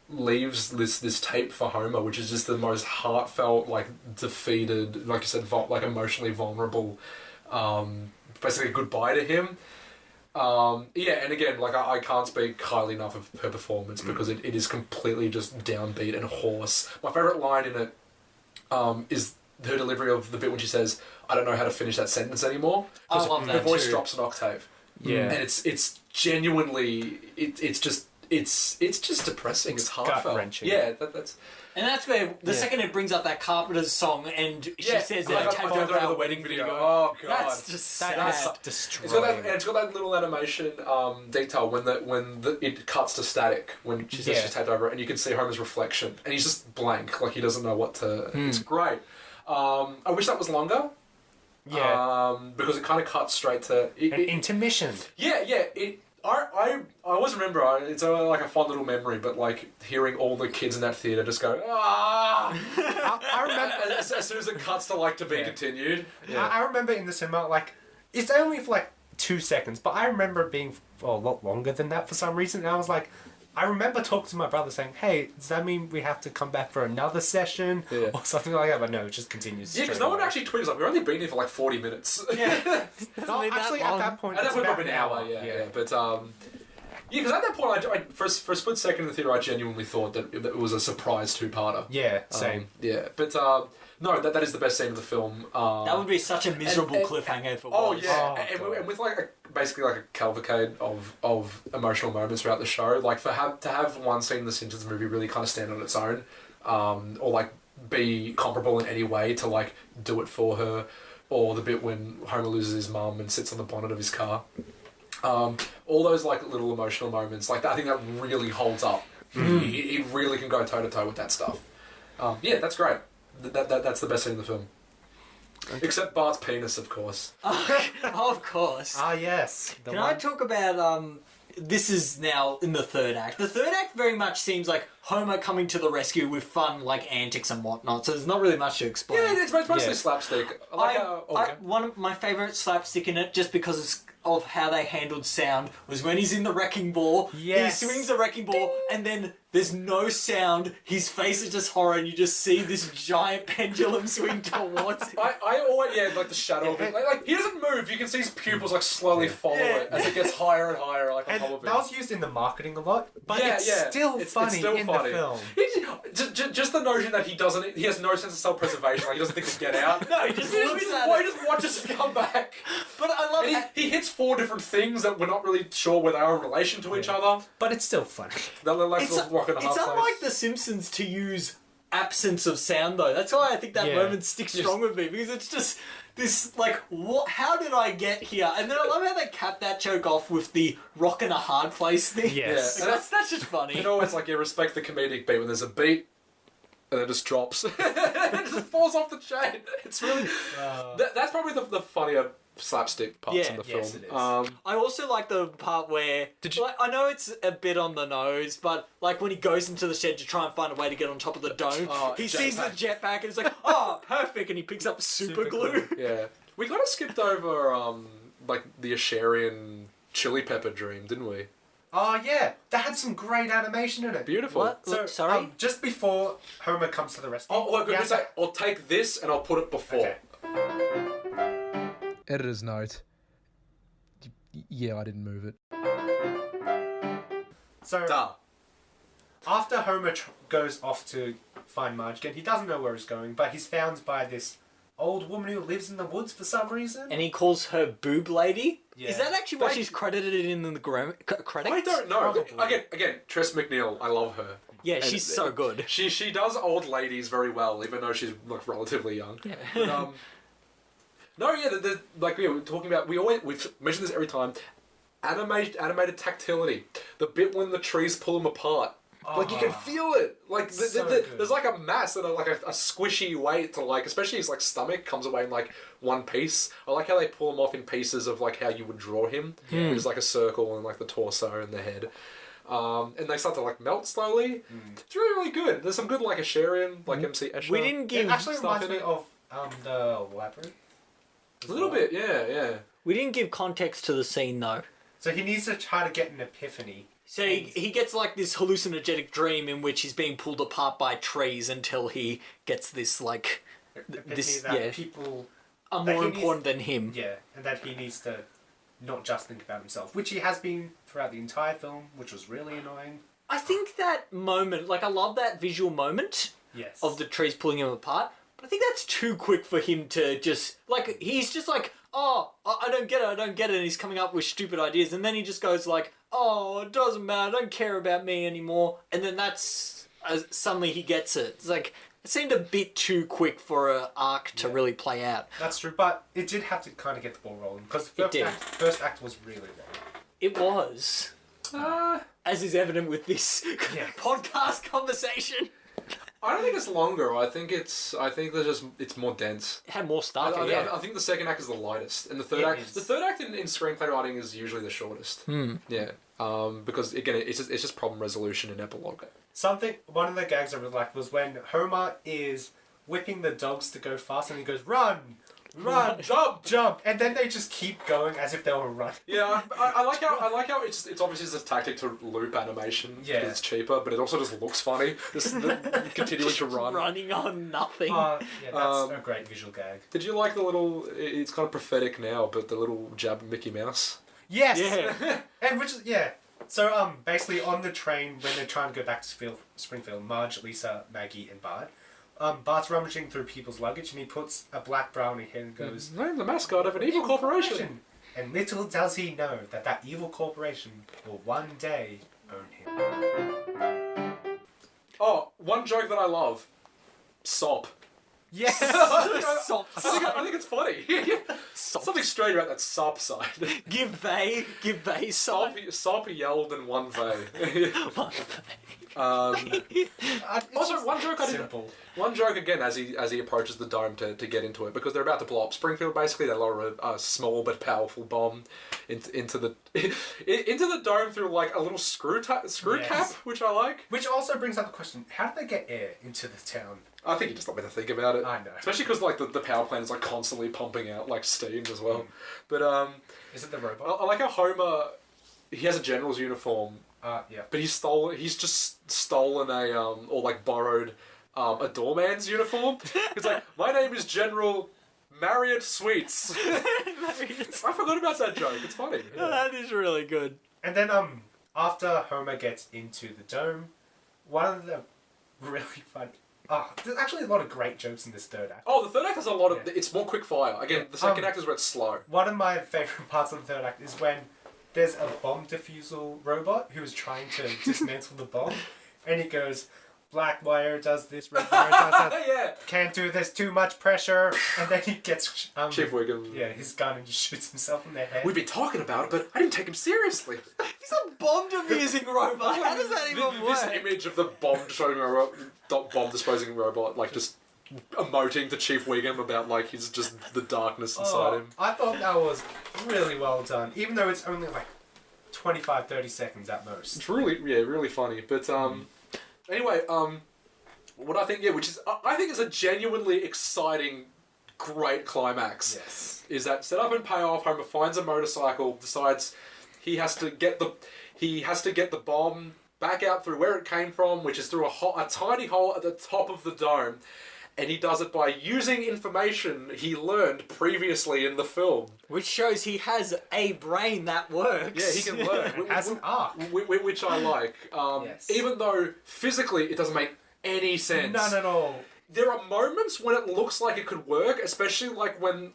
[SPEAKER 3] leaves this tape for Homer, which is just the most heartfelt, like defeated, like you said, like emotionally vulnerable, basically goodbye to him. And again, like I can't speak highly enough of her performance because it is completely just downbeat and hoarse. My favourite line in it is her delivery of the bit when she says, "I don't know how to finish that sentence anymore."
[SPEAKER 2] I love that
[SPEAKER 3] her voice
[SPEAKER 2] too.
[SPEAKER 3] drops an octave.
[SPEAKER 1] Yeah.
[SPEAKER 3] And it's genuinely it's just depressing. It's heartfelt.
[SPEAKER 1] gut-wrenching.
[SPEAKER 3] Yeah, that's
[SPEAKER 2] And that's where the second it brings up that Carpenter's song and she says
[SPEAKER 3] I
[SPEAKER 2] that
[SPEAKER 3] don't know the wedding video. Oh god,
[SPEAKER 2] That's just sad.
[SPEAKER 1] That's destroying.
[SPEAKER 3] it's got that little animation detail when it cuts to static when she says
[SPEAKER 1] Yeah.
[SPEAKER 3] she's taped over it, and you can see Homer's reflection, and he's just blank, like he doesn't know what to. It's great. I wish that was longer.
[SPEAKER 1] Yeah.
[SPEAKER 3] Because it kind of cuts straight to
[SPEAKER 1] An intermission.
[SPEAKER 3] I always remember it's like a fond little memory, but like hearing all the kids in that theater just go
[SPEAKER 1] I remember.
[SPEAKER 3] as soon as it cuts to like to be continued.
[SPEAKER 1] I remember in the cinema, like, it's only for like 2 seconds, but I remember it being a lot longer than that for some reason. And I was like, I remember talking to my brother saying, "Hey, does that mean we have to come back for another session or something like that?" But no, it just continues.
[SPEAKER 3] Yeah, because no one actually tweets like we've only been here for like 40 minutes.
[SPEAKER 2] Yeah.
[SPEAKER 1] No, actually, at that point,
[SPEAKER 3] At that
[SPEAKER 1] it's
[SPEAKER 3] point,
[SPEAKER 1] about
[SPEAKER 3] probably an hour. Yeah. But because at that point, I for a split second in the theater, I genuinely thought that it was a surprise two-parter.
[SPEAKER 1] Yeah, same.
[SPEAKER 3] But no, that is the best scene of the film.
[SPEAKER 2] That would be such a miserable
[SPEAKER 3] and-
[SPEAKER 2] cliffhanger for
[SPEAKER 3] Oh
[SPEAKER 2] once.
[SPEAKER 3] yeah,
[SPEAKER 1] God.
[SPEAKER 3] and with like basically like a cavalcade of emotional moments throughout the show. Like to have one scene in the Simpsons movie really kind of stand on its own, or like be comparable in any way to like do it for her, or the bit when Homer loses his mum and sits on the bonnet of his car. All those like little emotional moments, like I think that really holds up. It really can go toe to toe with that stuff. That's great. That's the best scene in the film. Except Bart's penis, of course.
[SPEAKER 2] Of course.
[SPEAKER 1] Ah, yes.
[SPEAKER 2] Can I talk about this is now in the third act. The third act very much seems like Homer coming to the rescue with fun like antics and whatnot, so there's not really much to explain.
[SPEAKER 3] Yeah, it's mostly
[SPEAKER 1] Yeah.
[SPEAKER 3] slapstick. I like
[SPEAKER 2] one of my favourite slapstick in it, just because of how they handled sound, was when he's in the wrecking ball.
[SPEAKER 1] Yes.
[SPEAKER 2] He swings the wrecking ball, and then there's no sound. His face is just horror, and you just see this giant pendulum swing towards him.
[SPEAKER 3] I always like the shadow of it. Like he doesn't move. You can see his pupils like slowly follow it as it gets higher and higher, like on
[SPEAKER 1] And
[SPEAKER 3] top of
[SPEAKER 1] that
[SPEAKER 3] him.
[SPEAKER 1] was used in the marketing a lot, but
[SPEAKER 3] Yeah,
[SPEAKER 1] it's
[SPEAKER 3] yeah.
[SPEAKER 1] still
[SPEAKER 3] It's
[SPEAKER 1] funny
[SPEAKER 3] still
[SPEAKER 1] in
[SPEAKER 3] funny.
[SPEAKER 1] the film.
[SPEAKER 3] Just the notion that he has no sense of self-preservation. Like he doesn't think to get out.
[SPEAKER 2] No, he just looks at
[SPEAKER 3] he
[SPEAKER 2] it.
[SPEAKER 3] just watches it come back.
[SPEAKER 2] But I love
[SPEAKER 3] And he hits 4 different things that we're not really sure whether they are in relation to each other.
[SPEAKER 1] But it's still funny.
[SPEAKER 3] They're like
[SPEAKER 2] It's,
[SPEAKER 3] rock and a hard
[SPEAKER 2] it's
[SPEAKER 3] place.
[SPEAKER 2] unlike The Simpsons to use absence of sound, though. That's why I think that moment sticks strong with me, because it's just this, like, what? How did I get here? And then I love how they cap that joke off with the rock and a hard place thing.
[SPEAKER 1] Yes.
[SPEAKER 3] Yeah.
[SPEAKER 2] Like, that's just funny.
[SPEAKER 3] You know, it's like you respect the comedic beat when there's a beat, and it just drops. It just falls off the chain. It's really... that's probably the funnier slapstick parts in the film.
[SPEAKER 1] Yes, it is.
[SPEAKER 2] I also like the part where... Like, I know it's a bit on the nose, but like when he goes into the shed to try and find a way to get on top of the dome, he sees the jetpack and he's like, oh, perfect, and he picks up super glue.
[SPEAKER 3] Yeah. We kind of skipped over, like, the Asherian chili pepper dream, didn't we?
[SPEAKER 1] Oh, yeah. That had some great animation in it.
[SPEAKER 3] Beautiful.
[SPEAKER 2] What?
[SPEAKER 1] So,
[SPEAKER 2] Sorry?
[SPEAKER 1] just before Homer comes to the rescue...
[SPEAKER 3] Oh, look,
[SPEAKER 1] we
[SPEAKER 3] we
[SPEAKER 1] have
[SPEAKER 3] say,
[SPEAKER 1] to-
[SPEAKER 3] I'll take this and I'll put it before.
[SPEAKER 1] Okay.
[SPEAKER 4] Editor's note. Yeah, I didn't move it.
[SPEAKER 1] So,
[SPEAKER 3] Duh.
[SPEAKER 1] after Homer goes off to find Marge again, he doesn't know where he's going, but he's found by this old woman who lives in the woods for some reason.
[SPEAKER 2] And he calls her Boob Lady.
[SPEAKER 1] Yeah.
[SPEAKER 2] Is that actually what she's credited in the credits?
[SPEAKER 3] I don't know.
[SPEAKER 1] Probably.
[SPEAKER 3] Again, Tress McNeil, I love her.
[SPEAKER 2] Yeah, she's so good.
[SPEAKER 3] She does old ladies very well, even though she's like relatively young.
[SPEAKER 2] Yeah.
[SPEAKER 3] But, no, yeah, like we were talking about, we've mentioned this every time. Animated tactility. The bit when the trees pull them apart. Like, you can feel it. Like,
[SPEAKER 1] So good.
[SPEAKER 3] there's like a mass and like a squishy weight to, like, especially his like stomach comes away in like one piece. I like how they pull him off in pieces of like how you would draw him. There's like a circle and like the torso and the head. And they start to like melt slowly. It's really, really good. There's some good like Asherian, like MC Escher.
[SPEAKER 2] We didn't
[SPEAKER 1] It
[SPEAKER 2] give
[SPEAKER 1] actually
[SPEAKER 3] stuff
[SPEAKER 1] reminds
[SPEAKER 3] in
[SPEAKER 1] me
[SPEAKER 3] it.
[SPEAKER 1] of the labyrinth.
[SPEAKER 3] A little bit, yeah.
[SPEAKER 2] we didn't give context to the scene though.
[SPEAKER 1] So he needs to try to get an epiphany.
[SPEAKER 2] So he gets like this hallucinogenic dream in which he's being pulled apart by trees until he gets this like
[SPEAKER 1] Epiphany
[SPEAKER 2] this
[SPEAKER 1] that people...
[SPEAKER 2] are
[SPEAKER 1] that
[SPEAKER 2] more
[SPEAKER 1] he needs-
[SPEAKER 2] important than him.
[SPEAKER 1] Yeah, and that he needs to not just think about himself, which he has been throughout the entire film, which was really annoying.
[SPEAKER 2] I think that moment, like I love that visual moment
[SPEAKER 1] Yes.
[SPEAKER 2] of the trees pulling him apart, but I think that's too quick for him to just like he's just like, oh, I don't get it, and he's coming up with stupid ideas, and then he just goes like, oh, it doesn't matter, don't care about me anymore, and then that's suddenly he gets it. It's like it seemed a bit too quick for an arc to really play out.
[SPEAKER 1] That's true, but it did have to kind of get the ball rolling, because the
[SPEAKER 2] did.
[SPEAKER 1] first act was really long.
[SPEAKER 2] It was, as is evident with this
[SPEAKER 1] Yeah.
[SPEAKER 2] podcast conversation.
[SPEAKER 3] I don't think it's longer. I think it's more dense.
[SPEAKER 2] It had more stuff.
[SPEAKER 3] I think the second act is the lightest, and the third
[SPEAKER 1] It
[SPEAKER 3] act.
[SPEAKER 1] is.
[SPEAKER 3] The third act in screenplay writing is usually the shortest. Yeah. Because again, it's just problem resolution and epilogue.
[SPEAKER 1] One of the gags I really liked was when Homer is whipping the dogs to go fast, and he goes, run, jump, and then they just keep going as if they were running.
[SPEAKER 3] Yeah, I like how it's obviously just a tactic to loop animation.
[SPEAKER 1] Yeah.
[SPEAKER 3] 'Cause it's cheaper, but it also just looks funny. Just continuing to run.
[SPEAKER 2] Running on nothing.
[SPEAKER 1] Yeah, that's a great visual gag.
[SPEAKER 3] Did you like the little? It's kind of prophetic now, but the little jab of Mickey Mouse.
[SPEAKER 1] Yes!
[SPEAKER 2] Yeah.
[SPEAKER 1] And which is, yeah. So, basically on the train, when they're trying to go back to Springfield, Marge, Lisa, Maggie, and Bart, Bart's rummaging through people's luggage, and he puts a black brown in here and goes,
[SPEAKER 3] I'm the mascot of an evil corporation.
[SPEAKER 1] And little does he know that that evil corporation will one day own him.
[SPEAKER 3] Oh, one joke that I love. Sop.
[SPEAKER 1] Yes!
[SPEAKER 2] Sop.
[SPEAKER 3] I think it's funny.
[SPEAKER 2] Sop.
[SPEAKER 3] Something strange about that sop side.
[SPEAKER 2] Give they sop.
[SPEAKER 3] Sop yelled in one vein. Also, one joke I didn't.
[SPEAKER 1] Simple.
[SPEAKER 3] One joke again as he approaches the dome to get into it, because they're about to blow up Springfield. Basically, they lower a small but powerful bomb into the dome through like a little screw
[SPEAKER 1] Yes.
[SPEAKER 3] cap, which I like.
[SPEAKER 1] Which also brings up the question, how did they get air into the town?
[SPEAKER 3] I think you just not meant to think about it.
[SPEAKER 1] I know.
[SPEAKER 3] Especially because like the power plant is like constantly pumping out like steam as well. But
[SPEAKER 1] Is it the robot?
[SPEAKER 3] I like how Homer, he has a general's uniform,
[SPEAKER 1] Yeah.
[SPEAKER 3] but he's just stolen a or like borrowed a doorman's uniform. He's like, my name is General Marriott Sweets. I forgot about that joke. It's funny. Yeah.
[SPEAKER 2] That is really good.
[SPEAKER 1] And then, after Homer gets into the dome, one of the really fun... There's actually a lot of great jokes in this third act.
[SPEAKER 3] Oh, the third act has a lot of.
[SPEAKER 1] Yeah.
[SPEAKER 3] It's more quick fire. Again, the second act is where it's slow.
[SPEAKER 1] One of my favourite parts of the third act is when there's a bomb defusal robot who is trying to dismantle the bomb, and he goes, black wire does this, red wire does that.
[SPEAKER 3] Yeah.
[SPEAKER 1] Can't do this, too much pressure. And then he gets
[SPEAKER 3] Chief Wiggum.
[SPEAKER 1] Yeah, his gun and just shoots himself in the head.
[SPEAKER 3] We've been talking about it, but I didn't take him seriously.
[SPEAKER 2] He's a bomb diffusing robot. How does that even
[SPEAKER 3] This
[SPEAKER 2] work?
[SPEAKER 3] image of the bomb disposing robot, like just emoting to Chief Wiggum about like he's just the darkness inside him.
[SPEAKER 1] I thought that was really well done, even though it's only like 25-30 seconds at most.
[SPEAKER 3] It's really funny. But anyway, what I think, which is I think is a genuinely exciting, great climax.
[SPEAKER 1] Yes.
[SPEAKER 3] Is that set up and payoff? Homer finds a motorcycle, decides he has to get the bomb back out through where it came from, which is through a tiny hole at the top of the dome. And he does it by using information he learned previously in the film.
[SPEAKER 2] Which shows he has a brain that works.
[SPEAKER 3] Yeah, he can learn.
[SPEAKER 1] As an arc.
[SPEAKER 3] Which I like.
[SPEAKER 1] Yes.
[SPEAKER 3] Even though physically it doesn't make any sense.
[SPEAKER 1] None at all.
[SPEAKER 3] There are moments when it looks like it could work, especially like when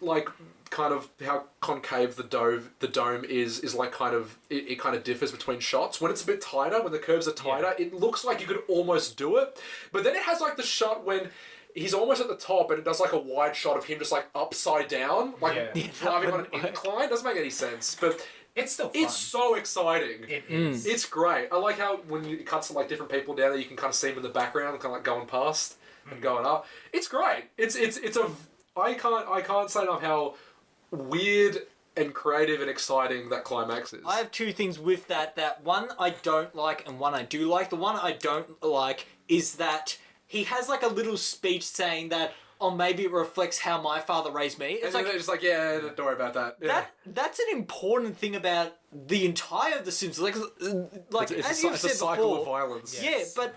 [SPEAKER 3] kind of how concave the dome is like kind of it kind of differs between shots. When it's a bit tighter, when the curves are tighter, it looks like you could almost do it. But then it has like the shot when he's almost at the top and it does like a wide shot of him just like upside down, like driving on an incline. Doesn't make any sense, but
[SPEAKER 1] it's still fun.
[SPEAKER 3] It's so exciting.
[SPEAKER 1] It is.
[SPEAKER 3] It's great. I like how when it cuts to like different people down there, you can kind of see them in the background, kind of like going past and going up. It's great. I can't say enough how weird and creative and exciting that climax is.
[SPEAKER 2] I have two things with that. That one I don't like and one I do like. The one I don't like is that he has like a little speech saying that, oh, maybe it reflects how my father raised me. It's
[SPEAKER 3] and they're just like, yeah, don't worry about that. Yeah.
[SPEAKER 2] That's an important thing about the entire of The Simpsons. Like as you've said
[SPEAKER 3] a cycle
[SPEAKER 2] before,
[SPEAKER 3] of violence.
[SPEAKER 2] Yeah, but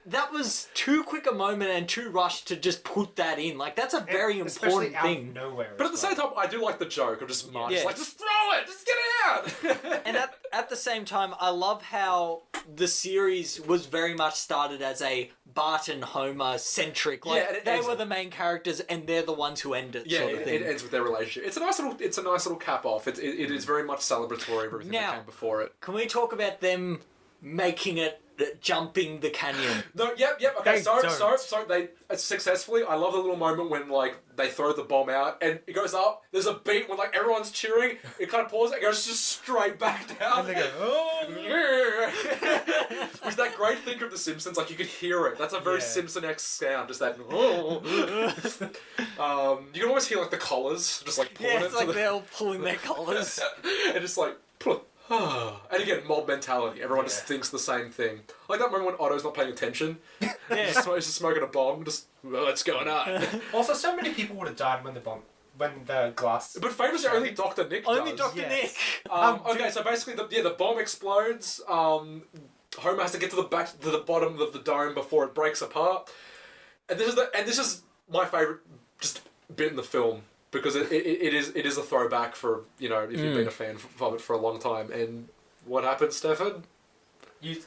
[SPEAKER 2] that was too quick a moment and too rushed to just put that in. Like, that's a very important
[SPEAKER 1] out
[SPEAKER 2] thing.
[SPEAKER 1] Of nowhere.
[SPEAKER 3] But at the same time, I do like the joke of just Marge.
[SPEAKER 2] Yeah.
[SPEAKER 3] Like, just throw it! Just get it out!
[SPEAKER 2] And at the same time, I love how the series was very much started as a Bart and Homer centric. Like,
[SPEAKER 3] and
[SPEAKER 2] they were the main characters and they're the ones who end it,
[SPEAKER 3] Yeah,
[SPEAKER 2] sort of thing.
[SPEAKER 3] it ends with their relationship. It's a nice little cap off. It is very much celebratory of everything that came before it.
[SPEAKER 2] Can we talk about them making it jumping the canyon?
[SPEAKER 3] No, yep. Okay,
[SPEAKER 1] They
[SPEAKER 3] so
[SPEAKER 1] don't.
[SPEAKER 3] they successfully. I love the little moment when like they throw the bomb out and it goes up. There's a beat when like everyone's cheering. It kind of pauses. It goes just straight back down.
[SPEAKER 1] And they go, oh.
[SPEAKER 3] Which that great thing of The Simpsons, like you could hear it. That's a very Simpson-esque sound. Just that. Oh. You can almost hear like the collars just like pulling
[SPEAKER 2] Yeah,
[SPEAKER 3] it.
[SPEAKER 2] it's like they're all pulling their collars.
[SPEAKER 3] And just like pull. And again, mob mentality. Everyone just thinks the same thing. Like that moment when Otto's not paying attention. He's just smoking a bomb. Just, well, what's going on?
[SPEAKER 1] Also, so many people would have died when the glass.
[SPEAKER 3] But famously, only Dr. Nick does.
[SPEAKER 2] Only Dr.
[SPEAKER 1] Yes.
[SPEAKER 2] Nick.
[SPEAKER 3] Okay, so basically, the bomb explodes. Homer has to get to the bottom of the dome before it breaks apart. And this is my favorite just bit in the film. Because it is a throwback for, you know, if you've been a fan of it for a long time. And what happens, Stefan?
[SPEAKER 2] He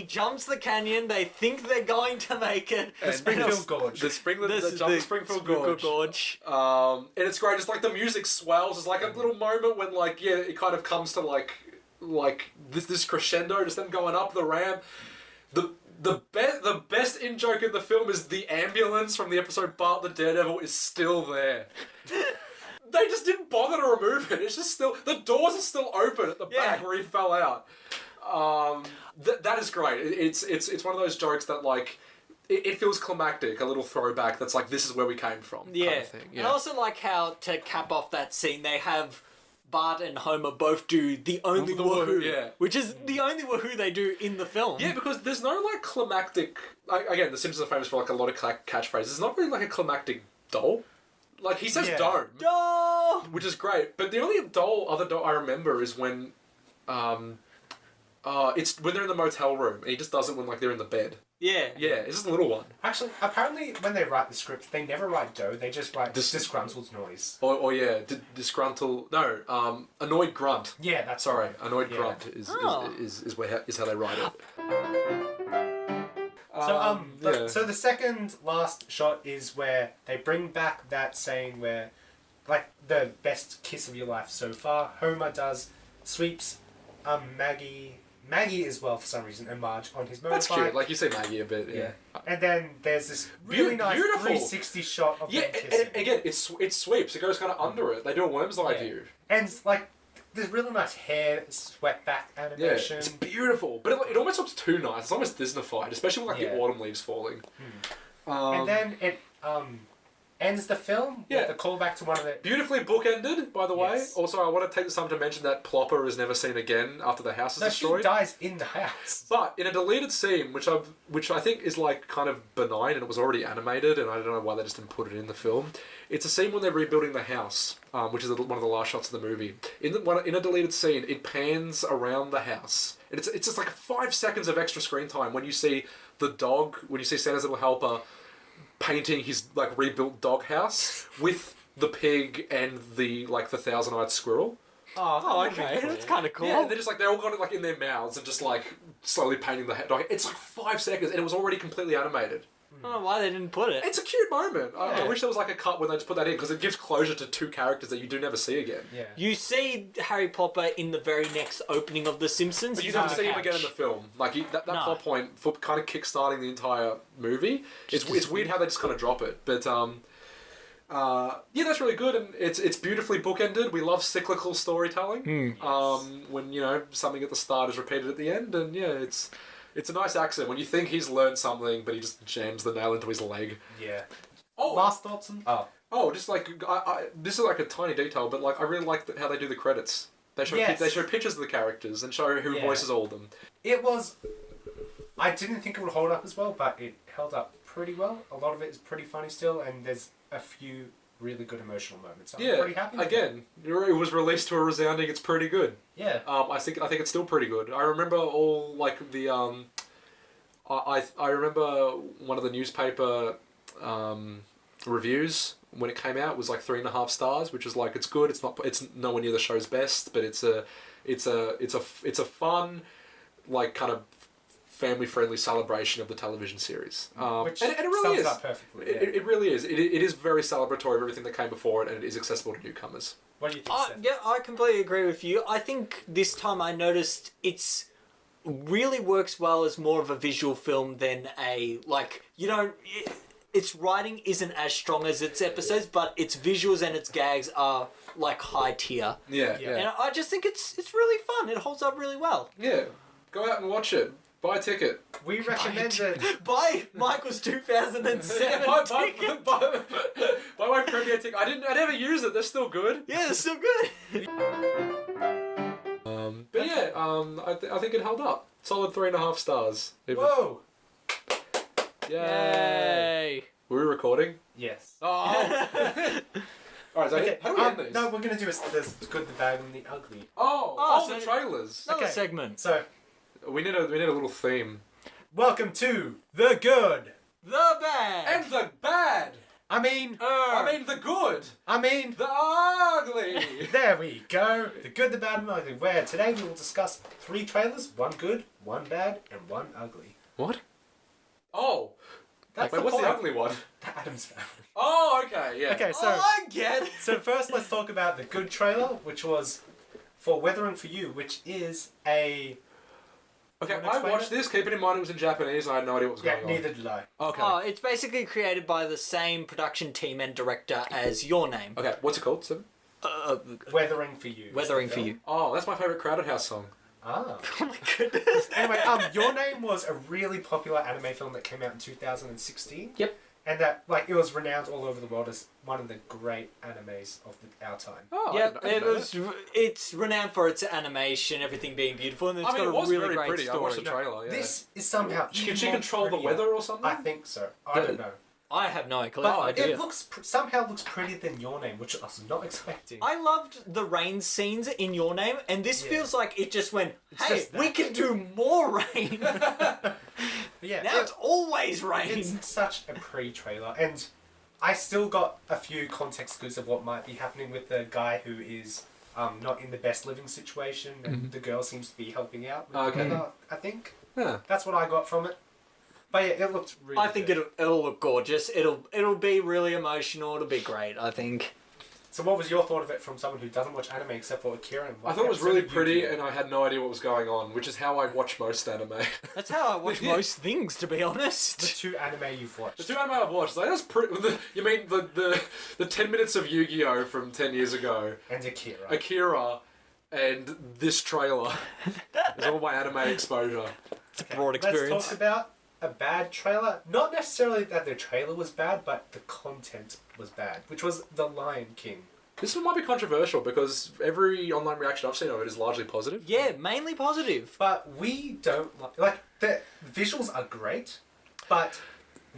[SPEAKER 2] jumps the canyon. They think they're going to make it.
[SPEAKER 1] The Springfield Gorge.
[SPEAKER 3] The Springfield Gorge. And it's great. It's like the music swells. It's like a little moment when, like, it kind of comes to like this crescendo, just them going up the ramp. The best in joke in the film is the ambulance from the episode Bart the Daredevil is still there. They just didn't bother to remove it. It's just still, the doors are still open at the back where he fell out. That is great. It's one of those jokes that like it feels climactic, a little throwback. That's like this is where we came from.
[SPEAKER 2] Yeah.
[SPEAKER 3] Kind of thing.
[SPEAKER 2] And I also like how to cap off that scene they have Bart and Homer both do the only woohoo, which is the only woohoo they do in the film.
[SPEAKER 3] Yeah, because there's no like climactic. Again, The Simpsons are famous for like a lot of catchphrases. There's not really like a climactic doll. Like he says dome, which is great. But the only other doll I remember is when, it's when they're in the motel room and he just does it when like they're in the bed.
[SPEAKER 2] Yeah.
[SPEAKER 3] Yeah, it's just a little one.
[SPEAKER 1] Actually, apparently, when they write the script, they never write dough. They just write disgruntled noise.
[SPEAKER 3] Or disgruntled. No, annoyed grunt.
[SPEAKER 1] Yeah, that's
[SPEAKER 3] Sorry, annoyed grunt is how they write it.
[SPEAKER 1] So the second last shot is where they bring back that saying where, like, the best kiss of your life so far. Homer sweeps Maggie as well for some reason, and Marge on his motorbike.
[SPEAKER 3] That's cute. Like you say Maggie a bit, yeah.
[SPEAKER 1] And then there's this really nice
[SPEAKER 3] Beautiful.
[SPEAKER 1] 360 shot of them
[SPEAKER 3] And
[SPEAKER 1] kissing.
[SPEAKER 3] again, it sweeps. It goes kind of under it. They do a worm's eye view.
[SPEAKER 1] And, like, there's really nice hair swept back
[SPEAKER 3] Yeah,
[SPEAKER 1] animation.
[SPEAKER 3] it's beautiful. But it almost looks too nice. It's almost Disney-fied, especially with, like, the autumn leaves falling.
[SPEAKER 1] And then it ends the film with a callback to one of the...
[SPEAKER 3] Beautifully bookended, by the way.
[SPEAKER 1] Yes.
[SPEAKER 3] Also, I want to take this time to mention that Plopper is never seen again after the house is destroyed.
[SPEAKER 1] She dies in the house.
[SPEAKER 3] But in a deleted scene, which I think is like kind of benign, and it was already animated, and I don't know why they just didn't put it in the film. It's a scene when they're rebuilding the house, which is one of the last shots of the movie. In a deleted scene, it pans around the house, and it's just like 5 seconds of extra screen time when you see the dog, when you see Santa's little helper painting his like rebuilt doghouse with the pig and the thousand-eyed squirrel.
[SPEAKER 2] Oh, okay. That's kind of cool.
[SPEAKER 3] Yeah, they're just like, they're all got it like in their mouths and just like slowly painting the dog. It's like 5 seconds and it was already completely animated.
[SPEAKER 2] I don't know why they didn't put it.
[SPEAKER 3] It's a cute moment. I wish there was like a cut when they just put that in because it gives closure to two characters that you do never see again.
[SPEAKER 1] Yeah.
[SPEAKER 2] You see Harry Potter in the very next opening of The Simpsons.
[SPEAKER 3] But you
[SPEAKER 2] He's
[SPEAKER 3] never
[SPEAKER 2] on
[SPEAKER 3] see
[SPEAKER 2] the
[SPEAKER 3] him again in
[SPEAKER 2] couch.
[SPEAKER 3] the film. Like that
[SPEAKER 2] No.
[SPEAKER 3] plot point for kind of kickstarting the entire movie. It's weird how they just kind of drop it, but yeah, that's really good, and it's beautifully bookended. We love cyclical storytelling. When something at the start is repeated at the end, and it's a nice accent when you think he's learned something, but he just jams the nail into his leg.
[SPEAKER 1] Yeah.
[SPEAKER 3] Oh,
[SPEAKER 1] Last thoughts on...
[SPEAKER 3] Oh, just like this is like a tiny detail, but like I really like how they do the credits. They show
[SPEAKER 1] Yes.
[SPEAKER 3] they show pictures of the characters and show who voices all of them.
[SPEAKER 1] It was... I didn't think it would hold up as well, but it held up pretty well. A lot of it is pretty funny still, and there's a few really good emotional moments. I'm pretty happy with it.
[SPEAKER 3] Again, it was released to a resounding. It's pretty good.
[SPEAKER 1] Yeah.
[SPEAKER 3] I think it's still pretty good. I remember all like the I remember one of the newspaper reviews when it came out was like 3.5 stars, which is like it's good. It's nowhere near the show's best, but it's a fun, like kind of family friendly celebration of the television series.
[SPEAKER 1] Which
[SPEAKER 3] and it really
[SPEAKER 1] sums
[SPEAKER 3] is.
[SPEAKER 1] up perfectly. Yeah.
[SPEAKER 3] It really is. It is very celebratory of everything that came before it, and it is accessible to newcomers.
[SPEAKER 1] What do you think, Stefan?
[SPEAKER 2] Yeah, I completely agree with you. I think this time I noticed it's really works well as more of a visual film than its writing isn't as strong as its episodes, but its visuals and its gags are like high tier.
[SPEAKER 3] Yeah.
[SPEAKER 2] And I just think it's really fun. It holds up really well.
[SPEAKER 3] Yeah. Go out and watch it. Buy a ticket.
[SPEAKER 1] We recommend it.
[SPEAKER 2] Buy Michael's 2007 ticket.
[SPEAKER 3] Buy my premiere ticket. I never use it. They're still good.
[SPEAKER 2] Yeah, it's still good.
[SPEAKER 3] But yeah, I think it held up. Solid 3.5 stars.
[SPEAKER 1] Whoa!
[SPEAKER 2] Yay!
[SPEAKER 3] Were we recording?
[SPEAKER 1] Yes.
[SPEAKER 3] Oh. Alright, so
[SPEAKER 1] Okay,
[SPEAKER 3] how do we end these?
[SPEAKER 1] no, we're going to do the good, the bad, and the ugly.
[SPEAKER 3] The
[SPEAKER 2] so-
[SPEAKER 3] trailers.
[SPEAKER 2] Another
[SPEAKER 1] Okay.
[SPEAKER 2] segment.
[SPEAKER 1] So,
[SPEAKER 3] We need a little theme.
[SPEAKER 1] welcome to the good.
[SPEAKER 2] The bad.
[SPEAKER 3] And the bad.
[SPEAKER 1] I mean,
[SPEAKER 3] the good. The ugly.
[SPEAKER 1] there we go. The good, the bad, and the ugly. Where today we will discuss 3 trailers, 1 good, 1 bad, and 1 ugly.
[SPEAKER 3] What? Oh.
[SPEAKER 1] That's
[SPEAKER 3] Wait, what's
[SPEAKER 1] point.
[SPEAKER 3] the ugly one?
[SPEAKER 1] The Addams Family.
[SPEAKER 3] Oh, okay, yeah.
[SPEAKER 1] Okay, so
[SPEAKER 2] I get it.
[SPEAKER 1] so first let's talk about the good trailer, which was for Weathering for You, which is a...
[SPEAKER 3] Okay,
[SPEAKER 1] wanna
[SPEAKER 3] I
[SPEAKER 1] explain
[SPEAKER 3] watched
[SPEAKER 1] it?
[SPEAKER 3] this, keeping in mind it was in Japanese, and I had no idea what was
[SPEAKER 1] Yeah,
[SPEAKER 3] going on.
[SPEAKER 1] neither did I.
[SPEAKER 3] Okay.
[SPEAKER 2] Oh, it's basically created by the same production team and director as Your Name.
[SPEAKER 3] Okay, what's it called, Stephen?
[SPEAKER 1] Weathering for You. is
[SPEAKER 2] Weathering
[SPEAKER 1] the
[SPEAKER 2] for
[SPEAKER 1] film.
[SPEAKER 2] You.
[SPEAKER 3] Oh, that's my favourite Crowded House song.
[SPEAKER 1] Ah.
[SPEAKER 2] Oh my goodness.
[SPEAKER 1] Anyway, Your Name was a really popular anime film that came out in 2016.
[SPEAKER 2] Yep.
[SPEAKER 1] And that, it was renowned all over the world as one of the great animes of our time.
[SPEAKER 3] Oh,
[SPEAKER 2] Yeah,
[SPEAKER 3] I didn't know
[SPEAKER 2] it's renowned for its animation, everything being beautiful, and it's
[SPEAKER 3] that. I mean,
[SPEAKER 2] got
[SPEAKER 3] it was
[SPEAKER 2] a really
[SPEAKER 3] very
[SPEAKER 2] great
[SPEAKER 3] pretty. I watched the
[SPEAKER 2] story.
[SPEAKER 3] trailer, yeah.
[SPEAKER 1] This is somehow
[SPEAKER 3] Can she
[SPEAKER 1] more
[SPEAKER 3] control the
[SPEAKER 1] prettier.
[SPEAKER 3] weather or something?
[SPEAKER 1] I think so. I don't know.
[SPEAKER 2] I have no
[SPEAKER 1] But
[SPEAKER 2] idea.
[SPEAKER 1] it looks somehow looks prettier than Your Name, which I was not expecting.
[SPEAKER 2] I loved the rain scenes in Your Name, and this
[SPEAKER 1] Yeah.
[SPEAKER 2] feels like it just went,
[SPEAKER 1] It's
[SPEAKER 2] hey,
[SPEAKER 1] just
[SPEAKER 2] we
[SPEAKER 1] that.
[SPEAKER 2] can do more rain.
[SPEAKER 1] Yeah,
[SPEAKER 2] Now it's always rain.
[SPEAKER 1] it's such a pre-trailer, and I still got a few context clues of what might be happening with the guy who is not in the best living situation, and the girl seems to be helping out with
[SPEAKER 3] Okay.
[SPEAKER 1] the weather, I think.
[SPEAKER 3] Yeah.
[SPEAKER 1] That's what I got from it. But yeah, it looked really
[SPEAKER 2] I think
[SPEAKER 1] good.
[SPEAKER 2] it'll look gorgeous. It'll be really emotional. It'll be great, I think.
[SPEAKER 1] So what was your thought of it from someone who doesn't watch anime except for Akira? And
[SPEAKER 3] I thought it was really pretty,
[SPEAKER 1] Yu-Gi-Oh?
[SPEAKER 3] and I had no idea what was going on, which is how I watch most anime.
[SPEAKER 2] That's how I watch most things, to be
[SPEAKER 1] The
[SPEAKER 2] honest.
[SPEAKER 1] 2 anime you've
[SPEAKER 3] The
[SPEAKER 1] watched.
[SPEAKER 3] 2 anime I've watched, like, that's pretty. You mean the 10 minutes of Yu-Gi-Oh from 10 years ago,
[SPEAKER 1] And Akira.
[SPEAKER 3] Akira, and this trailer is all my anime exposure.
[SPEAKER 2] It's a broad
[SPEAKER 1] Let's
[SPEAKER 2] experience.
[SPEAKER 1] talk about a bad trailer. Not necessarily that the trailer was bad, but the content was bad, which was The Lion King.
[SPEAKER 3] This one might be controversial because every online reaction I've seen of it is largely positive.
[SPEAKER 2] Yeah, mainly positive.
[SPEAKER 1] But we don't like the visuals are great, but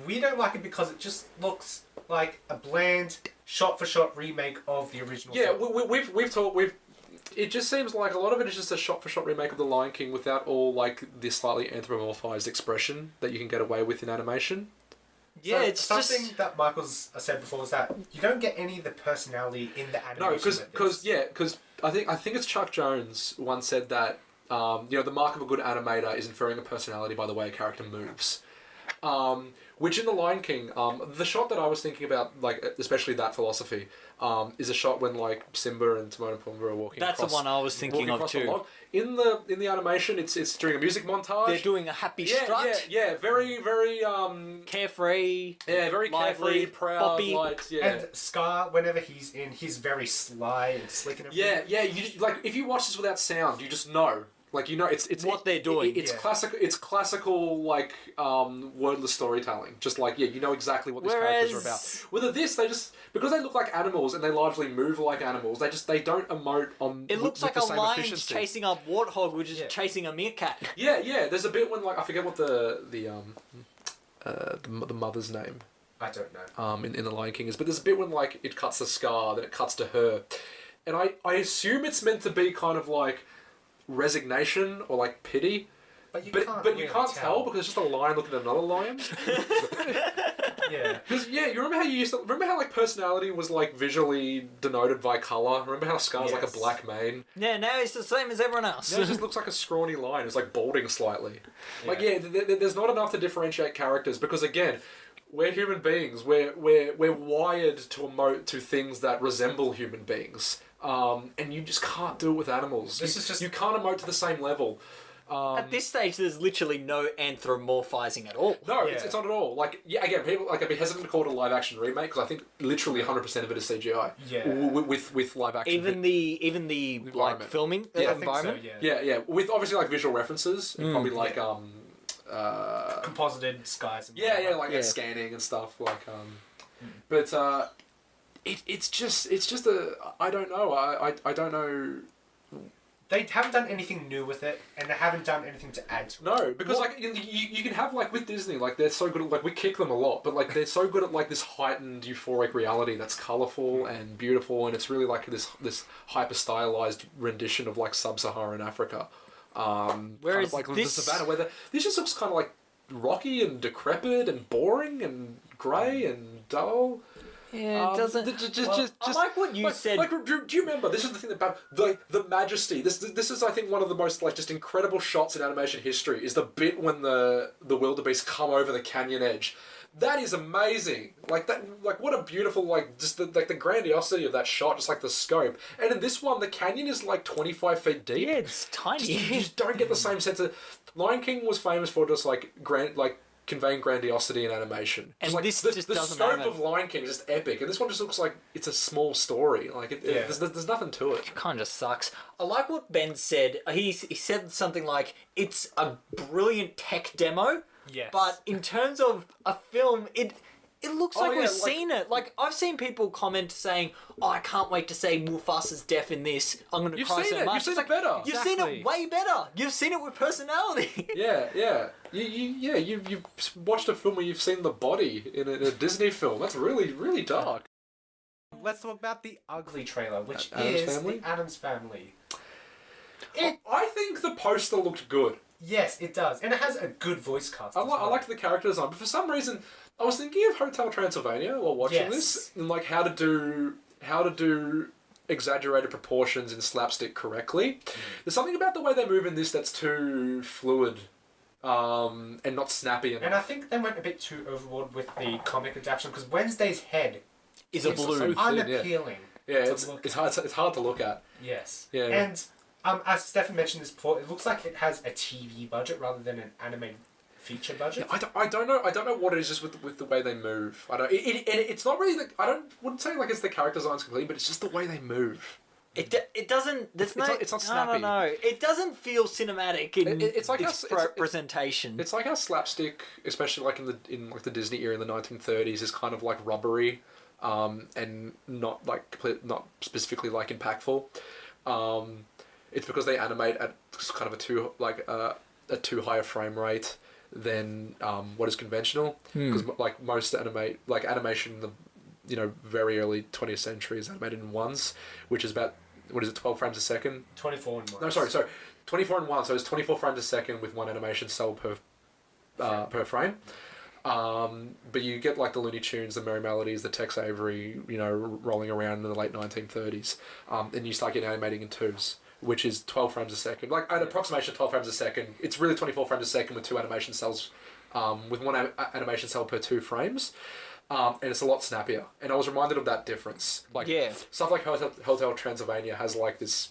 [SPEAKER 1] we don't like it because it just looks like a bland shot-for-shot remake of the original.
[SPEAKER 3] Yeah,
[SPEAKER 1] film.
[SPEAKER 3] we've talked. It just seems like a lot of it is just a shot-for-shot remake of The Lion King without all like this slightly anthropomorphized expression that you can get away with in animation.
[SPEAKER 2] Yeah,
[SPEAKER 1] So
[SPEAKER 2] it's
[SPEAKER 1] something
[SPEAKER 2] just...
[SPEAKER 1] that Michael's said before was that you don't get any of the personality in the animation.
[SPEAKER 3] No, because I think it's Chuck Jones once said that the mark of a good animator is inferring a personality by the way a character moves. Which in The Lion King, the shot that I was thinking about, like especially that philosophy, is a shot when like Simba and Timon and Pumbaa are walking.
[SPEAKER 2] That's
[SPEAKER 3] across,
[SPEAKER 2] the one I was thinking
[SPEAKER 3] walking
[SPEAKER 2] of
[SPEAKER 3] across the
[SPEAKER 2] too.
[SPEAKER 3] log. In the animation, it's during a music montage.
[SPEAKER 2] They're doing a happy strut.
[SPEAKER 3] Yeah, very
[SPEAKER 2] Carefree.
[SPEAKER 3] yeah, very
[SPEAKER 2] lively,
[SPEAKER 3] carefree, proud,
[SPEAKER 2] boppy.
[SPEAKER 3] light, yeah.
[SPEAKER 1] And Scar, whenever he's in, he's very sly and slick and everything.
[SPEAKER 3] Yeah, you like if you watch this without sound, you just know. Like you know, it's
[SPEAKER 2] What they're doing.
[SPEAKER 3] It's
[SPEAKER 1] Yeah.
[SPEAKER 3] classic. It's classical like wordless storytelling. Just like you know exactly what these characters are about.
[SPEAKER 2] Whereas-
[SPEAKER 3] Whether this, they just because they look like animals and they largely move like animals. They don't emote on.
[SPEAKER 2] It looks like
[SPEAKER 3] the
[SPEAKER 2] a
[SPEAKER 3] same
[SPEAKER 2] lion's
[SPEAKER 3] efficiency.
[SPEAKER 2] chasing a warthog, which is
[SPEAKER 1] Yeah.
[SPEAKER 2] chasing a meerkat.
[SPEAKER 3] Yeah. There's a bit when like I forget what the mother's name
[SPEAKER 1] I don't know.
[SPEAKER 3] in The Lion King is, but there's a bit when like it cuts to Scar, then it cuts to her, and I assume it's meant to be kind of like resignation or like pity,
[SPEAKER 1] But you
[SPEAKER 3] but
[SPEAKER 1] can't.
[SPEAKER 3] you
[SPEAKER 1] really
[SPEAKER 3] can't tell because it's just a lion looking at another lion.
[SPEAKER 1] Yeah.
[SPEAKER 3] Because you remember how remember how like personality was like visually denoted by color. Remember how Scar's like a
[SPEAKER 1] Yes.
[SPEAKER 3] black mane.
[SPEAKER 2] Yeah, now he's the same as everyone else.
[SPEAKER 3] No, it just looks like a scrawny lion. It's like balding slightly. Like there's not enough to differentiate characters because again, we're human beings. We're wired to emote to things that resemble human beings. And you just can't do it with animals. You can't emote to the same level.
[SPEAKER 2] At this stage, there's literally no anthropomorphizing at all.
[SPEAKER 3] No,
[SPEAKER 1] Yeah.
[SPEAKER 3] it's not at all. Like, yeah, again, people like I'd be hesitant to call it a live action remake because I think literally 100% of it is CGI.
[SPEAKER 1] Yeah.
[SPEAKER 3] With live action.
[SPEAKER 2] Even the like
[SPEAKER 3] environment.
[SPEAKER 2] filming
[SPEAKER 3] Yeah, I
[SPEAKER 1] I think
[SPEAKER 2] environment.
[SPEAKER 1] so, yeah.
[SPEAKER 3] Yeah. With obviously like visual references and probably like
[SPEAKER 1] Composited skies. And
[SPEAKER 3] yeah,
[SPEAKER 1] whatnot.
[SPEAKER 3] like
[SPEAKER 2] Yeah.
[SPEAKER 3] scanning and stuff like but it's just a I don't know I don't know.
[SPEAKER 1] They haven't done anything new with it, and they haven't done anything to add to it.
[SPEAKER 3] No, because like you can have like with Disney, like they're so good at like we kick them a lot, but like they're so good at like this heightened euphoric reality that's colourful and beautiful, and it's really like this hyper stylized rendition of like sub-Saharan Africa.
[SPEAKER 2] Whereas
[SPEAKER 3] kind of like
[SPEAKER 2] this-
[SPEAKER 3] the savannah, where this just looks kind of like rocky and decrepit and boring and grey and dull.
[SPEAKER 2] Yeah, it doesn't. I like what you said.
[SPEAKER 3] Like, do you remember? This is the thing about the majesty. This is I think one of the most like just incredible shots in animation history. Is the bit when the wildebeest come over the canyon edge. That is amazing. Like that. Like what a beautiful like just the grandiosity of that shot. Just like the scope. And in this one, the canyon is like 25 feet deep.
[SPEAKER 2] Yeah, it's tiny.
[SPEAKER 3] You just don't get the same sense of. Lion King was famous for just like conveying grandiosity in animation.
[SPEAKER 2] And
[SPEAKER 3] like,
[SPEAKER 2] this
[SPEAKER 3] the
[SPEAKER 2] just
[SPEAKER 3] the
[SPEAKER 2] doesn't
[SPEAKER 3] scope
[SPEAKER 2] have it.
[SPEAKER 3] of Lion King is just epic, and this one just looks like it's a small story. Like
[SPEAKER 1] Yeah.
[SPEAKER 3] there's nothing to it.
[SPEAKER 2] Kind of sucks. I like what Ben said. He said something like, "It's a brilliant tech demo."
[SPEAKER 1] Yes.
[SPEAKER 2] But in terms of a film, it looks like
[SPEAKER 3] yeah,
[SPEAKER 2] we've
[SPEAKER 3] like-
[SPEAKER 2] seen it. Like I've seen people comment saying, "Oh, I can't wait to say Mufasa's deaf in this. I'm going to
[SPEAKER 3] You've
[SPEAKER 2] cry
[SPEAKER 3] seen
[SPEAKER 2] so
[SPEAKER 3] it.
[SPEAKER 2] much."
[SPEAKER 3] You've seen
[SPEAKER 2] It's
[SPEAKER 3] it better.
[SPEAKER 2] You've seen
[SPEAKER 1] Exactly.
[SPEAKER 2] it way better. You've seen it with personality.
[SPEAKER 3] Yeah. You've watched a film where you've seen the body in a Disney film. That's really dark.
[SPEAKER 1] Let's talk about the ugly trailer, which
[SPEAKER 3] Addams
[SPEAKER 1] is
[SPEAKER 3] Family?
[SPEAKER 1] the Addams Family.
[SPEAKER 3] I think the poster looked good.
[SPEAKER 1] Yes, it does, and it has a good voice cast.
[SPEAKER 3] I
[SPEAKER 1] as well.
[SPEAKER 3] liked the character design, but for some reason, I was thinking of Hotel Transylvania while watching
[SPEAKER 1] Yes.
[SPEAKER 3] this, and like how to do exaggerated proportions in slapstick correctly. There's something about the way they move in this that's too fluid. and not snappy enough.
[SPEAKER 1] And I think they went a bit too overboard with the comic adaptation because Wednesday's head
[SPEAKER 2] Is a
[SPEAKER 3] It's
[SPEAKER 2] balloon.
[SPEAKER 3] so thin,
[SPEAKER 1] unappealing.
[SPEAKER 3] yeah,
[SPEAKER 1] to
[SPEAKER 3] it's
[SPEAKER 1] look
[SPEAKER 3] it's hard to look at.
[SPEAKER 1] Yes.
[SPEAKER 3] Yeah.
[SPEAKER 1] And as Stefan mentioned this before, it looks like it has a TV budget rather than an animated feature budget.
[SPEAKER 3] Yeah, I don't know what it is just with the way they move. I don't. It's not really. Wouldn't say like it's the character designs completely, but it's just the way they move.
[SPEAKER 2] It doesn't. There's no.
[SPEAKER 3] It's not snappy.
[SPEAKER 2] No. It doesn't feel cinematic in
[SPEAKER 3] It's like
[SPEAKER 2] its representation.
[SPEAKER 3] It's like how slapstick, especially like in like the Disney era in the 1930s, is kind of like rubbery, and not not specifically like impactful. It's because they animate at kind of a too high a frame rate than what is conventional. Because like most animation in the very early 20th century is animated in ones, which is about 12 frames a second.
[SPEAKER 1] 24 and 1.
[SPEAKER 3] No, sorry, 24 and 1. So it's 24 frames a second with one animation cell per frame. But you get like the Looney Tunes, the Merry Melodies, the Tex Avery, rolling around in the late 1930s, and you start getting animating in twos, which is 12 frames a second. Like an approximation of 12 frames a second. It's really 24 frames a second with two animation cells, with one animation cell per 2 frames. And it's a lot snappier. And I was reminded of that difference. Like stuff like Hotel Transylvania has like this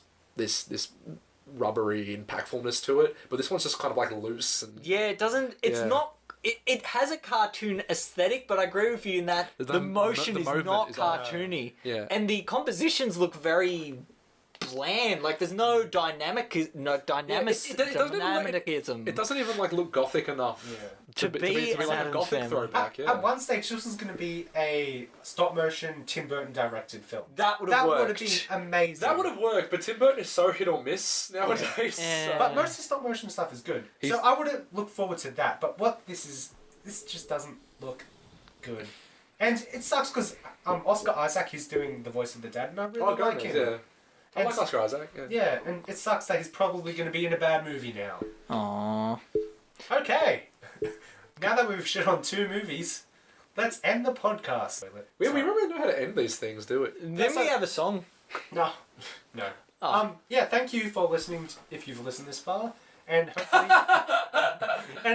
[SPEAKER 3] rubbery impactfulness to it, but this one's just kind of like loose and
[SPEAKER 2] it doesn't. It's not. It has a cartoon aesthetic, but I agree with you in that the motion is not cartoony.
[SPEAKER 3] Yeah.
[SPEAKER 2] And the compositions look very bland. Like there's no dynamicism.
[SPEAKER 3] It doesn't even like look gothic enough to be
[SPEAKER 2] an
[SPEAKER 3] like a
[SPEAKER 2] Addams
[SPEAKER 3] gothic
[SPEAKER 2] Family.
[SPEAKER 3] throwback.
[SPEAKER 1] At one stage, this was going to be a stop-motion Tim Burton directed film.
[SPEAKER 2] That would have worked.
[SPEAKER 1] Would have been amazing.
[SPEAKER 3] That would have worked, but Tim Burton is so hit or miss nowadays.
[SPEAKER 2] Yeah.
[SPEAKER 1] But most of the stop-motion stuff is good. So I would have looked forward to that. But this just doesn't look good. And it sucks because Oscar Isaac, he's doing the voice of the dad, and I really like him.
[SPEAKER 3] Yeah. I like Oscar Isaac.
[SPEAKER 1] Yeah, and it sucks that he's probably going to be in a bad movie now.
[SPEAKER 2] Aww.
[SPEAKER 1] Okay. Now that we've shit on 2 movies, let's end the podcast.
[SPEAKER 3] We really know how to end these things, do it?
[SPEAKER 2] Then we have a song.
[SPEAKER 1] No.
[SPEAKER 2] Oh.
[SPEAKER 1] Yeah, thank you for listening, if you've listened this far. And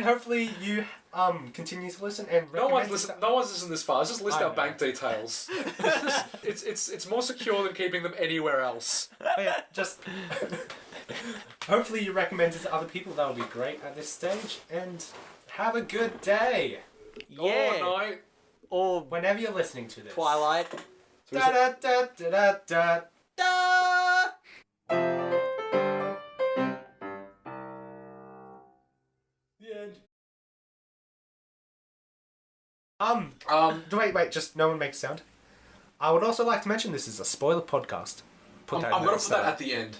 [SPEAKER 1] hopefully you continue to listen and
[SPEAKER 3] No
[SPEAKER 1] recommend
[SPEAKER 3] one's listened this far. Let's just list
[SPEAKER 1] I
[SPEAKER 3] our
[SPEAKER 1] know.
[SPEAKER 3] bank details. It's more secure than keeping them anywhere else.
[SPEAKER 1] Yeah, just hopefully you recommend it to other people. That would be great at this stage. And have a good day.
[SPEAKER 2] Yeah.
[SPEAKER 3] Or night.
[SPEAKER 2] Or
[SPEAKER 1] Whenever you're listening to this.
[SPEAKER 2] Twilight.
[SPEAKER 1] Da da da da da da. The end. Wait, just no one makes sound. I would also like to mention this is a spoiler podcast.
[SPEAKER 3] I'm gonna put that at the end.